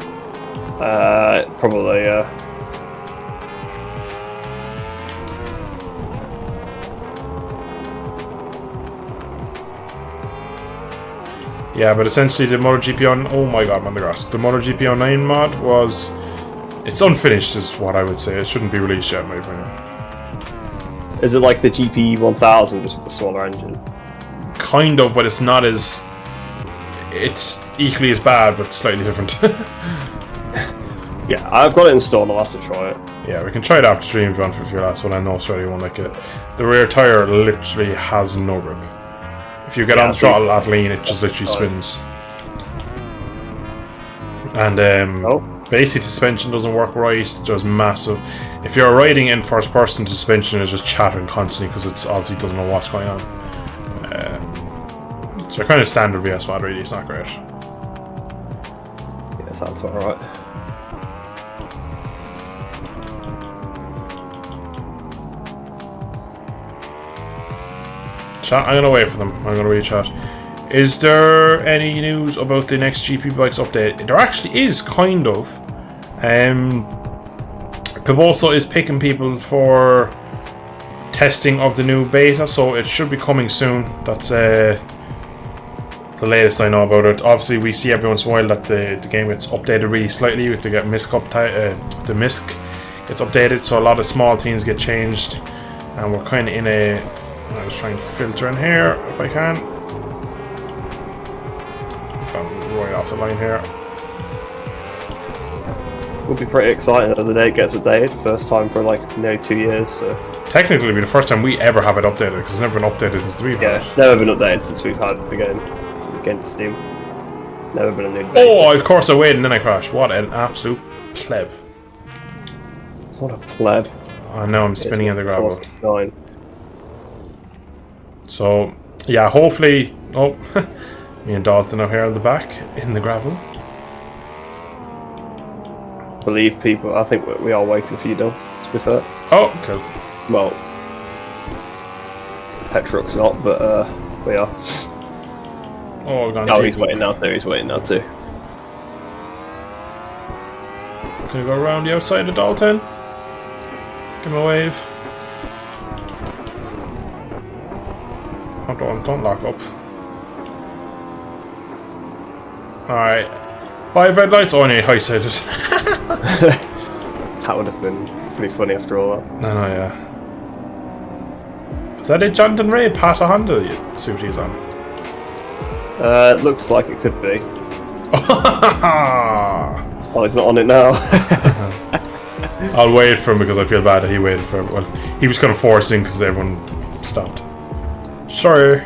Probably, Yeah, but essentially the MotoGP on... Oh my god, I'm on the grass. The MotoGP Online mod was... It's unfinished is what I would say. It shouldn't be released yet, in my opinion. Is it like the GP 1000, just with a smaller engine? Kind of, but it's not as... It's equally as bad, but slightly different. Yeah, I've got it installed. I'll have to try it. Yeah, we can try it after stream if you want for your last one. I know Australia won't like it. The rear tyre literally has no grip. If you get on throttle at lean, it just literally spins. And basically suspension doesn't work right. There's massive... If you're riding in first person, suspension is just chattering constantly because it's obviously doesn't know what's going on. So kind of standard VS mod really, it's not great. Yeah, sounds alright. Chat, I'm gonna wait for them. I'm gonna read chat. Is there any news about the next GP Bikes update? There actually is, kind of. Pivoso is picking people for testing of the new beta, so it should be coming soon. That's the latest I know about it. Obviously, we see every once in a while that the game gets updated really slightly. To get MISC the MISC gets updated, so a lot of small things get changed, and we're kind of in a... I'll just try and filter in here if I can. I'm right off the line here. Will be pretty exciting that the day it gets updated. First time for like nearly 2 years. So. Technically, it'll be the first time we ever have it updated because it's never been updated since we've had it. Never been updated since we've had the game against Steam. Never been a new beta. Oh, of course I waited and then I crashed. What an absolute pleb. What a pleb. I know I'm spinning in the gravel. 9. So, yeah, hopefully... Oh, me and Dalton are here on the back in the gravel. Believe people, I think we are waiting for you, Dom, to be fair. Oh, cool. Well, Petruk's not, but we are. Oh, gone oh, he's waiting now too, Can I go around the outside of Dalton? Give him a wave. Don't lock up. Alright. 5 red lights. Oh, no, high-sided. That would have been pretty funny after all that. No, yeah. Is that a Jonathan Ray Pata Honda suit he's on? It looks like it could be. Oh, he's not on it now. I'll wait for him because I feel bad that he waited for him. Well, he was kind of forcing because everyone stopped. Sorry.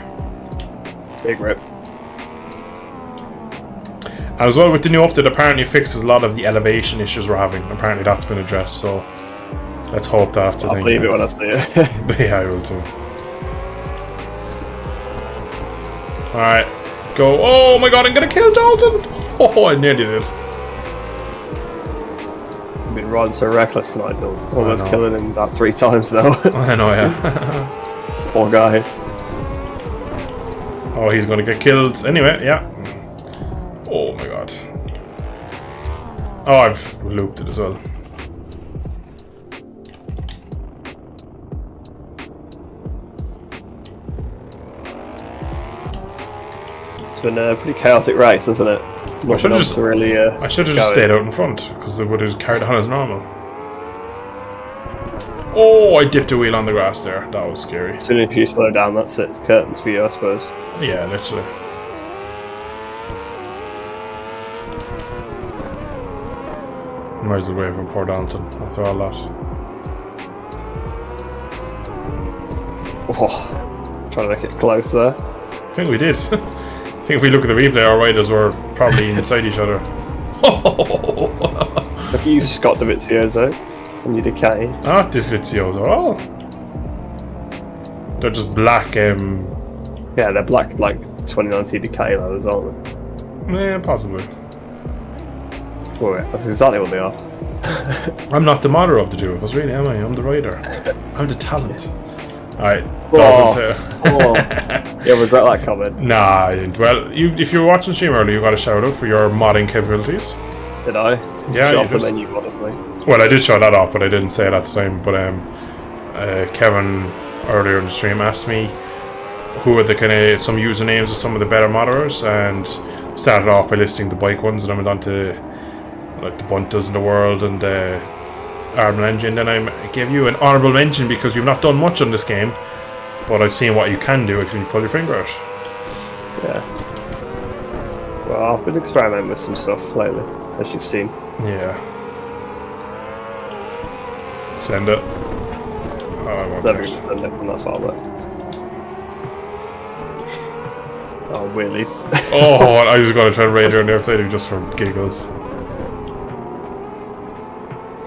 Big rip. And as well, with the new update, apparently fixes a lot of the elevation issues we're having. Apparently that's been addressed, so let's hope that's a thing. I'll believe it when I see it. Yeah, I will too. Alright, go. Oh my god, I'm gonna kill Dalton! Oh, I nearly did. I've been riding so reckless tonight, Bill. Almost killing him about 3 times now. I know, yeah. Poor guy. Oh, he's gonna get killed. Anyway, yeah. Oh my god. Oh, I've looped it as well. It's been a pretty chaotic race, hasn't it? I should have just really, stayed out in front because it would have carried on as normal. Oh, I dipped a wheel on the grass there. That was scary. As soon as you slow down, that's it. It's curtains for you, I suppose. Yeah, literally. Might as well wait for poor Dalton after all that. Oh, trying to make it close there. I think we did. I think if we look at the replay, our riders were probably inside each other. Look at you, Scott Davizioso, and you decay. Not Davizioso at all. They're just black. Yeah, they're black, like 2019 decay leathers, aren't they? Yeah, possibly. Oh, yeah, that's exactly what they are. I'm not the modder of the two of us, really, am I? I'm the writer. I'm the talent. Alright, Oh. Dolphins. Oh. You'll regret that comment. Nah, I didn't. Well, if you were watching the stream earlier, you got a shout out for your modding capabilities. Did I? Yeah, Shut you off the did. menu, honestly. Well, I did show that off, but I didn't say it at the time. But Kevin earlier in the stream asked me who are the kind of some usernames of some of the better modders, and started off by listing the bike ones, and then went on to like the Buntas in the world and Armor Engine. Then I gave you an honourable mention because you've not done much on this game, but I've seen what you can do if you pull your finger out. Yeah. Well, I've been experimenting with some stuff lately, as you've seen. Yeah. Send it. Oh, I won't Never finish. going to send it from that far away. Oh, weirdly. Oh, I was going to try and raid her on the outside of you just for giggles.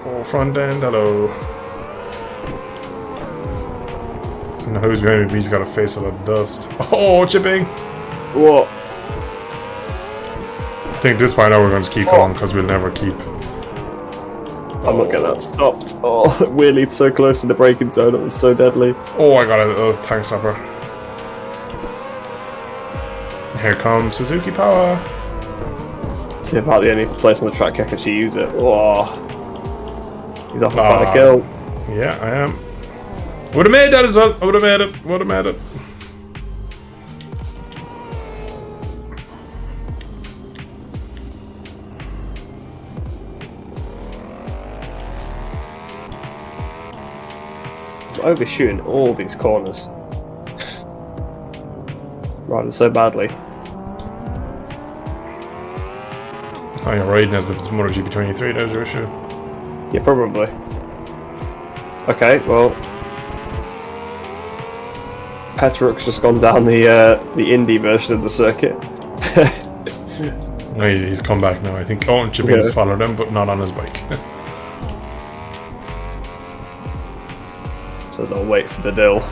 Oh, front end, hello. No, who's behind me? He's got a face full of dust. Oh, chipping! What? I think at this point now we're going to keep going because we'll never keep. I'm not getting that stopped. Oh, weirdly, it's so close to the braking zone. It was so deadly. Oh, I got a tank stopper. Here comes Suzuki Power. See about the only place on the track I can actually use it. Oh, he's off Ah. about a kill. Yeah, I am. Would have made that as well. I would have made it. Would have made it. I'm overshooting all these corners. Riding so badly. Oh, you're riding as if it's MotoGP 23. There's your issue. Yeah, probably. Okay, well, Petruk's just gone down the Indy version of the circuit. No, he's come back now. I think. Oh, and Chipping's Yeah. followed him, but not on his bike. So I'll wait for the dill.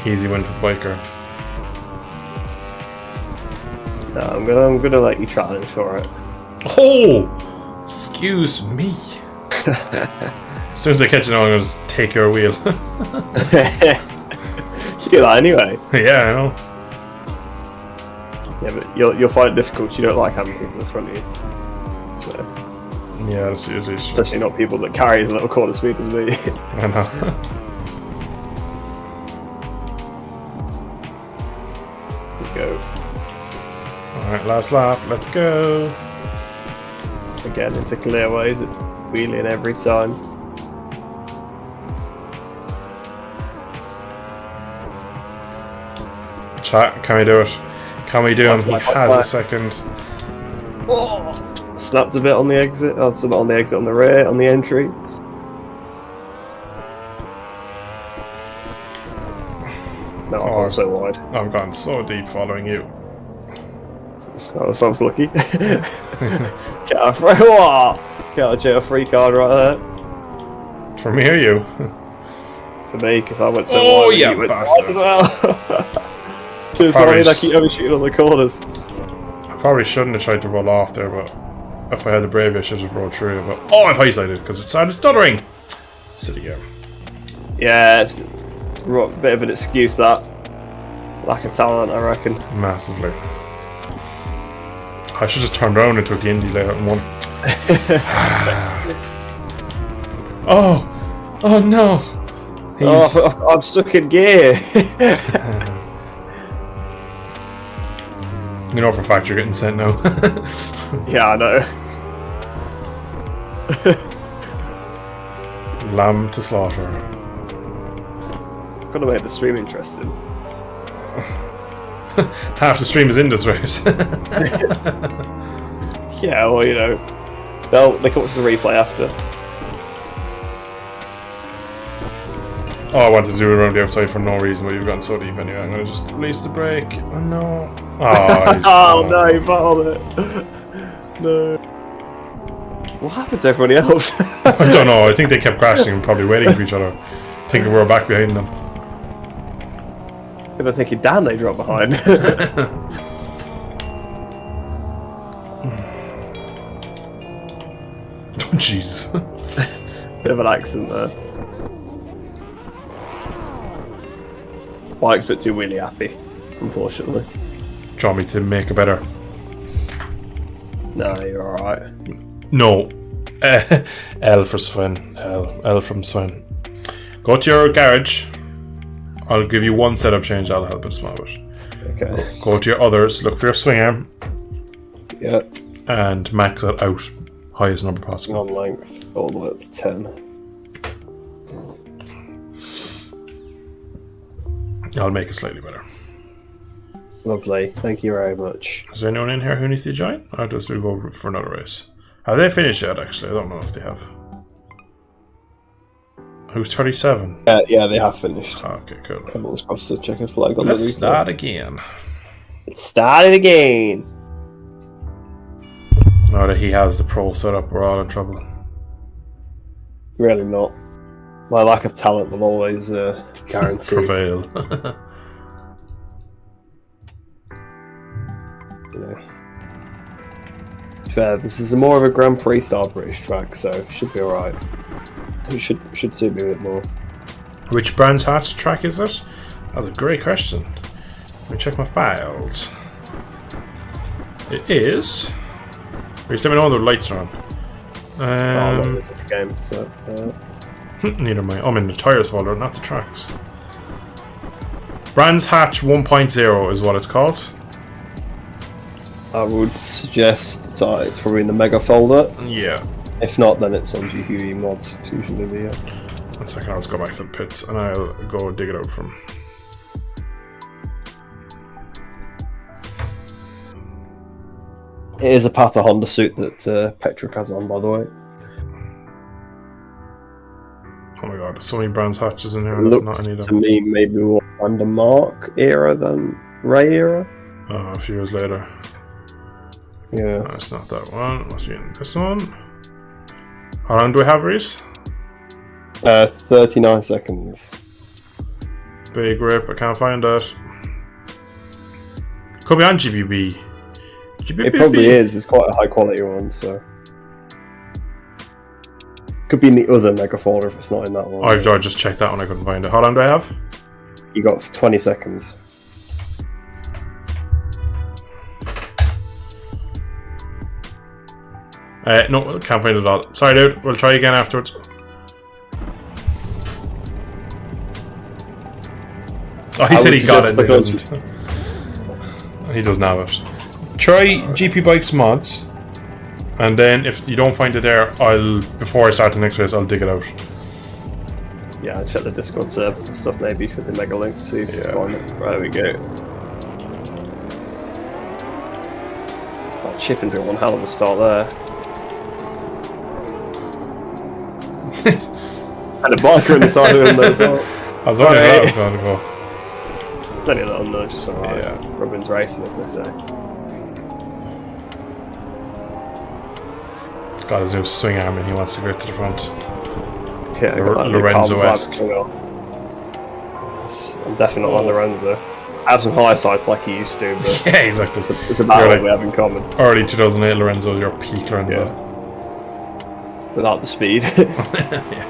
Easy win for the biker. No, I'm gonna let you challenge for it. Oh! Excuse me. As soon as I catch it, I'm gonna just take your wheel. You do that anyway. Yeah, I know. Yeah, but you'll find it difficult. You don't like having people in front of you. So, Yeah, that's usually true. especially not people that carry as little quarter speed as me. I know. Go Alright, last lap. Let's go. again into clearways, wheeling every time. Chat, can we do it? Can we do him? He Like, has a second. Oh, snapped a bit on the exit. Oh, so not on the exit, on the rear, on the entry. No, I've gone so wide. I've gone so deep following you. Oh, so I was lucky. Get a free, get a free card right there For me or you? for me because I went so Oh, wide. and yeah, you went so bastard. wide as well. Too Probably sorry, I keep overshooting on the corners. I probably shouldn't have tried to roll off there, but if I had the bravery, I should have rolled through it. But oh, I've hindsighted because it started stuttering. Silly game. Yeah, it's a bit of an excuse that. Lack of talent, I reckon. Massively. I should just turn around and took the indie layout and won. Oh no! He's Oh, I'm stuck in gear. you know for a fact you're getting sent now. Yeah, I know. Lamb to slaughter. Gotta make the stream interesting. Half the stream is in this race. Yeah, well, you know, they come up to the replay after. Oh, I wanted to do it around the outside for no reason, but you've gotten so deep anyway. I'm gonna just release the brake. Oh no. Oh, he's Oh no, you bottled it. No. What happened to everybody else? I don't know. I think they kept crashing and probably waiting for each other, thinking we were back behind them. They're thinking, damn, they dropped behind. Oh, Jesus. Bit of an accent there. Bike's a bit too wheelie happy, unfortunately. Do you want me to make a better? No, you're alright. No. L for Sven. L from Sven. Go to your garage. I'll give you one setup change. That'll help it a small bit. Okay. Go to your others. Look for your swing arm. Yeah. And max it out. Highest number possible. On length, all the way up to 10. I'll make it slightly better. Lovely. Thank you very much. Is there anyone in here who needs to join? Or does we go for another race? Have they finished yet, actually? I don't know if they have. Who's 37? Yeah, they have finished. Oh, okay, cool. Everyone's supposed to check a flag on Let's the start again. It started again. Now that he has the pro setup, we're all in trouble. Really not. My lack of talent will always guarantee. Prevail. Yeah. Fair. This is more of a Grand Prix style British track, so it should be alright. It should suit me a bit more. Which Brands Hatch track is it? That's a great question. Let me check my files. It is. Please let me know when the lights are on. I'm not in the game, so. Neither am I. I'm in the tyres folder, not the tracks. Brands Hatch 1.0 is what it's called. I would suggest it's probably in the Mega folder. Yeah. If not, then it's on GQE mods. It's usually the. 1 second, let's go back to the pits and I'll go dig it out from. It is a Pata Honda suit that Petrick has on, by the way. Oh my god, there's so many Brands Hatches in here. It That's looks not any of to them. me maybe more under Mark era than Ray era. Oh, a few years later. Yeah. No, it's not that one. Must be in this one. How long do we have, Reese? 39 seconds. Big rip, I can't find that. Could be on GBB. It probably is. It's quite a high quality one, so. Could be in the other Mega folder if it's not in that one. I just checked that one, I couldn't find it. How long do I have? You got 20 seconds. No, can't find it at all. Sorry, dude. We'll try again afterwards. Oh, he said he got it. He doesn't. He doesn't have it. Try GP Bikes mods, and then if you don't find it there, before I start the next race, I'll dig it out. Yeah, I'll check the Discord servers and stuff maybe for the Mega link to see if you find it. Right, there we go. Oh, Chipping's got one hell of a start there. And a biker in the side of him there as well. I was only that was going to go. It's only a little nudge, just alright. Yeah. Robin's racing, as they say. Got his new swing arm and he wants to go to the front. Yeah, Lorenzo-esque. I'm definitely not on Lorenzo. I have some high sides like he used to, but Yeah, exactly. it's about You're what like we have in common. early 2008 Lorenzo is your peak Lorenzo. Yeah. Without the speed. Yeah.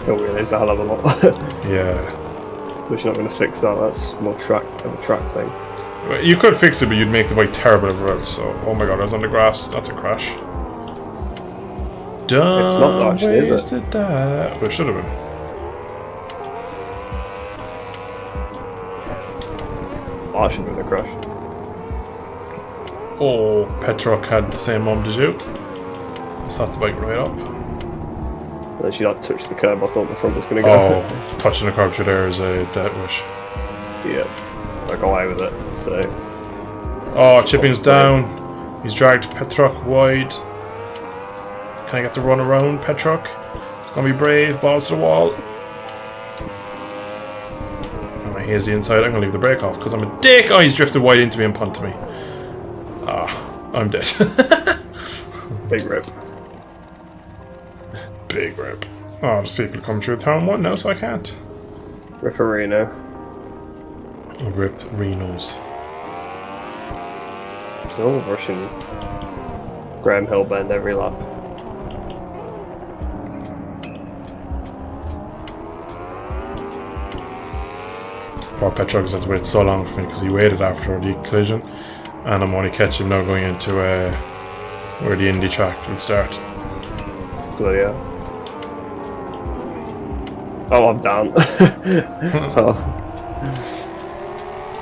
Still realise a hell of a lot. Yeah. Which you're not going to fix that. That's more of a track thing. You could fix it, but you'd make the bike terrible everywhere else. So, oh my god, I was on the grass. That's a crash. Dumb It's not actually, is it? wasted that. Well, it should have been. Oh, I should have been a crash. Oh, Petrock had the same moment as you. Start the bike right up. And then she like touched the curb. I thought the front was going to go. Oh, touching the curb there is a death wish. Yeah. I got away with it. So. Oh, Chipping's down. He's dragged Petrock wide. Can I get the run around Petrock? It's gonna be brave. Balls to the wall. Alright, here's the inside. I'm gonna leave the brake off because I'm a dick. Oh, he's drifted wide into me and punted me. Ah, I'm dead. Big rip. Big rip. Oh, there's people coming through town one now, so I can't. Ripperino. Rip Renos. They're all rushing Graham Hillbend every lap. Poor Petrog's had to wait so long for me because he waited after the collision, and I'm only catching him now going into where the Indy track would start. So yeah. Oh, I'm down. Oh.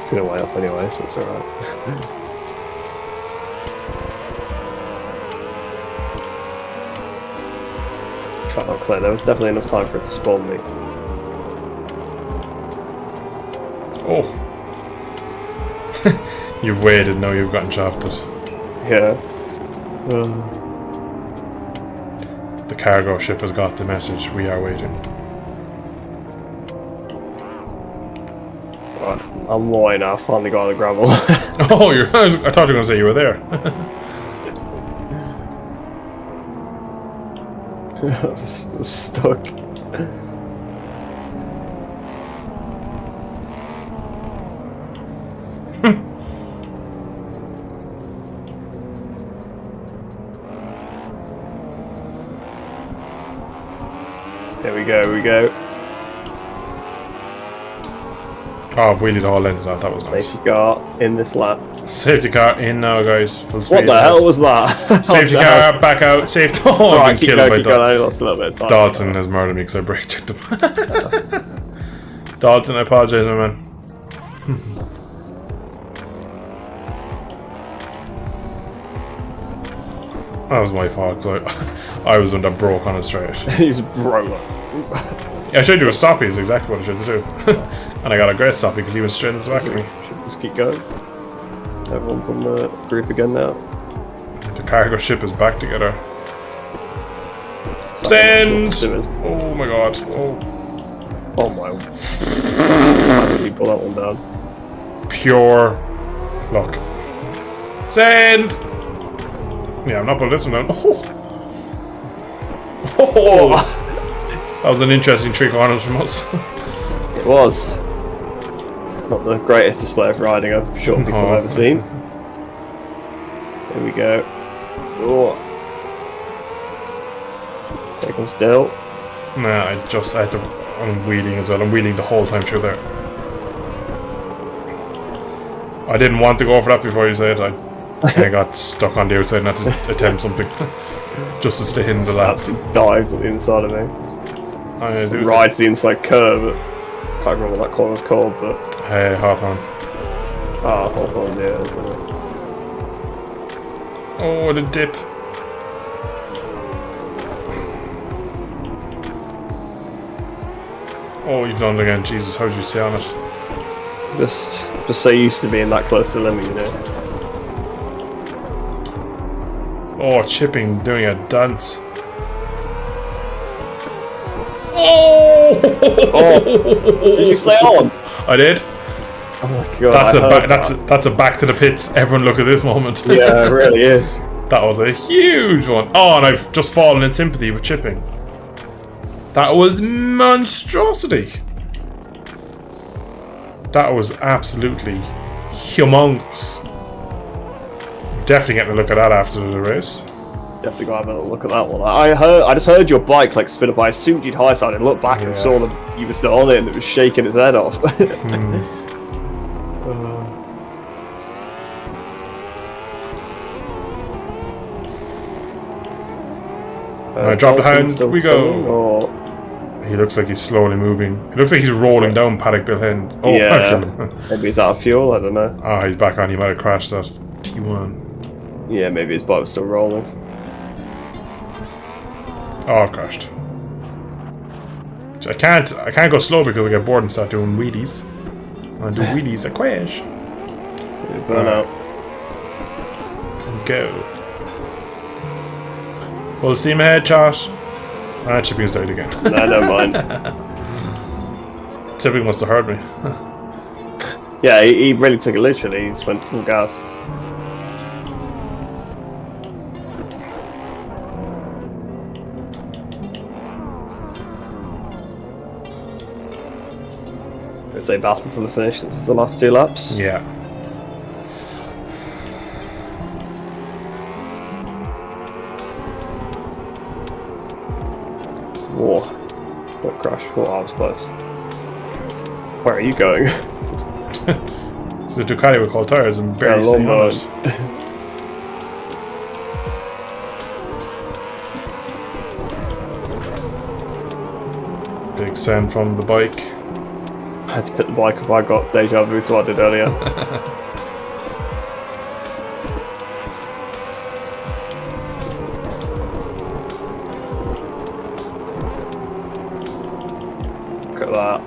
It's gonna weigh off anyway, so it's alright. Track not clear. There was definitely enough time for it to spawn me. Oh. You've waited, now you've gotten shafted. Yeah. The cargo ship has got the message, we are waiting. Right, I'm low now. I finally got the gravel. Oh, I thought you were going to say you were there. I was stuck. Here we go. Oh, I've wheelied the whole end of that, that was nice. Safety car in this lap. Safety car in now, guys, full speed. What the hell was that? Safety car, back out, safety. Oh, Right, I've been killed by keep going. I lost a little bit of time. Dalton has murdered me because I brake checked him. Dalton, I apologise, my man. That was my fault, because I was the one that broke on it straight. He's broke. Yeah, I should do a stoppie, is exactly what I should do. And I got a great stoppie because he went straight into the back of me. Should just keep going. Everyone's on the group again now. The cargo ship is back together. Send! Oh my god. Oh my. How did he pull that one down? Pure luck. Send! Yeah, I'm not putting this one down. Oh! That was an interesting 3 corners from us. It was. Not the greatest display of riding I'm sure people have ever seen. Here we go. Oh. Take him still. Nah, I had to. I'm wheeling as well. I'm wheeling the whole time through there. I didn't want to go for that before you said. I got stuck on the outside and had to attempt something. Just to stay in the lap. Absolutely dived at the inside of me. Rides the inside curve. Can't remember what that corner's called, but. Hey, Hawthorne. Ah, Hawthorne, yeah. Isn't it? Oh, the dip. Oh, you've done it again. Jesus, how did you stay on it? Just so used to being that close to the limit, you know. Oh, chipping, doing a dance. Oh! Did you stay on? I did. Oh my god! That's a back to the pits. Everyone, look at this moment. Yeah, it really is. That was a huge one. Oh, and I've just fallen in sympathy with chipping. That was monstrosity. That was absolutely humongous. Definitely getting a look at that after the race. Definitely gotta have a look at that one. I just heard your bike like spin up. I assumed you'd high side and looked back and saw that you were still on it and it was shaking its head off. I dropped the hound. We go. Or... He looks like he's slowly moving. It looks like he's rolling down Paddock Bill End. Oh, yeah. Maybe he's out of fuel. I don't know. Ah, he's back on. He might have crashed that T1. Yeah, maybe his bike was still rolling. Oh, I've crashed. So I can't go slow because I get bored and start doing wheelies. I do wheelies, I crash. Burn out. Go. Full steam ahead, Josh. Ah, Chipping's died again. Nah, never mind. Chipping must have heard me. Yeah, he really took it literally. He just went full gas. Let's say battle to the finish since it's the last 2 laps. Yeah. Whoa. Don't crash. Whoa, I was close. Where are you going? So the Ducati with cold tires and barely staying on it. Big send from the bike. I had to pick the bike up. I got deja vu to what I did earlier. Look at that.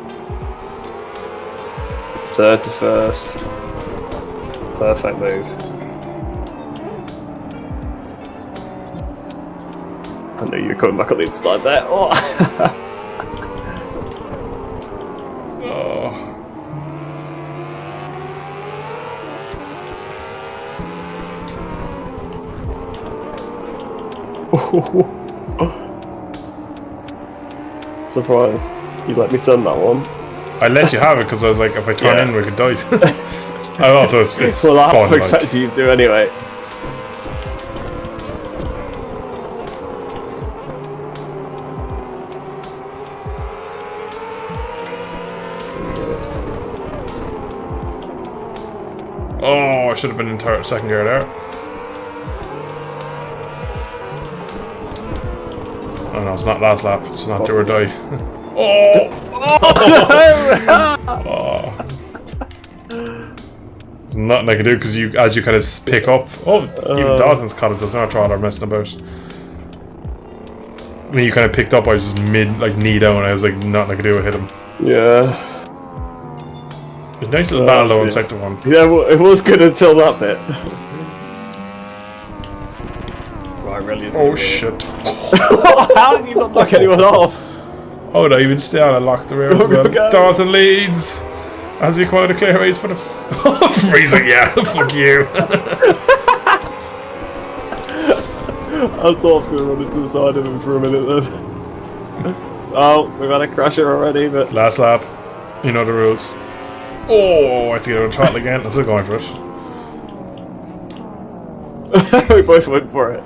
31st. Perfect move. I knew you were coming back on the inside there. Oh. Surprised you let me send that one. I let you have it because I was like, if I turn in, we could die. I also it's well, I fun. expected you to anyway. Oh, I should have been in second gear there. Oh no, it's not last lap. It's not do or die. Oh! Oh! There's nothing I can do because as you kind of pick up. Oh, even Dalton's caught it. There's no throttle messing about. When you kind of picked up, I was just knee down. I was like, nothing I could do to hit him. Yeah. A nice little battle though in sector 1. Yeah, well, it was good until that bit. Right, really. Oh shit! How did you not knock anyone off? Oh no, even still, I locked the rear. Dalton leads as we come out of the clear race for the Freeze like, yeah, fuck you. I thought I was going to run into the side of him for a minute then. Oh, we've had a crasher already, but last lap, you know the rules. Oh, I have to get on throttle again. I'm still going for it. We both went for it.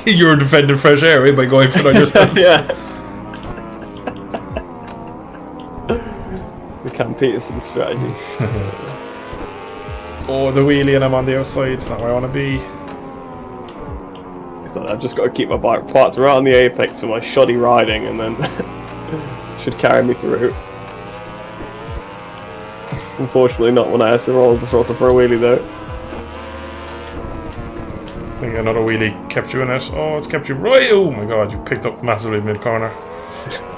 You were defending fresh air by going for it on yourself. Yeah. The Cam Peterson strategy. Oh, the wheelie and I'm on the outside. It's not where I want to be. So I've just got to keep my bike parts right on the apex for my shoddy riding, and then should carry me through. Unfortunately, not when I had to roll the throttle for a wheelie though. I think another wheelie kept you in it. Oh, it's kept you right. Oh my god, you picked up massively mid corner.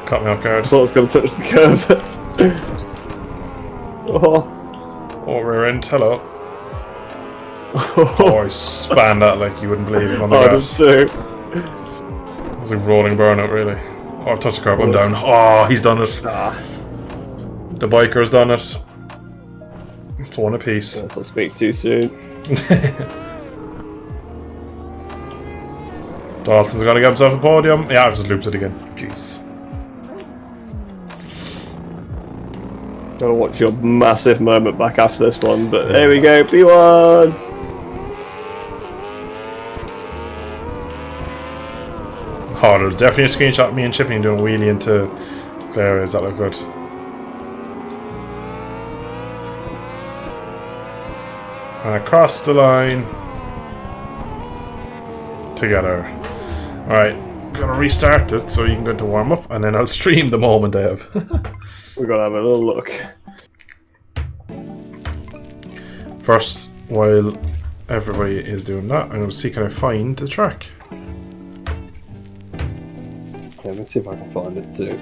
Caught me off guard. I thought it was going to touch the curve. Oh, rear end. Hello. Oh, I span that like you wouldn't believe it on the grass. Too. It was a rolling burnout, really. Oh, I've touched the curb. I'm down. Oh, he's done it. Ah. The biker's done it. It's one apiece. Don't speak too soon. Dalton's gonna get himself a podium. Yeah, I've just looped it again. Jesus. Gotta watch your massive moment back after this one, but there we go, P1! Oh, there's definitely a screenshot of me and Chipping doing a wheelie into clear areas. That look good. And across the line. Together. Alright, gonna restart it so you can go into warm up and then I'll stream the moment I have. We're gonna have a little look. First, while everybody is doing that, I'm gonna see can I find the track. Yeah, let's see if I can find it to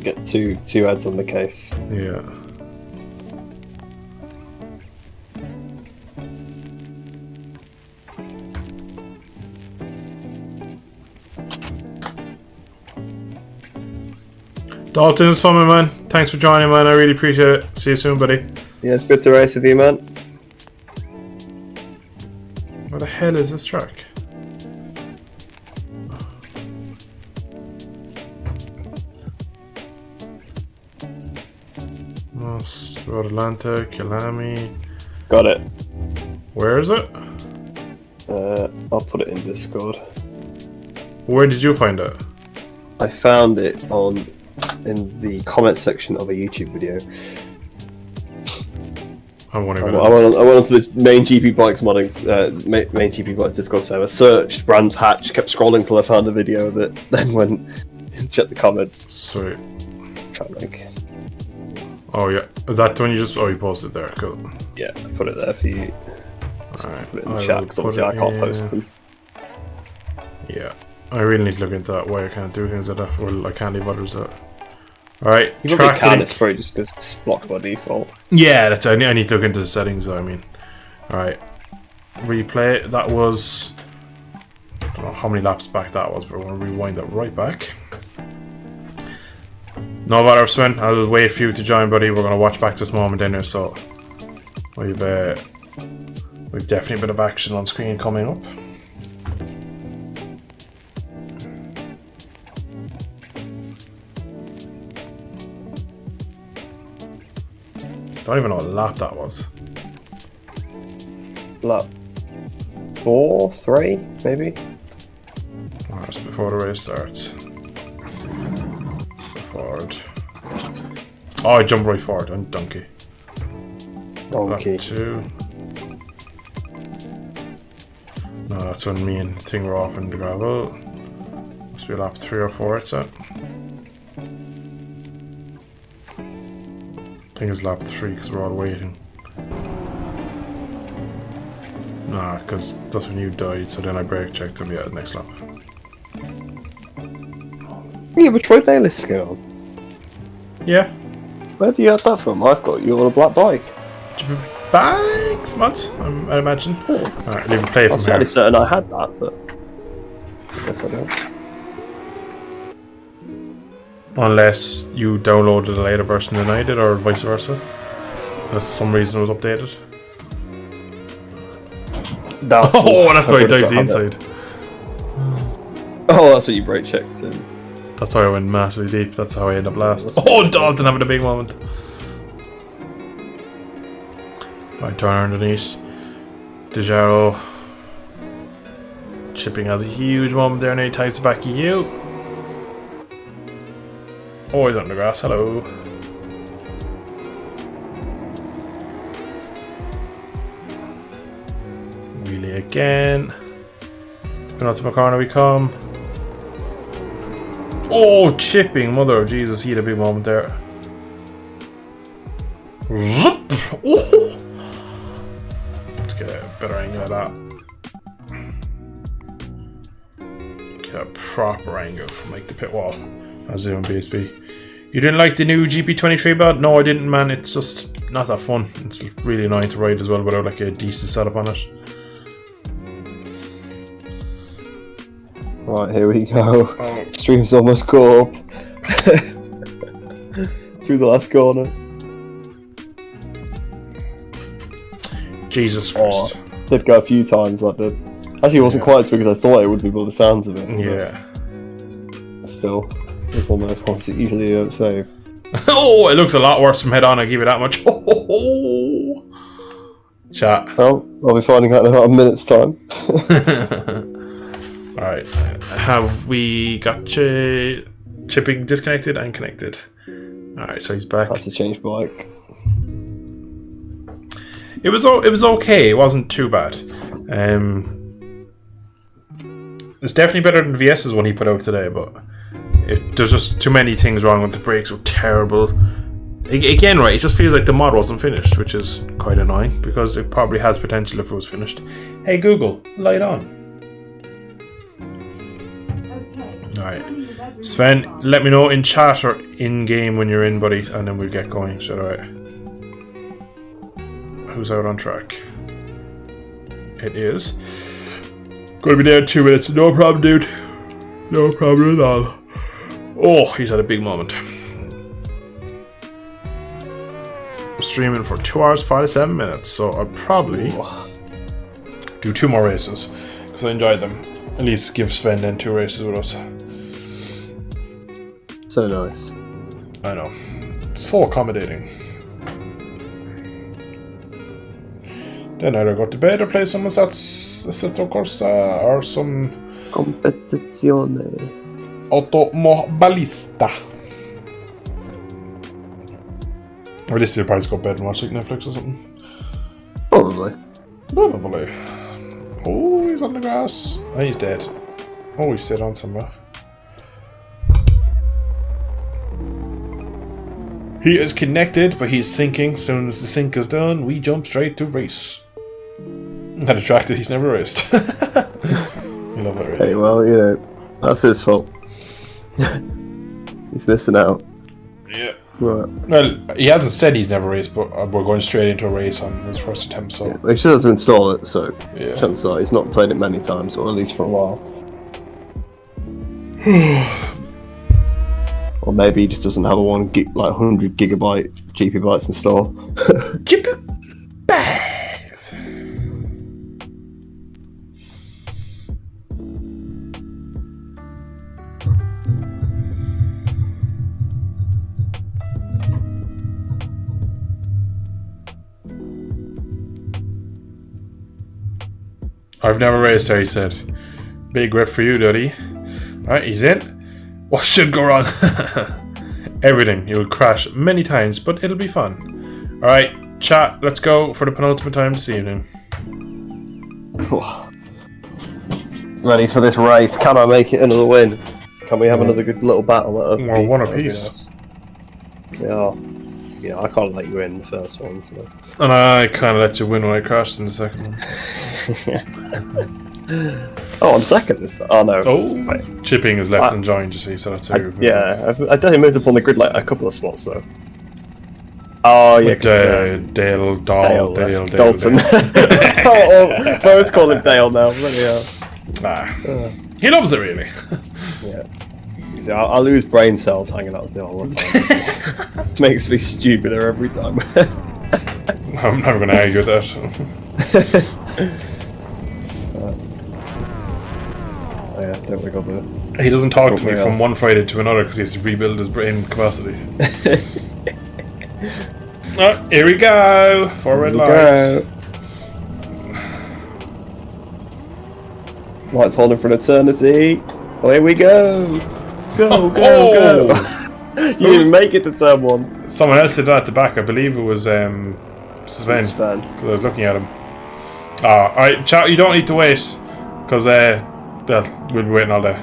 get two ads on the case. Yeah. Dalton, it's fun, my man. Thanks for joining, man. I really appreciate it. See you soon, buddy. Yeah, it's good to race with you, man. Where the hell is this track? Oh, Road Atlanta, Kilami. Got it. Where is it? I'll put it in Discord. Where did you find it? I found it in the comment section of a YouTube video. I won't even. I went onto the main GP Bikes modding, main GP Bikes Discord server, searched Brands Hatch, kept scrolling till I found a video that then went and checked the comments. Sweet. Try and like. Oh yeah, is that the one you just? Oh, you posted there. Cool. Yeah, I put it there for you. Alright. Put it in the chat because obviously I can't post them. Yeah, I really need to look into that. Why I can't do things like that. Well, I can't leave others that. Alright, You probably can. It's probably just because it's blocked by default. Yeah, that's. I need to look into the settings. I mean, alright. Replay. That was. I don't know how many laps back that was, but we're gonna rewind it right back. No matter, Sven. I'll wait for you to join, buddy. We're gonna watch back this moment in here. So we've definitely a bit of action on screen coming up. Don't even know what lap that was. Lap 4, 3, maybe? Oh, that's before the race starts. Forward. Oh, I jumped right forward. I'm donkey. Donkey. Lap 2. No, that's when me and Ting were off in the gravel. Must be lap 3 or 4 it's at. I think it's lap 3 because we're all waiting. Nah, because that's when you died, so then I brake checked and yeah, next lap. You have a Troy Bayliss skill. Yeah. Where have you had that from? I've got you on a black bike. Bikes mods, I imagine. Alright, leave play I from was here. fairly certain I had that, but I guess I don't. Unless you downloaded a later version than I did, or vice versa. Unless for some reason it was updated. Doubtful. Oh, that's why I I dived the have it. inside. Oh, that's what you brake checked in. That's how I went massively deep. That's how I ended up last. Oh, Dalton having a big moment. Right, turn underneath. DeJaro. Chipping has a huge moment there, and he ties the back of you. Oh, he's on the grass. Hello. Wheelie again. Spin out to my corner we come. Oh, chipping. Mother of Jesus, he had a big moment there. Zoop. Oh. Let's get a better angle of that. Get a proper angle from like the pit wall. As in BSB. You didn't like the new GP23 mod? No, I didn't, man. It's just not that fun. It's really annoying to ride as well without like a decent setup on it. Right, here we go. Stream's almost caught up. Through the last corner. Jesus Christ. Did go a few times like that. Actually, it wasn't quite as big as I thought it would be by the sounds of it. Yeah. Still, it's one of those ones that usually you don't save. Oh, it looks a lot worse from head on, I give you that much. Oh. Chat. Well, I'll be finding out in about a minute's time. Alright, have we got chipping disconnected and connected? Alright, so he's back. That's a change bike. It was okay, it wasn't too bad. It's definitely better than VS's one he put out today, but there's just too many things wrong with the brakes, were terrible. Again, right, it just feels like the mod wasn't finished, which is quite annoying, because it probably has potential if it was finished. Hey Google, light on. Alright, Sven, let me know in chat or in game when you're in, buddy, and then we'll get going. So, alright. Who's out on track? It is. Gonna be there in 2 minutes. No problem, dude. No problem at all. Oh, he's had a big moment. I'm streaming for 2 hours, 57 minutes, so I'll probably do 2 more races because I enjoyed them. At least give Sven then 2 races with us. So nice. I know. So accommodating. Then either go to bed or play some Assetto Corsa or some Competizione. Automobilista. Or this will probably just go to bed and watch like Netflix or something. Probably. Oh, he's on the grass. Oh, he's dead. Oh, he's sit on somewhere. He is connected, but he's sinking. As soon as the sink is done, we jump straight to race. At a track that he's never raced. You love it, really. Hey, well, you know, that's his fault. He's missing out. Yeah. Right. Well, he hasn't said he's never raced, but we're going straight into a race on his first attempt, so... Yeah, he still has to install it, so Yeah. chances are he's not played it many times, or at least for a while. Or maybe he just doesn't have a 100 gigabyte GP bytes installed. Bags! I've never raced there, he said. Big rep for you, Duddy. Alright, he's in. What should go wrong? Everything. You'll crash many times, but it'll be fun. Alright, chat, let's go for the penultimate time this evening. Ready for this race? Can I make it another win? Can we have another good little battle? Well, one apiece. Yeah. Yeah, I can't let you win the first one, so. And I kind of let you win when I crashed in the second one. Oh, I'm second this time. Oh, no. Oh, Wait. chipping is left and joined, you see, so that's how you're Yeah, I definitely moved up on the grid like a couple of spots, though. Oh, yeah, Dale, Dalton. Both call him Dale now. He loves it, really. Yeah. See, I lose brain cells hanging out with Dale all the time. It makes me stupider every time. I'm never going to argue with that. Oh yeah, there we go. He doesn't talk to me from one Friday to another because he has to rebuild his brain capacity. Oh, here we go! 4 red lights. Lights holding for an eternity. Away we go! Go, go, go! You didn't even make it to turn 1. Someone else did that at the back. I believe it was Sven. Because I was looking at him. Alright, chat, you don't need to wait. Because we'll be waiting all day.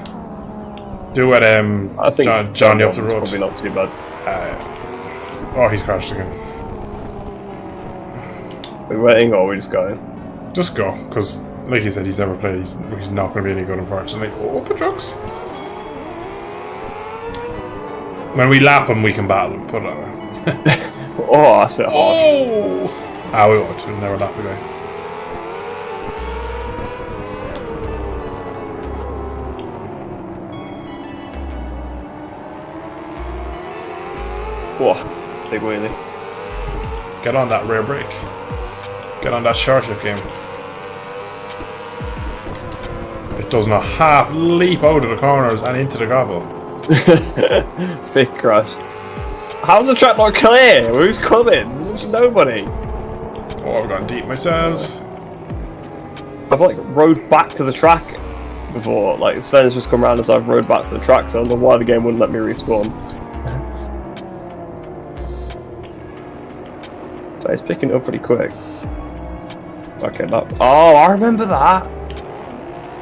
Do it, I think Johnny up the road. Probably not too bad. Oh, he's crashed again. Are we waiting or are we just going? Just go, because like you said, he's never played. He's not going to be any good, unfortunately. Oh, open trucks. When we lap him, we can battle him. Put it on. Oh, that's a bit harsh. Oh! We won't. We'll never lap a guy. Whoa, big wheelie. Get on that rear brake. Get on that short game. It does not half leap out of the corners and into the gravel. Thick crash. How's the track not clear? Who's coming? There's nobody. Oh, I've gone deep myself. I've like rode back to the track before. Like Sven's just come around as I've rode back to the track, so I don't know why the game wouldn't let me respawn. So it's picking it up pretty quick. Okay, oh, I remember that.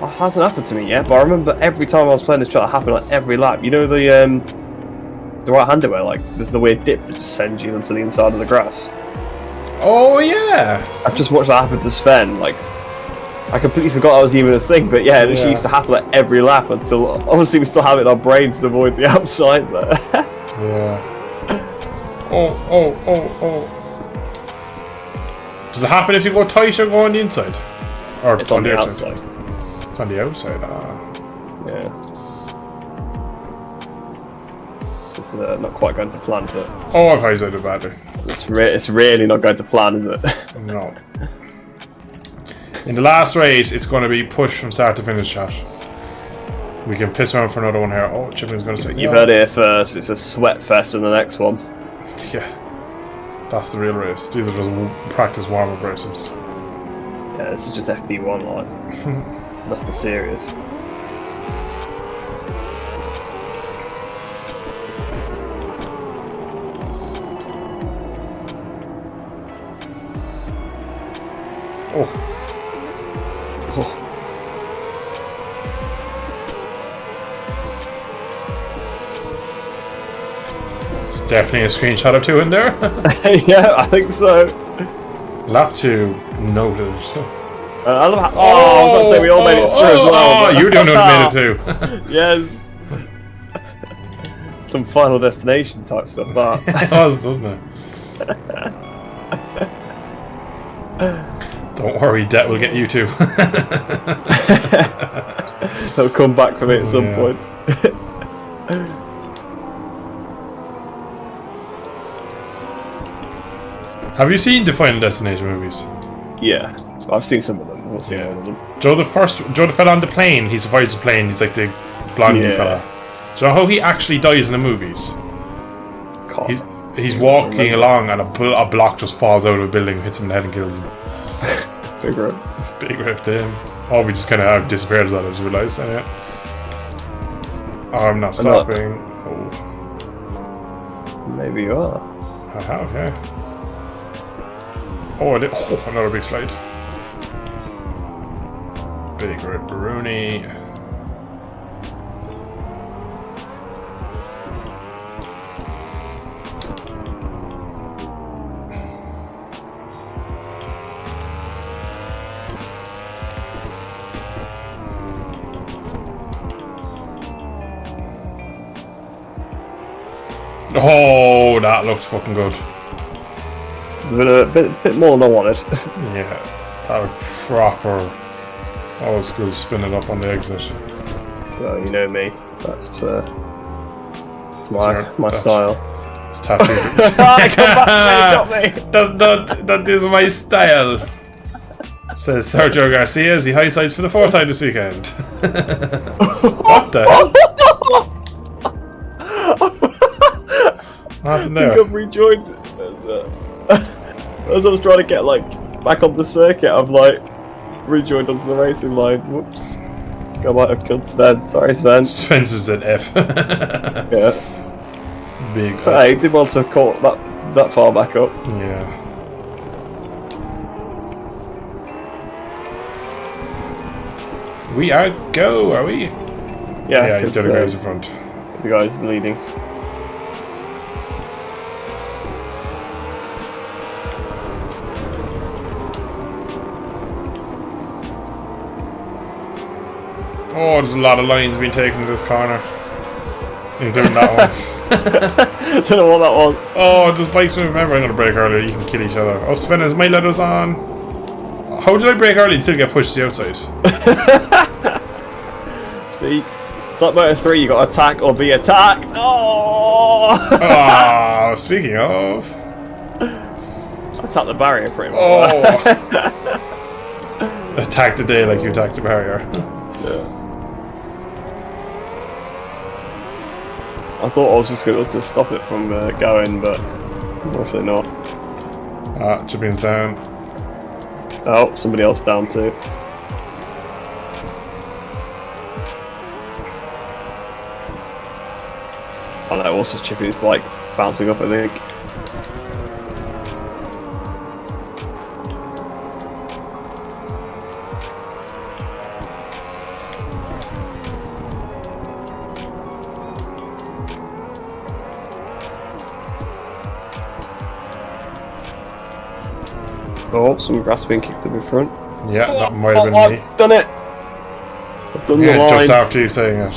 That hasn't happened to me yet, but I remember every time I was playing this track, it happened like every lap. You know the right-hander where like there's the weird dip that just sends you onto the inside of the grass. Oh yeah. I've just watched that happen to Sven. Like, I completely forgot that was even a thing, but yeah, it actually used to happen like every lap until obviously we still have it in our brains to avoid the outside there. Yeah. Oh. Does it happen if you go tight or go on the inside? Or it's on the outside. It's on the outside. Yeah. This is not quite going to plan, is it? Oh, I've hosed it badly. It's really not going to plan, is it? No. In the last race, it's going to be pushed from start to finish, chat. We can piss around for another one here. Oh, Chipping's going to say, You've heard it here first. It's a sweat fest in the next one. Yeah. That's the real race. These are just practice warm-up races. Yeah, this is just FP1, like nothing serious. Oh. Oh. There's definitely a screenshot or two in there. Yeah, I think so. Lap 2 noted. I was about to say we all made it through as well. Oh, but- you don't know who made it too. Yes. Some Final Destination type stuff, that. It does, doesn't it? Don't worry, debt will get you too. They'll come back for me at some point. Have you seen the Final Destination movies? Yeah, I've seen some of them. I've not seen all of them. Joe the fella on the plane, he survives the plane, he's like the blondie Yeah. fella. Do you know how he actually dies in the movies? God. He's walking along and a block just falls out of a building, hits him in the head and kills him. Big rip. Big rip to him. Oh, we just kind of disappeared as well, I just realised. Yeah. Oh, I'm not stopping. Oh, Maybe you are. I have, yeah. Oh, I did. Oh, another big slide. Big rip Rooney. Oh, that looks fucking good. It's a bit more than I wanted. Yeah, that looked proper old school spinning up on the exit. Well, you know me. That's my that's- style. It's tattooed. Come back, mate, got me. That is my style. Says Sergio Garcia as he high sides for the fourth time this weekend. What the hell? What happened I there? think I've rejoined. As I was trying to get back on the circuit, I've rejoined onto the racing line. Whoops. I might have killed Sven. Sorry, Sven. Spencer's at F. Yeah. Big. But hey, did want to have caught that far back up. Yeah. We are go, are we? Yeah, the it's, other guys in front. The guys leading. Oh, there's a lot of lines being taken in this corner. Including that one. Don't know what that was. Oh, there's bikes moving. Remember, I'm going to brake earlier. You can kill each other. Oh, Sven, is my letters on? How did I brake early until I get pushed to the outside? See, it's like Moto 3, you got to attack or be attacked. Oh! Ah, speaking of. I tapped the barrier pretty much. Oh. Attack the day like you attacked the barrier. Yeah. I thought I was just going to stop it from going, but unfortunately not. Chipping's down. Oh, somebody else down too. Oh no, also Chippy's bike bouncing up, I think. Oh, some grass being kicked up in front. Yeah, that might have been me. I've done it! I've done the Yeah, line. just after you saying it.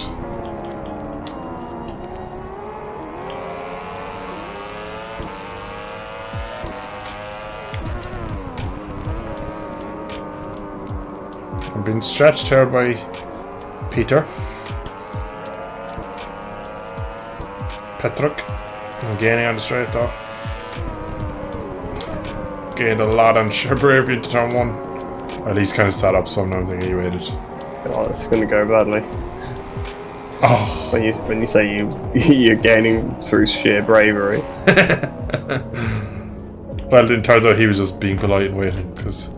I'm being stretched here by Peter. Petruk. I'm gaining on the straight though. Gained a lot on Bravery into turn one. At least kind of sat up, so I'm not thinking you waited. Oh, it's going to go badly. Oh. When you say you're gaining through sheer bravery. Well, it turns out he was just being polite and waiting, because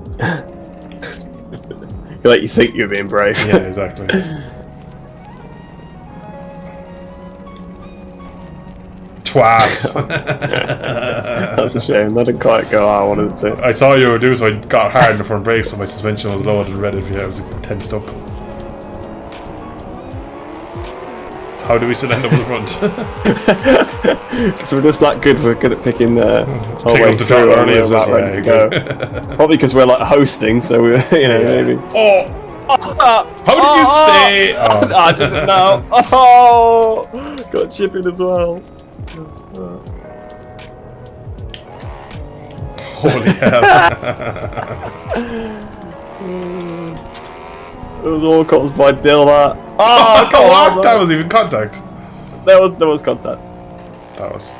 Like you think you're being brave. Yeah, exactly. Twat. That's a shame. That didn't quite go how I wanted it to. I saw you were doing, so I got hard in the front brake, so my suspension was low and ready. Yeah, I was tensed up. How do we still end up in the front? Because we're just that good. We're good at picking our way up the through top early, and is we're about it? ready to Yeah, go. Probably because we're like hosting, so we're maybe. Oh! How did you stay? Oh. I didn't know. Oh, got chipping as well. Holy hell. It was all caused by Dill. That. Oh, come on! That was even contact. There was contact. That was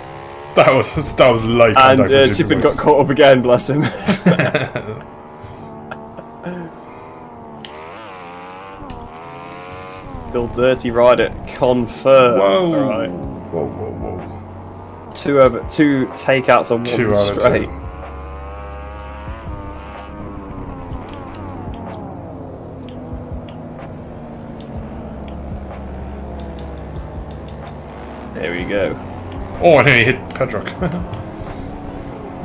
light And contact. Chipping got caught up again. Bless him. Still dirty rider confirmed. Whoa. All right. Whoa. Two takeouts on one 2 out of straight. 2. There we go. Oh, and then he hit Pedrock.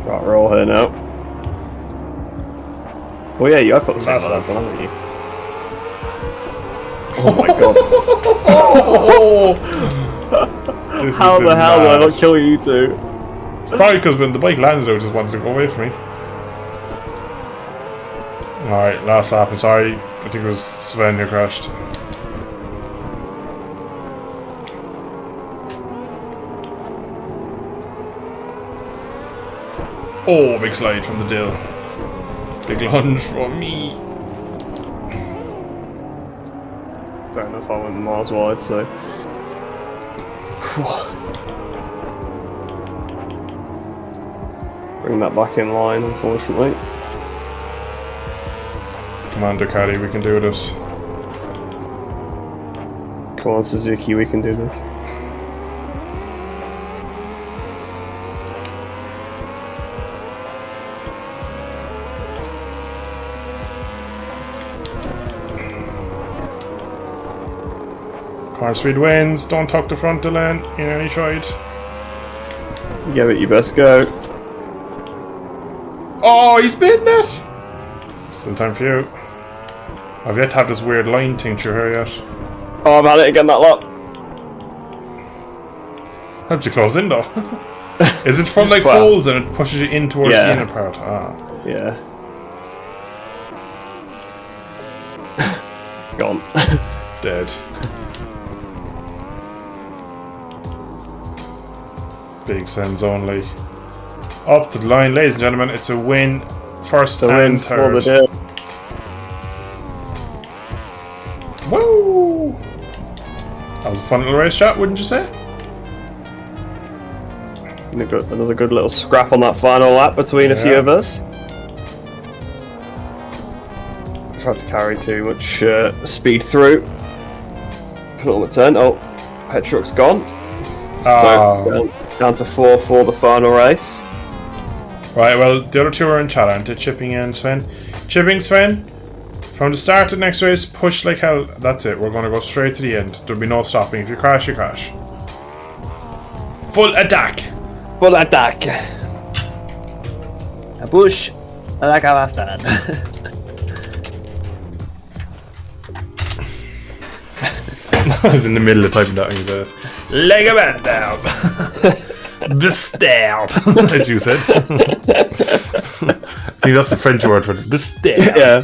Right, we're all here now. Oh yeah, you have got the same Last last one. one, haven't you? Oh my god. This How has the been hell did I mad. not kill you two? It's probably because when the bike landed, I just wanted to go away from me. Alright, last lap. I'm sorry. I think it was Sven who crashed. Oh, big slide from the Dill. Big lunge from me. Fair enough, I went miles wide, so. Bring that back in line, unfortunately. Come on, Ducati, we can do this. Come on, Suzuki, we can do this. Car speed wins. Don't tuck the front to lane. You nearly tried. Give it your best go. Oh, he's beaten it! Still time for you. I've yet to have this weird line thing through here yet. Oh, I've had it again that lot. How'd you close in though? Is it from like Well, folds and it pushes you in towards yeah. the inner part? Ah. Yeah. Gone. Dead. Big sends only. Up to the line, ladies and gentlemen. It's a win. First The and win for third. the day. Woo! That was a fun little race chat, wouldn't you say? Another good little scrap on that final lap between a few Yeah. of us. Tried to carry too much speed through. Penultimate turn. Oh, Petrock's gone. Ah. So, down to 4 for the final race. Right, well, the other two are in chat, aren't they? Chipping and Sven. Chipping, Sven. From the start of the next race, push like hell. That's it. We're going to go straight to the end. There'll be no stopping. If you crash, you crash. Full attack. Full attack. A push like a bastard. I was in the middle of typing that and you said, leg a man down. Bestard. As you said. I think that's the French word for it. Bestard. Yeah.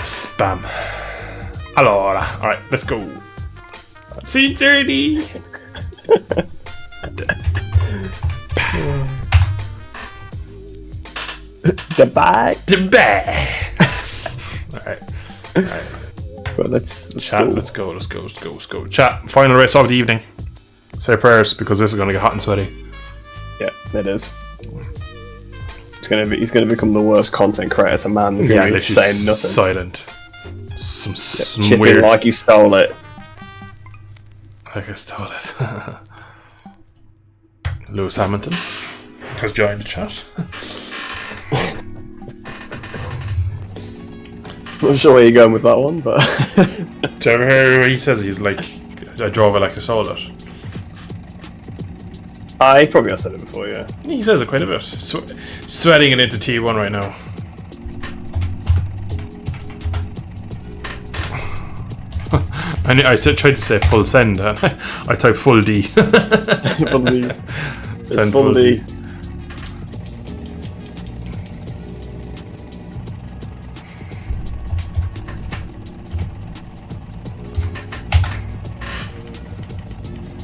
Spam. Allora. Alright, let's go. See journey. The bag. The bag. Alright. Well, let's Chat, let's go. Chat, final race of the evening. Say prayers because this is going to get hot and sweaty. Yeah, it is. He's gonna become the worst content creator to man. He's Yeah, gonna be literally saying nothing. silent. some Chipping weird. like he stole it. Like I stole it. Lewis Hamilton has joined the chat. Not sure where you're going with that one, but Did you ever hear what he says? He's like, I drove it like I sold it. I probably have said it before, yeah. He says it quite a bit. Sweating it into T1 right now. I tried to say full send, and I typed full D. Full D. Send full D.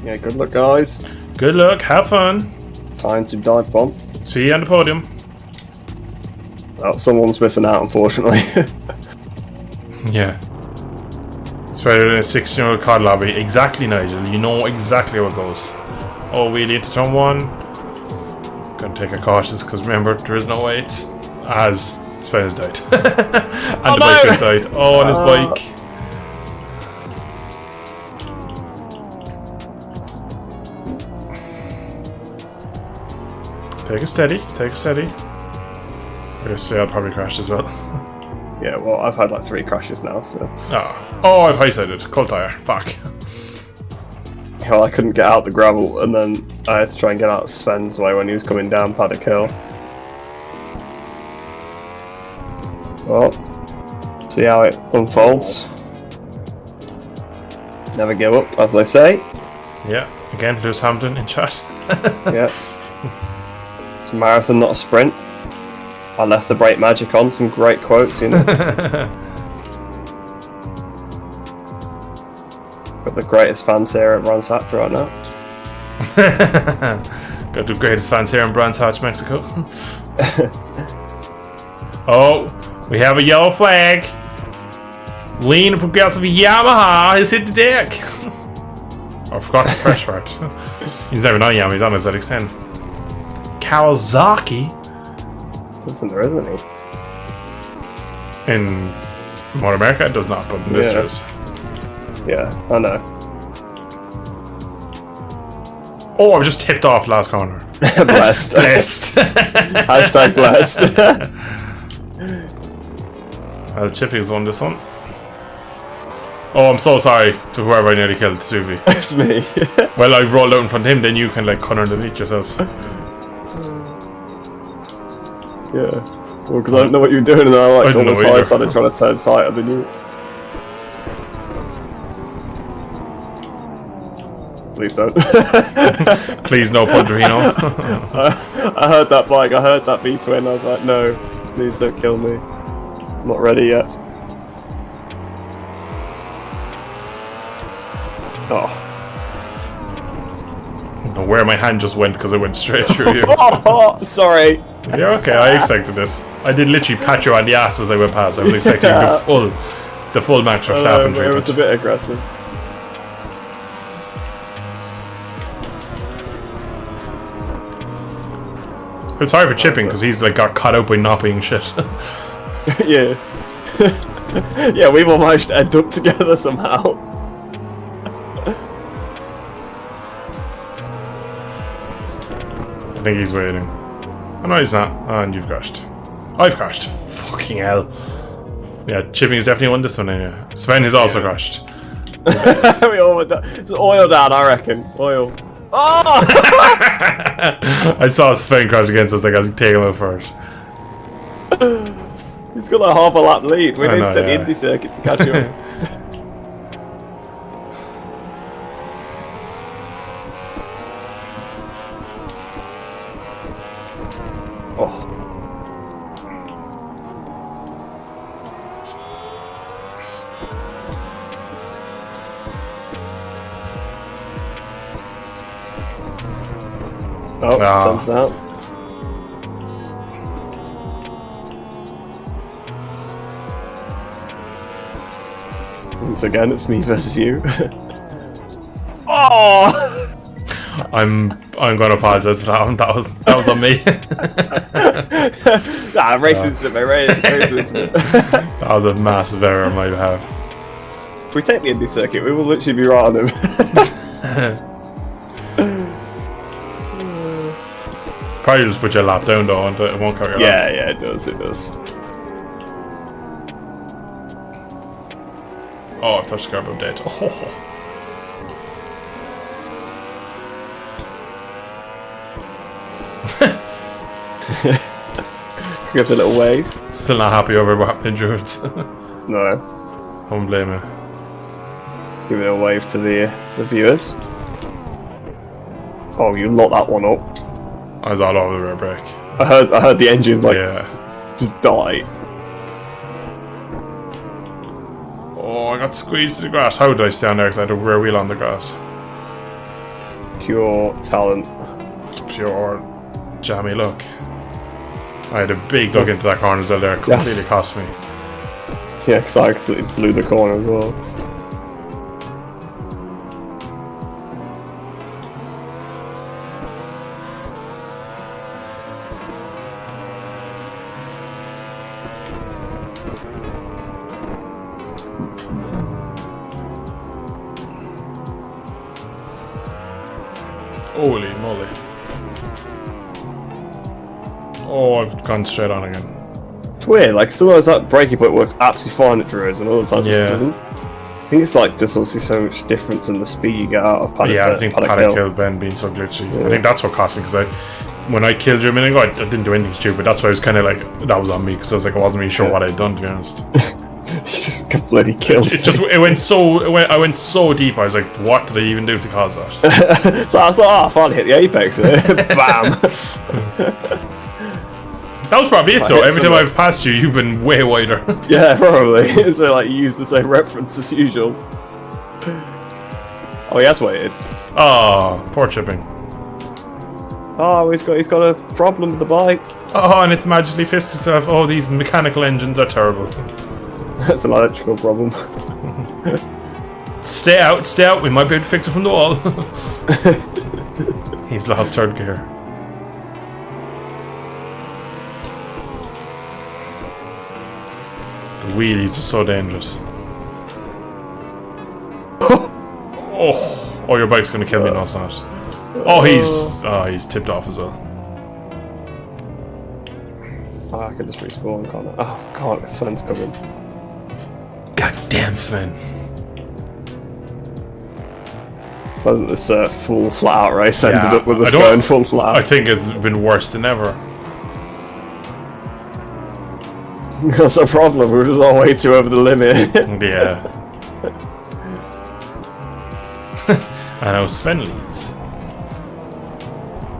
Yeah, good luck, guys. Good luck, have fun. Time to dive bomb. See you on the podium. Oh, someone's missing out, unfortunately. Yeah. It's better than a 16-year-old COD lobby. Exactly, Nigel. You know exactly how it goes. Oh, wheelie into turn 1. Gonna take a cautious, because remember, there is no weights. As Sven has died. And the bike has died. Oh, on his bike. Take it steady, take it steady. Obviously, I'll probably crash as well. Yeah, well, I've had like 3 crashes now, so. Oh, I've high-sided. Cold tire. Fuck. Well, I couldn't get out the gravel, and then I had to try and get out of Sven's way when he was coming down Paddock Hill. Well, see how it unfolds. Never give up, as they say. Yeah, again, Lewis Hamilton in chat. Yeah. It's a marathon, not a sprint. I left the brake magic on, some great quotes, you know. Got the greatest fans here at Brands Hatch right now. Got the greatest fans here in Brands Hatch, Mexico. Oh, we have a yellow flag. Lean Progressive Yamaha has hit the deck. I forgot the fresh part. He's never on Yamaha, he's on his ZX10. Kawasaki. Something there, isn't he? In Motor America, it does not, but in this Yeah. does. Yeah, I know. Oh, I was just tipped off last corner. Blessed. Blessed. Hashtag blessed. Well, Chippy's won this one. Oh, I'm so sorry to whoever I nearly killed, Suvi. It's me. Well, I've rolled out in front of him, then you can like cut underneath yourself. Yeah. Well, because I don't know what you're doing, and I I like don't almost know high either. side trying to turn tighter than you. Please don't. Please, no Punterino. I heard that bike, I heard that V-twin, I was like, no, please don't kill me. I'm not ready yet. Oh. I don't know where my hand just went because it went straight through you. Oh, sorry. You're okay, I expected it. I did literally pat you on the ass as I went past. I was expecting the full Max Verstappen It was a treatment. bit aggressive. It's hard for Chipping because he's like got caught out by not being shit. Yeah. Yeah, we've all managed to end up together somehow. I think he's waiting. Oh no, he's not. Oh, and you've crashed. I've crashed. Fucking hell. Yeah, Chipping has definitely won this one. Yeah. Sven has also crashed. We all went down. It's oil down, I reckon. Oil. Oh! I saw Sven crash again, so I was like, I'll take him out first. He's got like half a lap lead. We I need know, to set yeah. the Indy circuit to catch him. Oh. Oh, Ah. sun's out. Once again, it's me versus you. Oh! I'm gonna apologize for that one. That was on me. Nah, racist, mate. Racist. That was a massive error on my behalf. If we take the Indy circuit, we will literally be right on them. Probably just put your lap down though, and it won't cut your lap. Yeah, it does. Oh, I've touched the curb update. Oh. Gives a little wave. Still not happy over what happened in Druids. No. Don't blame me. Let's give it a wave to the viewers. Oh, you locked that one up. I was all over the rear brake. I heard the engine Yeah. just die. Oh, I got squeezed to the grass. How did I stand there? Because I had a rear wheel on the grass. Pure talent. Pure jammy luck. I had a big look into that corner as well there. Completely cost me. Yeah, because I completely blew the corner as well. Holy moly. Oh, I've gone straight on again. It's weird, like sometimes that braking point works absolutely fine at Druids and other times it doesn't. I think it's like just obviously so much difference in the speed you get out of Paddock. Yeah, I think Paddock Hill Ben being so glitchy. Yeah. I think that's what cost me because when I killed you a minute ago, I didn't do anything stupid. That's why I was kind of like, that was on me because I was like, I wasn't really sure what I'd done, to be honest. You just completely killed me. I went so deep. I was like, what did I even do to cause that? So I thought, I finally hit the apex. Bam. That was probably it though. Every time I've passed you, you've been way wider. Yeah, probably. So like you use the same reference as usual. Oh, he has waited. Oh, poor chipping. Oh, he's got a problem with the bike. Oh, and it's magically fixed itself. Oh, these mechanical engines are terrible. That's an electrical problem. Stay out. We might be able to fix it from the wall. He's lost third gear. The wheelies are so dangerous. Oh, your bike's gonna kill me. No, it's not. Oh, he's tipped off as well. Oh, I can just respawn, can't I? Oh, God, Sven's coming. God damn, Sven. Wasn't this full flat out race ended up with us going full flat? I think it's been worse than ever. That's a problem. We were just all way too over the limit. Yeah. I know Sven leads.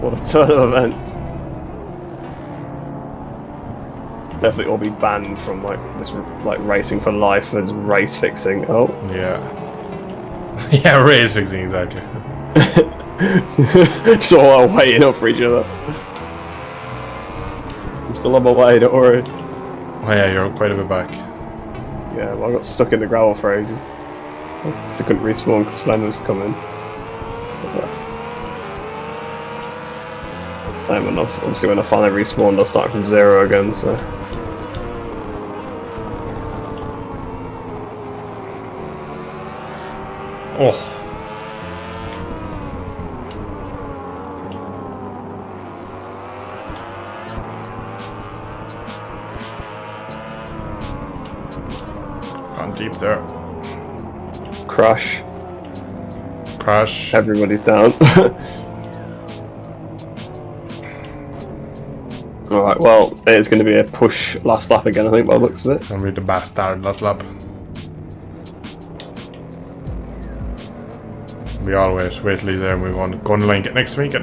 What a turn of events. Definitely all be banned from like this racing for life and race fixing. Oh. Yeah. Yeah, race fixing, exactly. Just all waiting up for each other. I'm still on my way, don't worry. Oh yeah, you're quite a bit back. Yeah, well, I got stuck in the gravel for ages. Because I couldn't respawn because Sven was coming. I'm enough. Obviously, when I finally respawned, I'll start from zero again, so. Oh. Gone deep there. Crash. Crash. Everybody's down. Alright, well, it's going to be a push last lap again, I think, by the looks of it. Gonna be the bastard last lap. We all wait till he's there and we want to go on the line. Get next to me. Try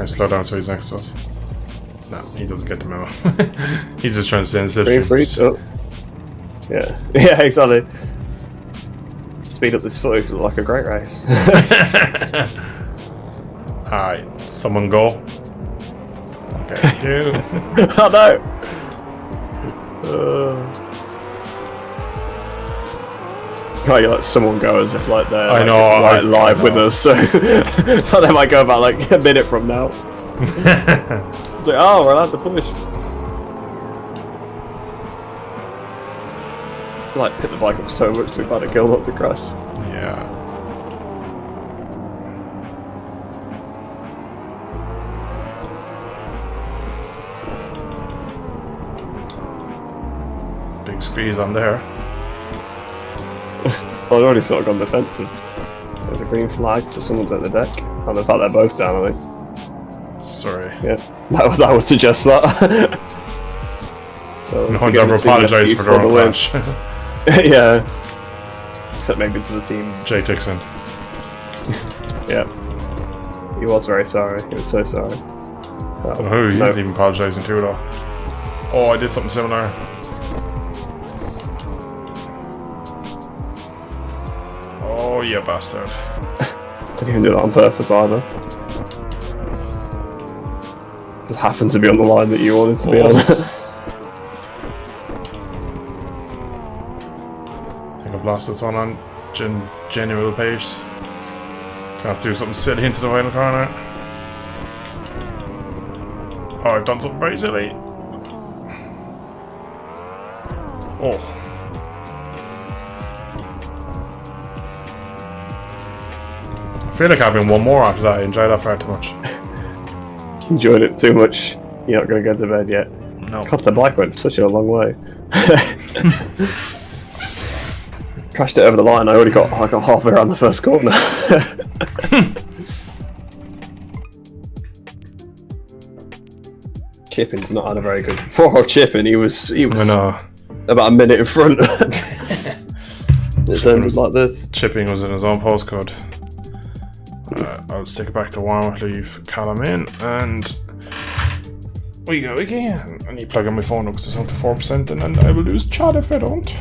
and slow down so he's next to us. No, he doesn't get the memo. He's just trying to stay in the slipstream. Yeah. Yeah, exactly. Speed up this footage look like a great race. Alright, someone go. Okay, thank you. Oh no! Can't you let someone go as if like they're live with us, so they might go about like a minute from now. It's like, oh, we're allowed to push. It's like hit the bike up so much too bad at kill not to crash. Yeah. Big squeeze on there. Well, I've already sort of gone defensive. There's a green flag, so someone's at the deck. And in fact, they're both down, I think. Sorry. Yeah, that would suggest that. So No one's ever apologised for their own crash. Yeah. Except maybe to the team. Jay Dixon. Yeah. He was very sorry. He was so sorry. I don't know who he's even apologising to though. Oh, I did something similar. Oh, you bastard. Didn't even do that on purpose either. Just happened to be on the line that you wanted to be on. I think I've lost this one on genuine pace. Gonna have to do something silly into the final corner. Oh, I've done something very silly. Oh. I feel like having one more after that. I enjoyed that far too much. Enjoyed it too much. You're not going to go to bed yet. No. God, the bike went such a long way. Crashed it over the line. I got halfway around the first corner. Chipping's not had a very good. For Chipping, he was I know. about a minute in front. It's ended like this. Chipping was in his own postcode. I'll stick it back to warm, leave Callum in, and we go again. I need to plug in my phone because it's down to 4%, and then I will lose chat if I don't.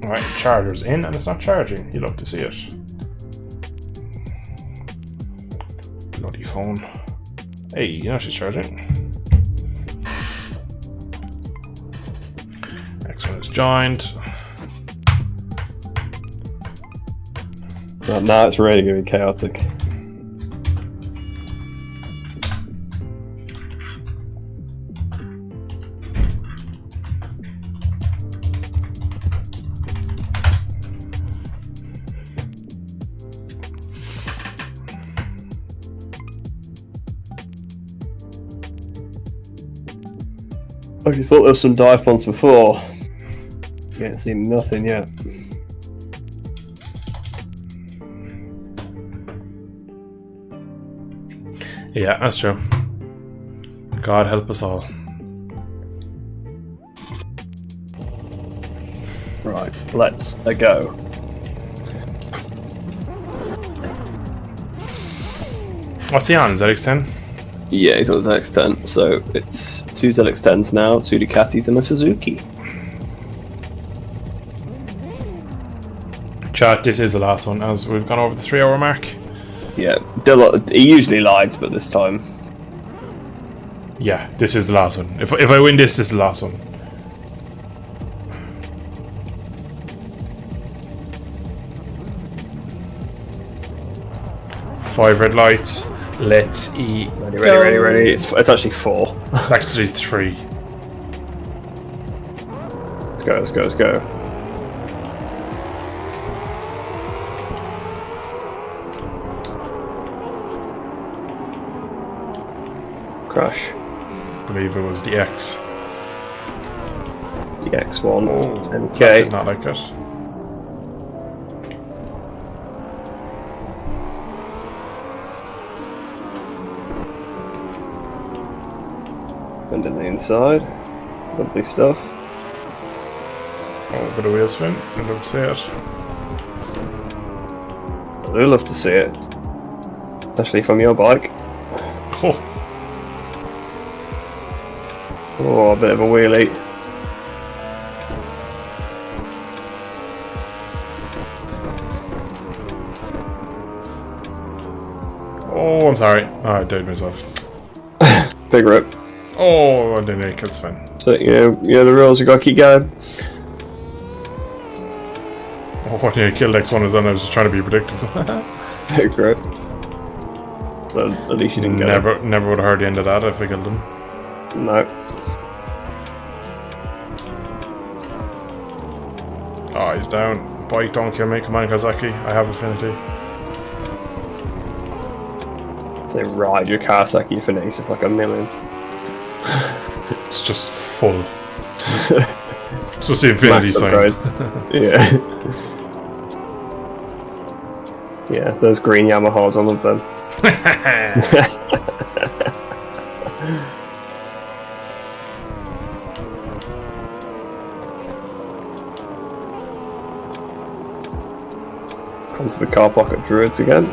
Right, charger's in, and it's not charging. You love to see it. Bloody phone. Hey, you know she's charging. Next one is joined. Now it's really going to be chaotic. Oh, you thought there was some dive bombs before? You ain't seen nothing yet. Yeah, that's true. God help us all. Right, let's go. What's he on? ZX10? Yeah, he's on his ZX10, so it's 2 ZX10s now, 2 Ducatis and a Suzuki. Chat, this is the last one as we've gone over the 3-hour mark. Yeah, he usually lies, but this time. Yeah, this is the last one. If I win this is the last one. Five red lights. Let's eat. Ready. It's actually 4. It's actually 3. Let's go. Crash. I believe it was the X. The X1. I 10k. did not like it. And in the inside. Lovely stuff. Oh, a bit of wheel spin. I love to see it. I do love to see it. Especially from your bike. Oh, Oh, a bit of a wheelie. oh, I'm sorry. Oh, I did myself. Big rip. Oh, I didn't make it. It's fine. So, you know the rules, you gotta keep going. Oh, when you killed X1 is done, I was just trying to be predictable. Great. Well, at least you didn't get it. Never would have heard the end of that if I killed him. No. Oh, he's down. Bike, don't kill me. Come on, Kazaki. I have affinity. Say, ride your Kawasaki Finesse, it's like 1 million. It's just full. It's just the infinity sign. Yeah. Yeah, those green Yamahas, I love them. Come to the car park at Druids again.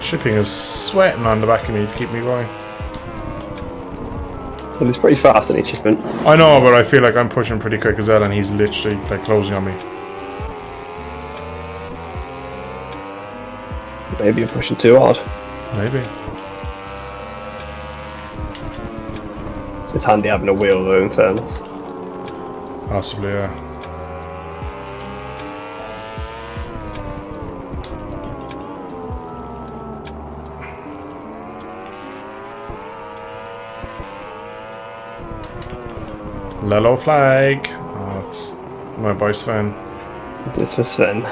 Shipping is sweating on the back of me to keep me going. Well, it's pretty fast in each shipment. I know, but I feel like I'm pushing pretty quick as well, and he's literally like closing on me. Maybe you're pushing too hard. Maybe. It's handy having a wheel though, in fairness. Possibly, yeah. Lelo flag. Oh, it's my boy Sven. This was Sven.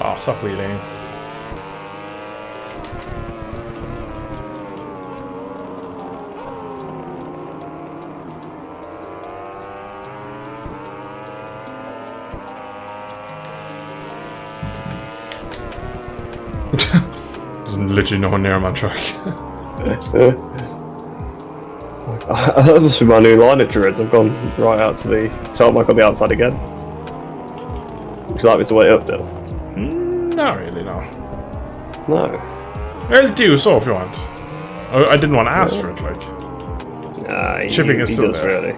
Oh, stop wheeling. There's literally no one near my truck. That must be my new line at Druids. I've gone right out to the tarmac on the outside again. Would you like me to wait up, Dill? Not really, no. No. I'll do so if you want. I didn't want to ask for it, like. Nah, Shipping is still does there. really.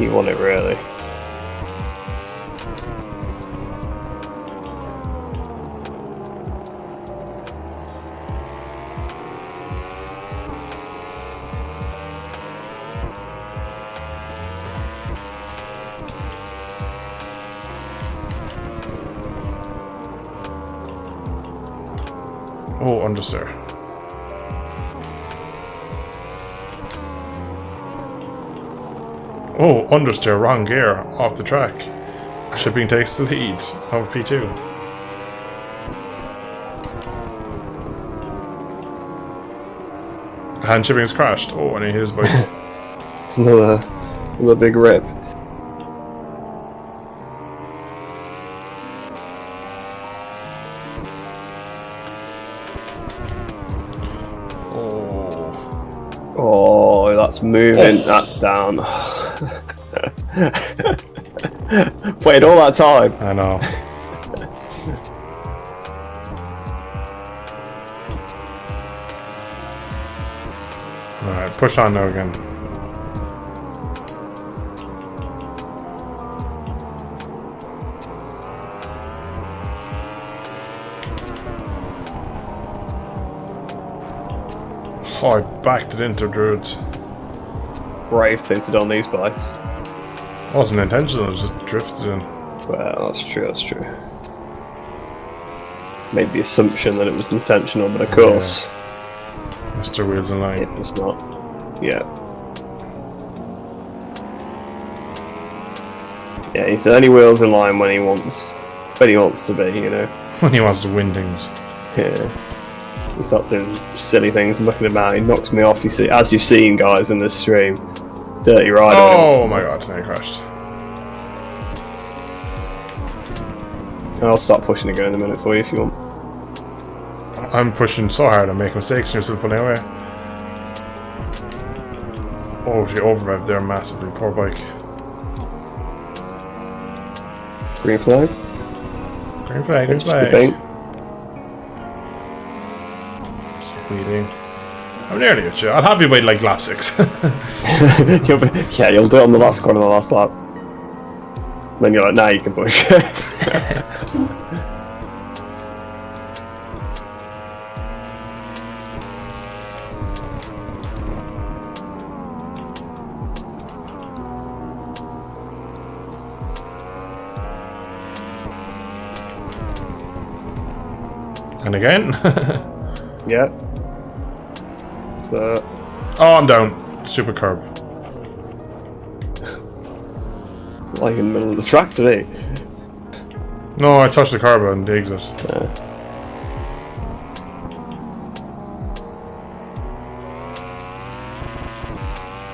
You want it really. Oh, understeer. Oh, understeer, wrong gear, off the track. Shipping takes the lead of P2. And shipping has crashed. Oh, and he hit his bike. Another big rip. Oh, that's moving. That's down. Waited all that time. I know. Alright, push on now again. Oh, I backed it into Druids. Brave thing to do on these bikes. Wasn't intentional, it just drifted in. Well, that's true, that's true. Made the assumption that it was intentional, but of course, Mr. Wheels in line. it was not. Yeah. Yeah, he's only wheels in line when he wants to be, you know. When he wants to win things. Yeah. He starts doing silly things, mucking about. He knocks me off. You see, as you've seen, guys, in this stream, Dirty Rider. Oh my god! Now he crashed. I'll start pushing again in a minute for you if you want. I'm pushing so hard, I'm making mistakes, and you're still pulling away. Oh, she overrevved there massively. Poor bike. Green flag. Green flag. Green Good flag. thing. Squealing. I'm nearly at you. I'll have you by like lap 6. You'll do it on the last corner of the last lap. Then you're like, nah, you can push. And again. Yeah. So. Oh, I'm down. Super curb. Like in the middle of the track today. No, I touched the curb and the exit. Yeah.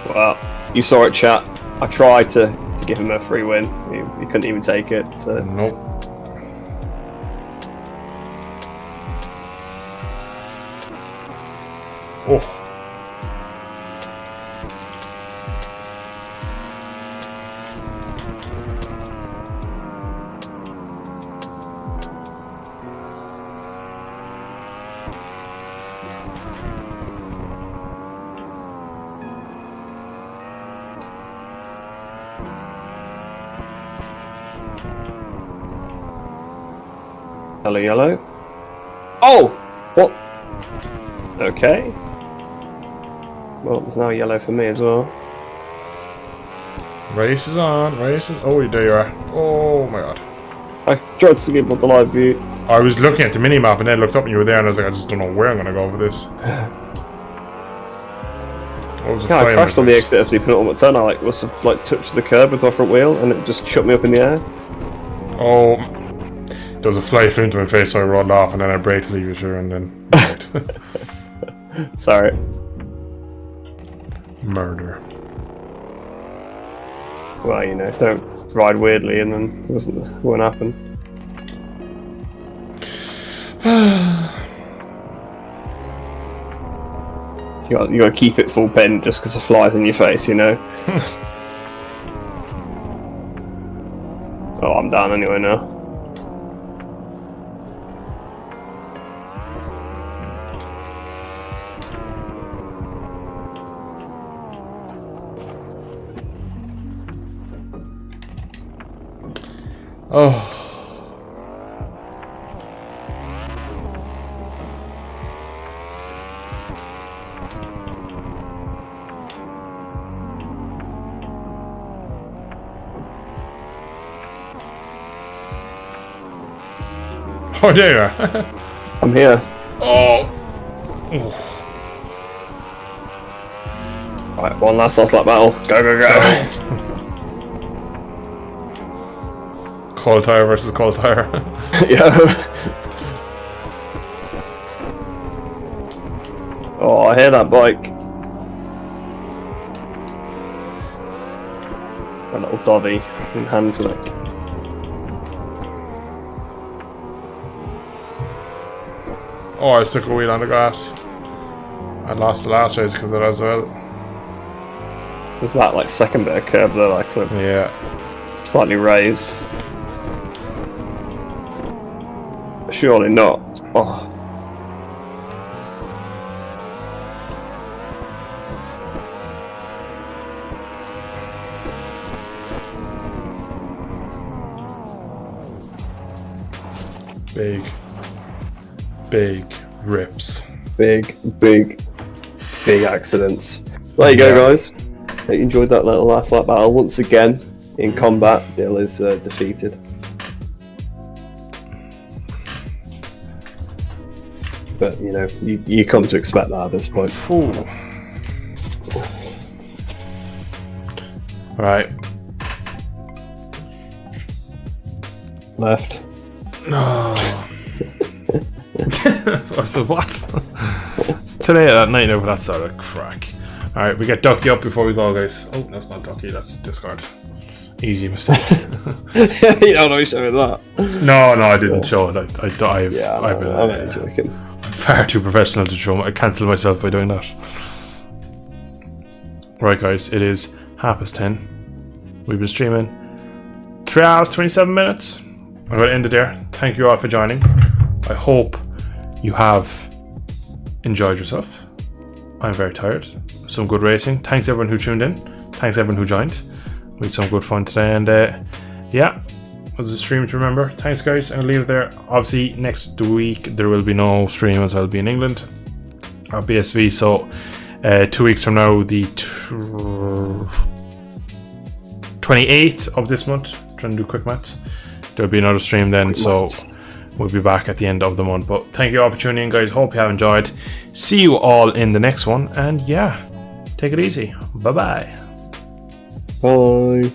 Well, you saw it, chat. I tried to give him a free win. He couldn't even take it. So. Nope. Oh. Hello, yellow. Oh! What? Okay. Well, there's now yellow for me as well. Race is on. Race is... Oh, there you are. Oh my god. I tried to skip on the live view. I was looking at the mini-map and then looked up and you were there and I was like, I just don't know where I'm going to go for this. Yeah, I crashed on the exit after the penultimate turn. I must have touched the curb with my front wheel and it just shut me up in the air. Oh, there was a fly flew into my face, so I rolled off and then I braked to leave it sure and then... Sorry. Murder. Well, you know, don't ride weirdly and then it won't happen. You got to keep it full pen just because of flies in your face, you know. Oh, I'm down anyway now. Oh. Oh, there you are. I'm here. Oh. Oof. Right, one last lap battle. Go, go, go. Cold tire versus cold tire. Yeah. Oh, I hear that bike. A little dovey in hand flick. Oh, I took a wheel on the grass. I lost the last race because of that as well. There's that second bit of curb there, Yeah. slightly raised. Surely not. Oh. Big rips. Big accidents. There you go, guys. Hope you enjoyed that little last lap battle. Once again, in combat, Dill is defeated. But, you know, you come to expect that at this point. Ooh. Right. Left. No. So what? It's today at night now, but that's sort of crack. Alright, we get Ducky up before we go, guys. Oh, that's not Ducky, that's Discard. Easy mistake. You don't know you showed that. No, I didn't show it. I'm joking. far too professional to show. I cancelled myself by doing that. Right, guys, it is 10:30. We've been streaming 3 hours 27 minutes. I'm going to end it there. Thank you all for joining. I hope you have enjoyed yourself. I'm very tired. Some good racing. Thanks everyone who tuned in. Thanks everyone who joined. We had some good fun today, and yeah, it was a stream to remember. Thanks guys, I'll leave it there. Obviously next week there will be no stream as I'll be in England or BSV, so 2 weeks from now, the 28th of this month, trying to do quick maths, there'll be another stream then, so we'll be back at the end of the month. But thank you all for tuning in guys, hope you have enjoyed. See you all in the next one, and yeah, take it easy. Bye bye. Bye.